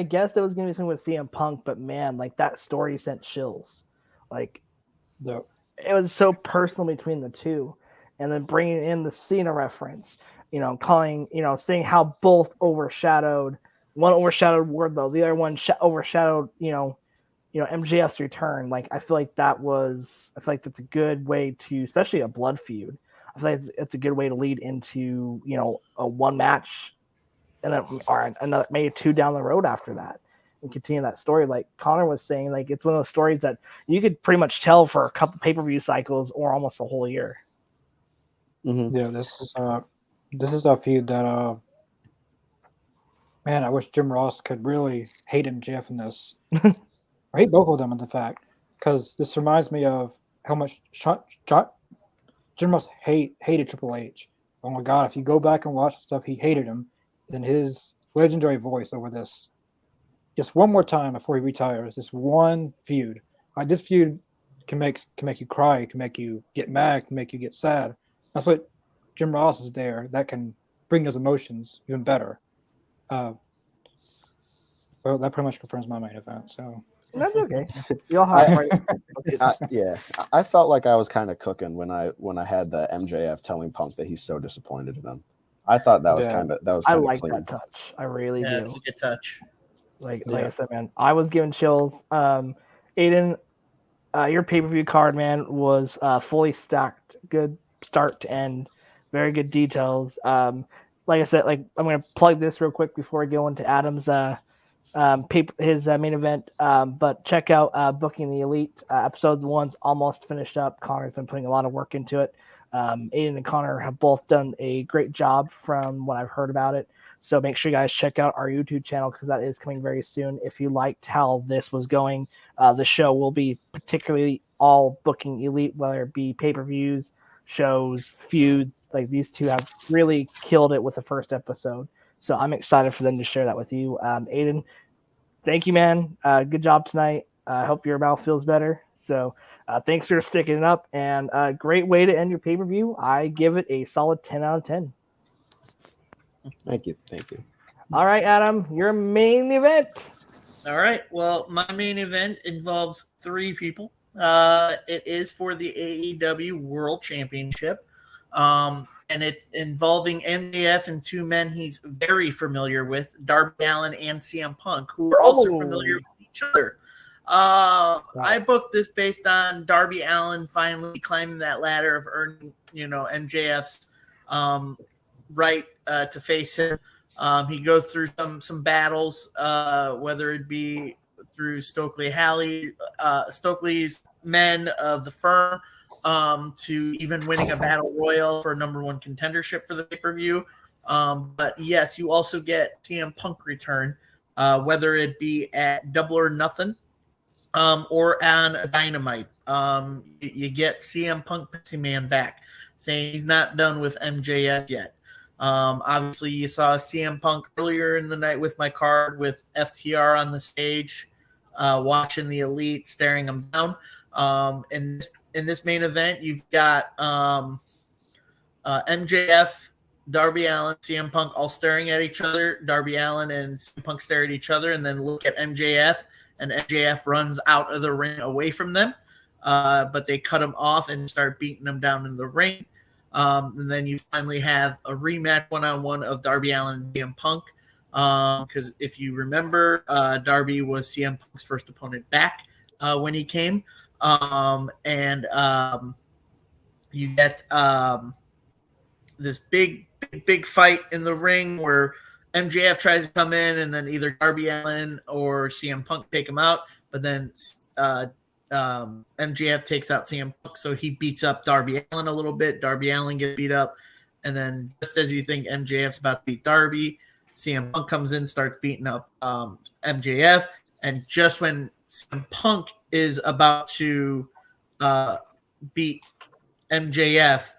guessed it was going to be something with CM Punk, but man, that story sent chills. It was so personal between the two, and then bringing in the Cena reference, saying how both overshadowed. One overshadowed Wardlow, the other one overshadowed, MJF's return. I feel like that's a good way to, especially a blood feud. I feel like it's a good way to lead into, a one match and then or another, maybe two down the road after that, and continue that story. Like Connor was saying, it's one of those stories that you could pretty much tell for a couple pay-per-view cycles or almost a whole year. Mm-hmm. Yeah, this is a feud that man, I wish Jim Ross could really hate MJF in this. I hate both of them in fact, because this reminds me of how much Jim Ross hated Triple H. Oh my God, if you go back and watch the stuff, he hated him. And his legendary voice over this, just one more time before he retires, this one feud. This feud can make you cry, can make you get mad, can make you get sad. That's what Jim Ross is there. That can bring those emotions even better. But Well, that pretty much confirms my main event. So That's okay. You'll have right. I felt like I was kind of cooking when I had the MJF telling Punk that he's so disappointed in him. I thought that was Yeah. kind of I kind of like clean. that touch. I really Yeah, do. it's a good touch. Like Yeah. I said, man, I was given chills. Aiden, your pay-per-view card, man, was fully stacked. Good start to end. Very good details. Like I said, like I'm gonna plug this real quick before we go into Adam's his main event. But check out Booking the Elite. Episode one's almost finished up. Connor's been putting a lot of work into it. Aiden and Connor have both done a great job from what I've heard about it. So make sure you guys check out our YouTube channel because that is coming very soon. If you liked how this was going, the show will be particularly all Booking Elite, whether it be pay-per-views, shows, feuds. Like these two have really killed it with the first episode. So I'm excited for them to share that with you. Aiden, thank you, man. Good job tonight. I hope your mouth feels better. So thanks for sticking it up, and great way to end your pay-per-view. I give it a solid 10 out of 10. Thank you. All right, Adam, your main event. All right. Well, my main event involves 3 people. It is for the AEW World Championship. And it's involving MJF and 2 men he's very familiar with, Darby Allin and CM Punk, who are also familiar with each other. I booked this based on Darby Allin finally climbing that ladder of earning, MJF's right to face him. He goes through some battles, whether it be through Stokely's men of the firm, to even winning a battle royal for number 1 contendership for the pay-per-view. But yes, you also get CM Punk return, whether it be at Double or Nothing, or on Dynamite. You get CM Punk Pixie Man back, saying he's not done with MJF yet. Obviously, you saw CM Punk earlier in the night with my card with FTR on the stage, watching the Elite, staring him down. In this main event, you've got MJF, Darby Allin, CM Punk all staring at each other. Darby Allin and CM Punk stare at each other and then look at MJF, and MJF runs out of the ring away from them. But they cut him off and start beating him down in the ring. And then you finally have a rematch one-on-one of Darby Allin and CM Punk. Because if you remember, Darby was CM Punk's first opponent back when he came. You get this big fight in the ring where MJF tries to come in, and then either Darby Allin or CM Punk take him out. But then MJF takes out CM Punk, so he beats up Darby Allin a little bit. Darby Allin gets beat up, and then just as you think MJF's about to beat Darby, CM Punk comes in, starts beating up MJF, and just when CM Punk is about to beat MJF,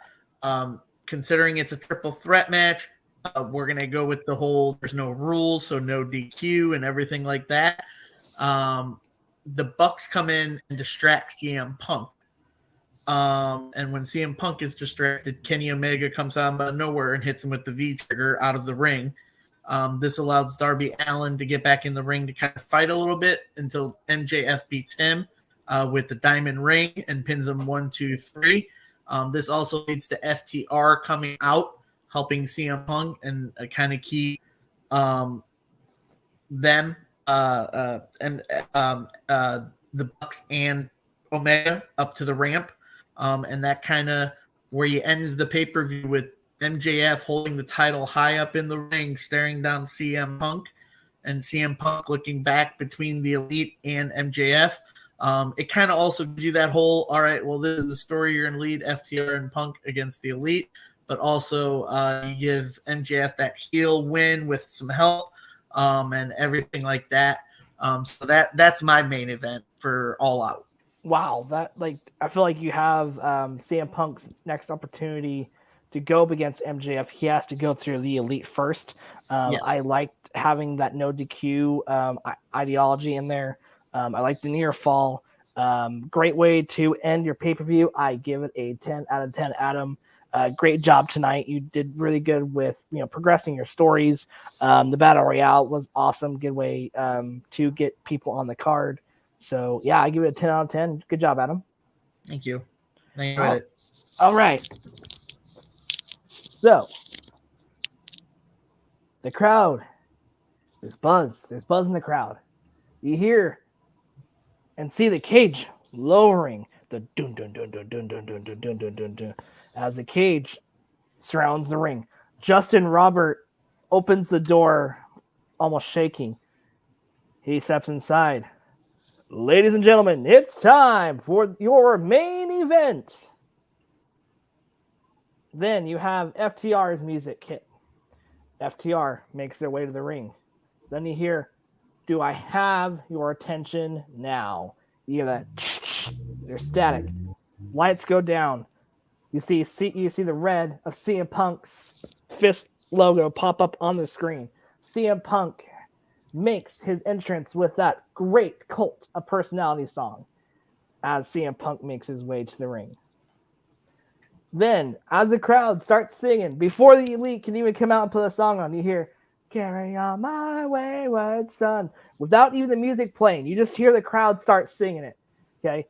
considering it's a triple threat match, we're going to go with the whole there's no rules, so no DQ and everything like that. The Bucks come in and distract CM Punk. And when CM Punk is distracted, Kenny Omega comes out of nowhere and hits him with the V-trigger out of the ring. This allows Darby Allin to get back in the ring to kind of fight a little bit until MJF beats him with the diamond ring and pins him 1, 2, 3. This also leads to FTR coming out, helping CM Punk and kind of keep them and the Bucks and Omega up to the ramp. And that kind of where he ends the pay-per-view with MJF holding the title high up in the ring, staring down CM Punk, and CM Punk looking back between the Elite and MJF. It kind of also gives you that whole, all right, well, this is the story you're going to lead FTR and Punk against the Elite, but also you give MJF that heel win with some help and everything like that. So that's my main event for All Out. Wow, I feel like you have CM Punk's next opportunity to go up against MJF. He has to go through the Elite first. Yes. I liked having that no DQ ideology in there. I like the near fall. Great way to end your pay-per-view. I give it a 10 out of 10, Adam. Great job tonight. You did really good with progressing your stories. The battle royale was awesome. Good way to get people on the card. So yeah, I give it a 10 out of 10. Good job, Adam. Thank you. I enjoyed it. All right. So the crowd, there's buzz. There's buzz in the crowd. You hear and see the cage lowering the dun dun dun dun dun dun dun dun dun dun dun as the cage surrounds the ring. Justin Robert opens the door, almost shaking. He steps inside. Ladies and gentlemen, it's time for your main event. Then you have FTR's music hit. FTR makes their way to the ring. Then you hear, "Do I have your attention now?" You hear that. There's static. Lights go down. You see the red of CM Punk's fist logo pop up on the screen. CM Punk makes his entrance with that great Cult of Personality song as CM Punk makes his way to the ring. Then, as the crowd starts singing, before the Elite can even come out and put a song on, you hear, "Carry on my wayward son." Without even the music playing, you just hear the crowd start singing it. Okay?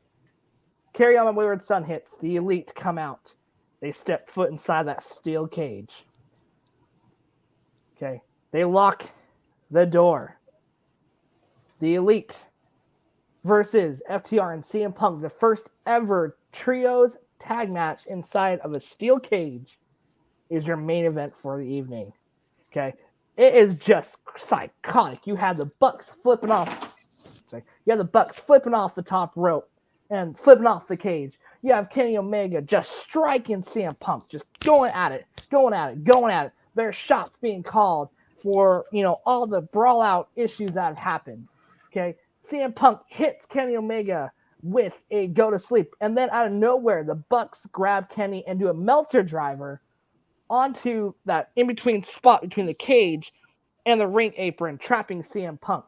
"Carry on my wayward son" hits. The Elite come out. They step foot inside that steel cage. Okay? They lock the door. The Elite versus FTR and CM Punk, the first ever trios tag match inside of a steel cage, is your main event for the evening. Okay? It is just psychotic. You have the Bucks flipping off. You have the Bucks flipping off the top rope and flipping off the cage. You have Kenny Omega just striking CM Punk, just going at it. There's shots being called for, all the brawl out issues that have happened. Okay? CM Punk hits Kenny Omega with a go to sleep. And then out of nowhere, the Bucks grab Kenny and do a Meltzer driver onto that in-between spot between the cage and the ring apron, trapping CM Punk.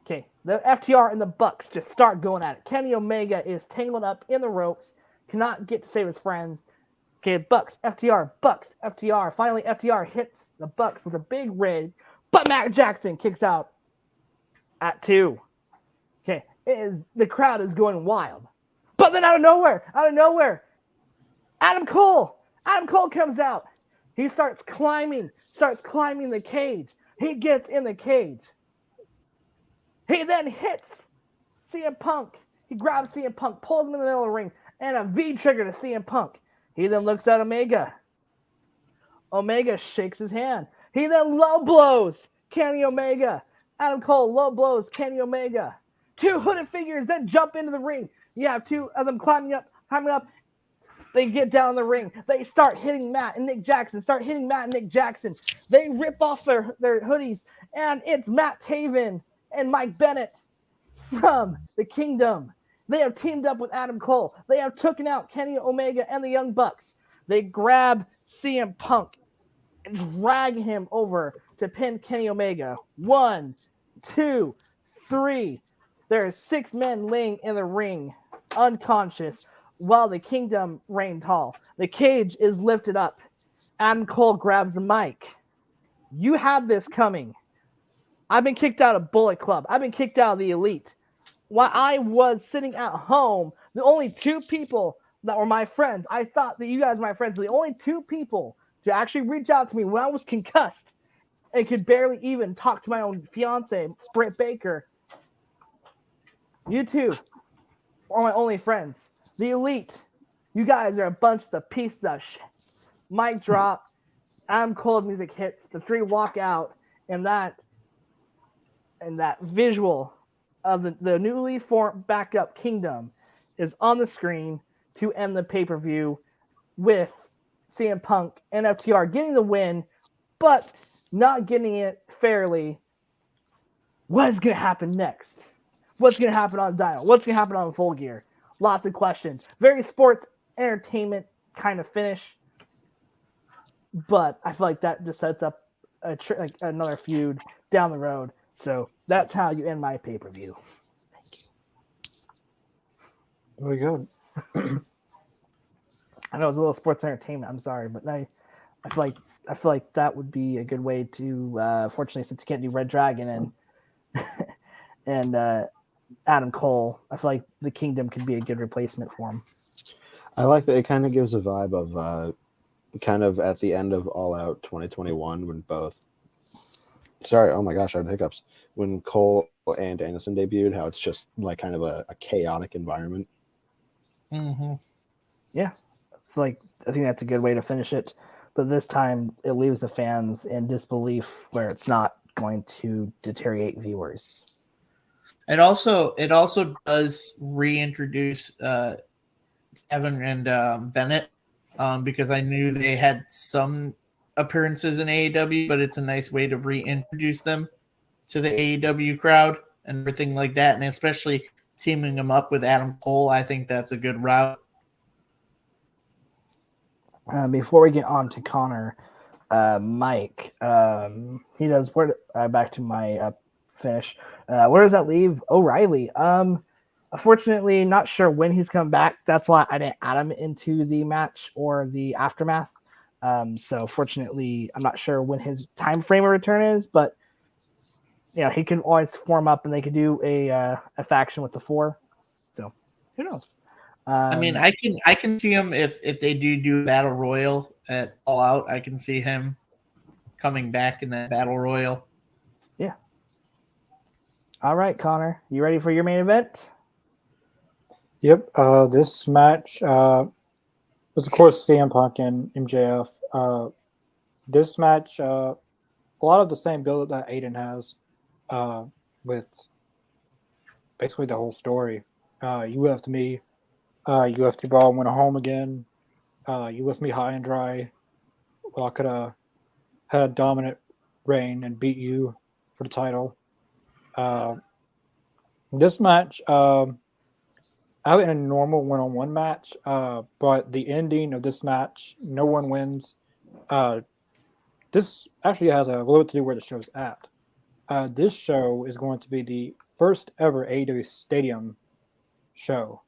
Okay, the FTR and the Bucks just start going at it. Kenny Omega is tangled up in the ropes, cannot get to save his friends. Okay, Bucks, FTR. Finally, FTR hits the Bucks with a big rig, but Matt Jackson kicks out at 2. Okay, the crowd is going wild. But then out of nowhere, Adam Cole comes out. He starts climbing the cage. He gets in the cage. He then hits CM Punk. He grabs CM Punk, pulls him in the middle of the ring, and a V trigger to CM Punk. He then looks at Omega. Omega shakes his hand. He then low blows Kenny Omega. Adam Cole low blows Kenny Omega. 2 hooded figures then jump into the ring. You have 2 of them climbing up. They get down in the ring. They start hitting Matt and Nick Jackson. They rip off their hoodies, and it's Matt Taven and Mike Bennett from the Kingdom. They have teamed up with Adam Cole. They have taken out Kenny Omega and the Young Bucks. They grab CM Punk and drag him over to pin Kenny Omega. 1, 2, 3. There are 6 men laying in the ring, unconscious, while the Kingdom reign tall. The cage is lifted up. Adam Cole grabs the mic. "You had this coming. I've been kicked out of Bullet Club. I've been kicked out of the Elite. While I was sitting at home, the only 2 people that were my friends, I thought that you guys were my friends, the only 2 people to actually reach out to me when I was concussed and could barely even talk to my own fiance, Britt Baker. You 2 are my only friends. The Elite, you guys are a bunch of pieces of shit." Mic drop. Adam Cole's music hits. The 3 walk out, and that visual of the newly formed backup Kingdom is on the screen to end the pay-per-view, with CM Punk and FTR getting the win, but not getting it fairly. What is going to happen next? What's going to happen on Dino? What's going to happen on Full Gear? Lots of questions. Very sports entertainment kind of finish, but I feel like that just sets up another feud down the road. So that's how you end my pay-per-view. Thank you. Very good. I know it's a little sports entertainment. I'm sorry, but I feel like that would be a good way to. Fortunately, since you can't do Red Dragon and Adam Cole, I feel like the Kingdom could be a good replacement for him. I like that. It kind of gives a vibe of kind of at the end of All Out 2021 when both. Sorry, oh my gosh, I have the hiccups. When Cole and Anderson debuted, how it's just like kind of a chaotic environment. Mm-hmm. Yeah, I think that's a good way to finish it. But this time, it leaves the fans in disbelief where it's not going to deteriorate viewers. It also does reintroduce Evan and Bennett because I knew they had some appearances in AEW, but it's a nice way to reintroduce them to the AEW crowd and everything like that, and especially teaming them up with Adam Cole. I think that's a good route. Before we get on to Connor, Mike, he does. Back to my finish. Where does that leave O'Reilly? Unfortunately, not sure when he's coming back. That's why I didn't add him into the match or the aftermath. So fortunately, I'm not sure when his time frame of return is, but he can always form up and they could do a faction with the 4. So who knows? I mean, I can see him if they do a battle royal at All Out. I can see him coming back in that battle royal. Yeah. All right, Connor, you ready for your main event? Yep. This match was, of course, CM Punk and MJF. This match, a lot of the same build that Aiden has, with basically the whole story. You left me. You left your ball and went home again. You left me high and dry. Well, I could have had a dominant reign and beat you for the title. This match, out in a normal one-on-one match, but the ending of this match, no one wins. This actually has a little bit to do where the show's at. This show is going to be the first ever AEW Stadium show.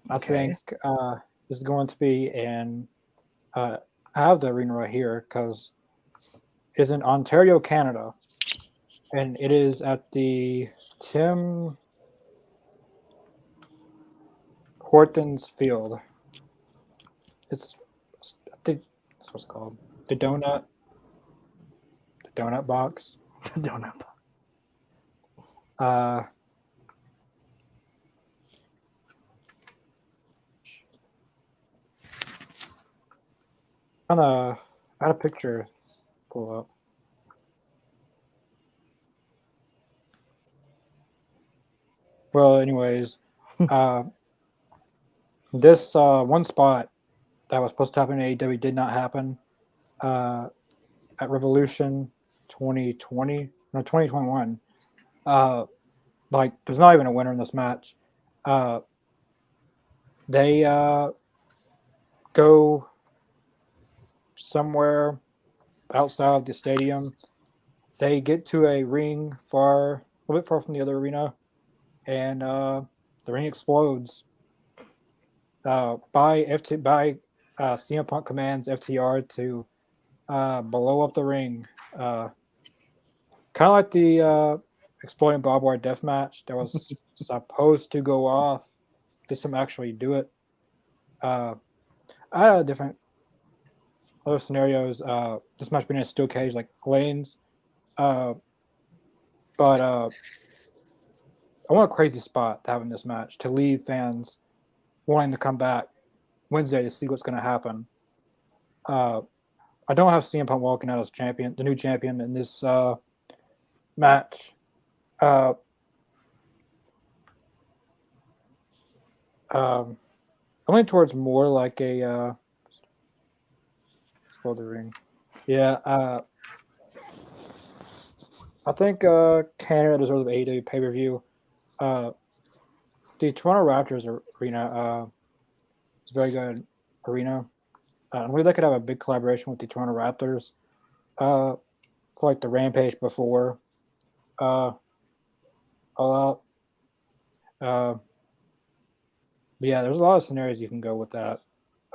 I think this is going to be in. I have the arena right here because it's in Ontario, Canada, and it is at the Tim Hortons Field. I think that's what it's called. The donut box. Donut. I had a picture pull up. Well, anyways, this one spot that was supposed to happen in AEW did not happen at Revolution 2021. There's not even a winner in this match. They go somewhere outside of the stadium. They get to a ring a little bit far from the other arena, and the ring explodes. CM Punk commands FTR to blow up the ring. Kind of like the exploding barbed wire death match that was supposed to go off. This time actually do it. I had different other scenarios. This match being in a steel cage like lanes. But I want a crazy spot to have in this match to leave fans wanting to come back Wednesday to see what's going to happen. I don't have CM Punk walking out as champion, the new champion in this match. I'm leaning towards more like a explode the ring. Yeah, I think Canada deserves an AEW pay-per-view. The Toronto Raptors arena is a very good arena. I believe they could have a big collaboration with the Toronto Raptors for like the Rampage before All Out. Yeah, there's a lot of scenarios you can go with that.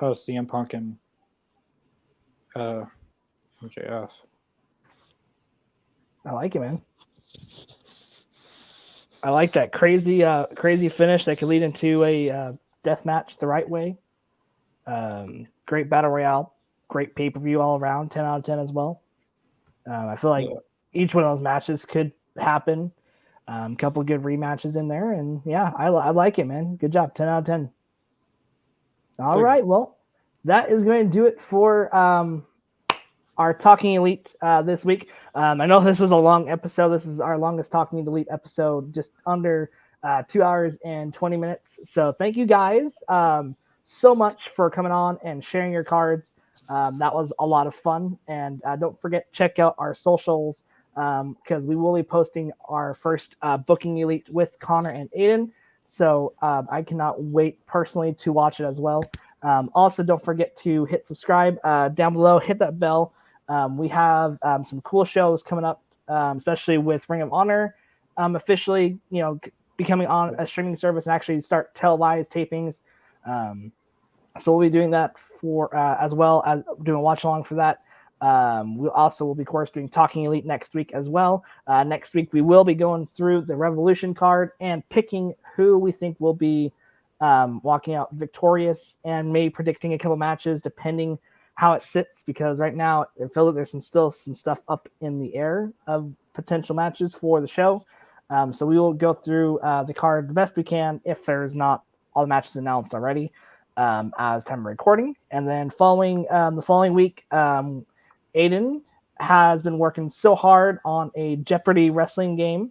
CM Punk and MJF. I like it, man. I like that crazy finish that could lead into a death match the right way. Great battle royale, great pay per view all around. 10 out of 10 as well. I feel like each one of those matches could happen. A couple good rematches in there, and yeah, I like it, man. Good job, 10 out of 10. All right, well, that is going to do it for our Talking Elite this week. I know this was a long episode. This is our longest Talking Elite episode, just under 2 hours and 20 minutes. So thank you guys so much for coming on and sharing your cards. That was a lot of fun. And don't forget, check out our socials because we will be posting our first Booking Elite with Connor and Aiden. So I cannot wait personally to watch it as well. Also, don't forget to hit subscribe down below, hit that bell. We have some cool shows coming up, especially with Ring of Honor officially, becoming on a streaming service and actually start televised tapings. So we'll be doing that for as well as doing a watch along for that. We also will be, of course, doing Talking Elite next week as well. Next week we will be going through the Revolution card and picking who we think will be walking out victorious and maybe predicting a couple matches depending how it sits, because right now I feel like there's still some stuff up in the air of potential matches for the show. So we will go through the card the best we can if there's not all the matches announced already as time of recording. And then following the following week, Aiden has been working so hard on a Jeopardy wrestling game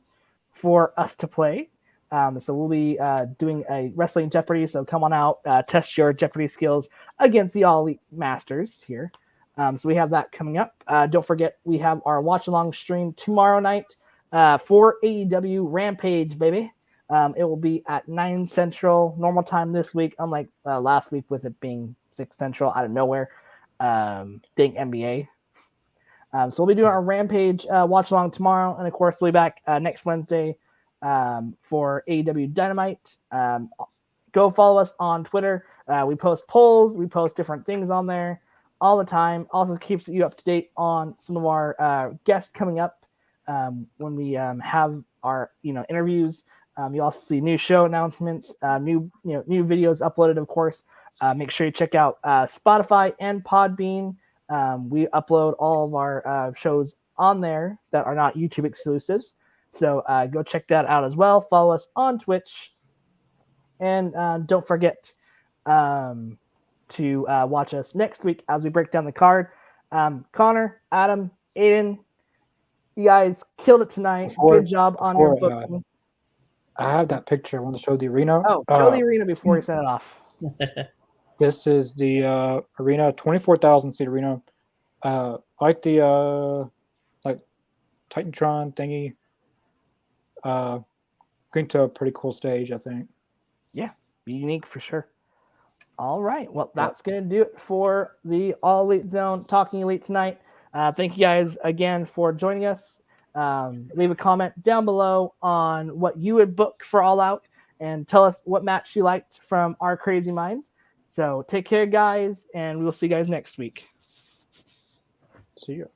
for us to play. So we'll be doing a wrestling Jeopardy. So come on out, test your Jeopardy skills against the All Elite Masters here. So we have that coming up. Don't forget, we have our watch along stream tomorrow night for AEW Rampage, baby. It will be at 9 Central, normal time this week, unlike last week with it being 6 Central out of nowhere. Dang NBA. So we'll be doing our Rampage watch along tomorrow. And of course, we'll be back next Wednesday for AEW Dynamite. Go follow us on Twitter. We post polls, we post different things on there all the time. Also keeps you up to date on some of our guests coming up when we have our interviews. You also see new show announcements, new videos uploaded, of course. Make sure you check out Spotify and Podbean. We upload all of our shows on there that are not YouTube exclusives. So go check that out as well. Follow us on Twitch. And don't forget to watch us next week as we break down the card. Connor, Adam, Aiden, you guys killed it tonight. Good job on your booking. I have that picture. I want to show the arena. Oh, show the arena before you set it off. This is the arena, 24,000 seat arena. Like the Titantron thingy. Going to a pretty cool stage, I think. Yeah, be unique for sure. All right. Well, that's going to do it for the All Elite Zone Talking Elite tonight. Thank you guys again for joining us. Leave a comment down below on what you would book for All Out and tell us what match you liked from our crazy minds. So take care, guys, and we will see you guys next week. See you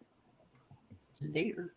later.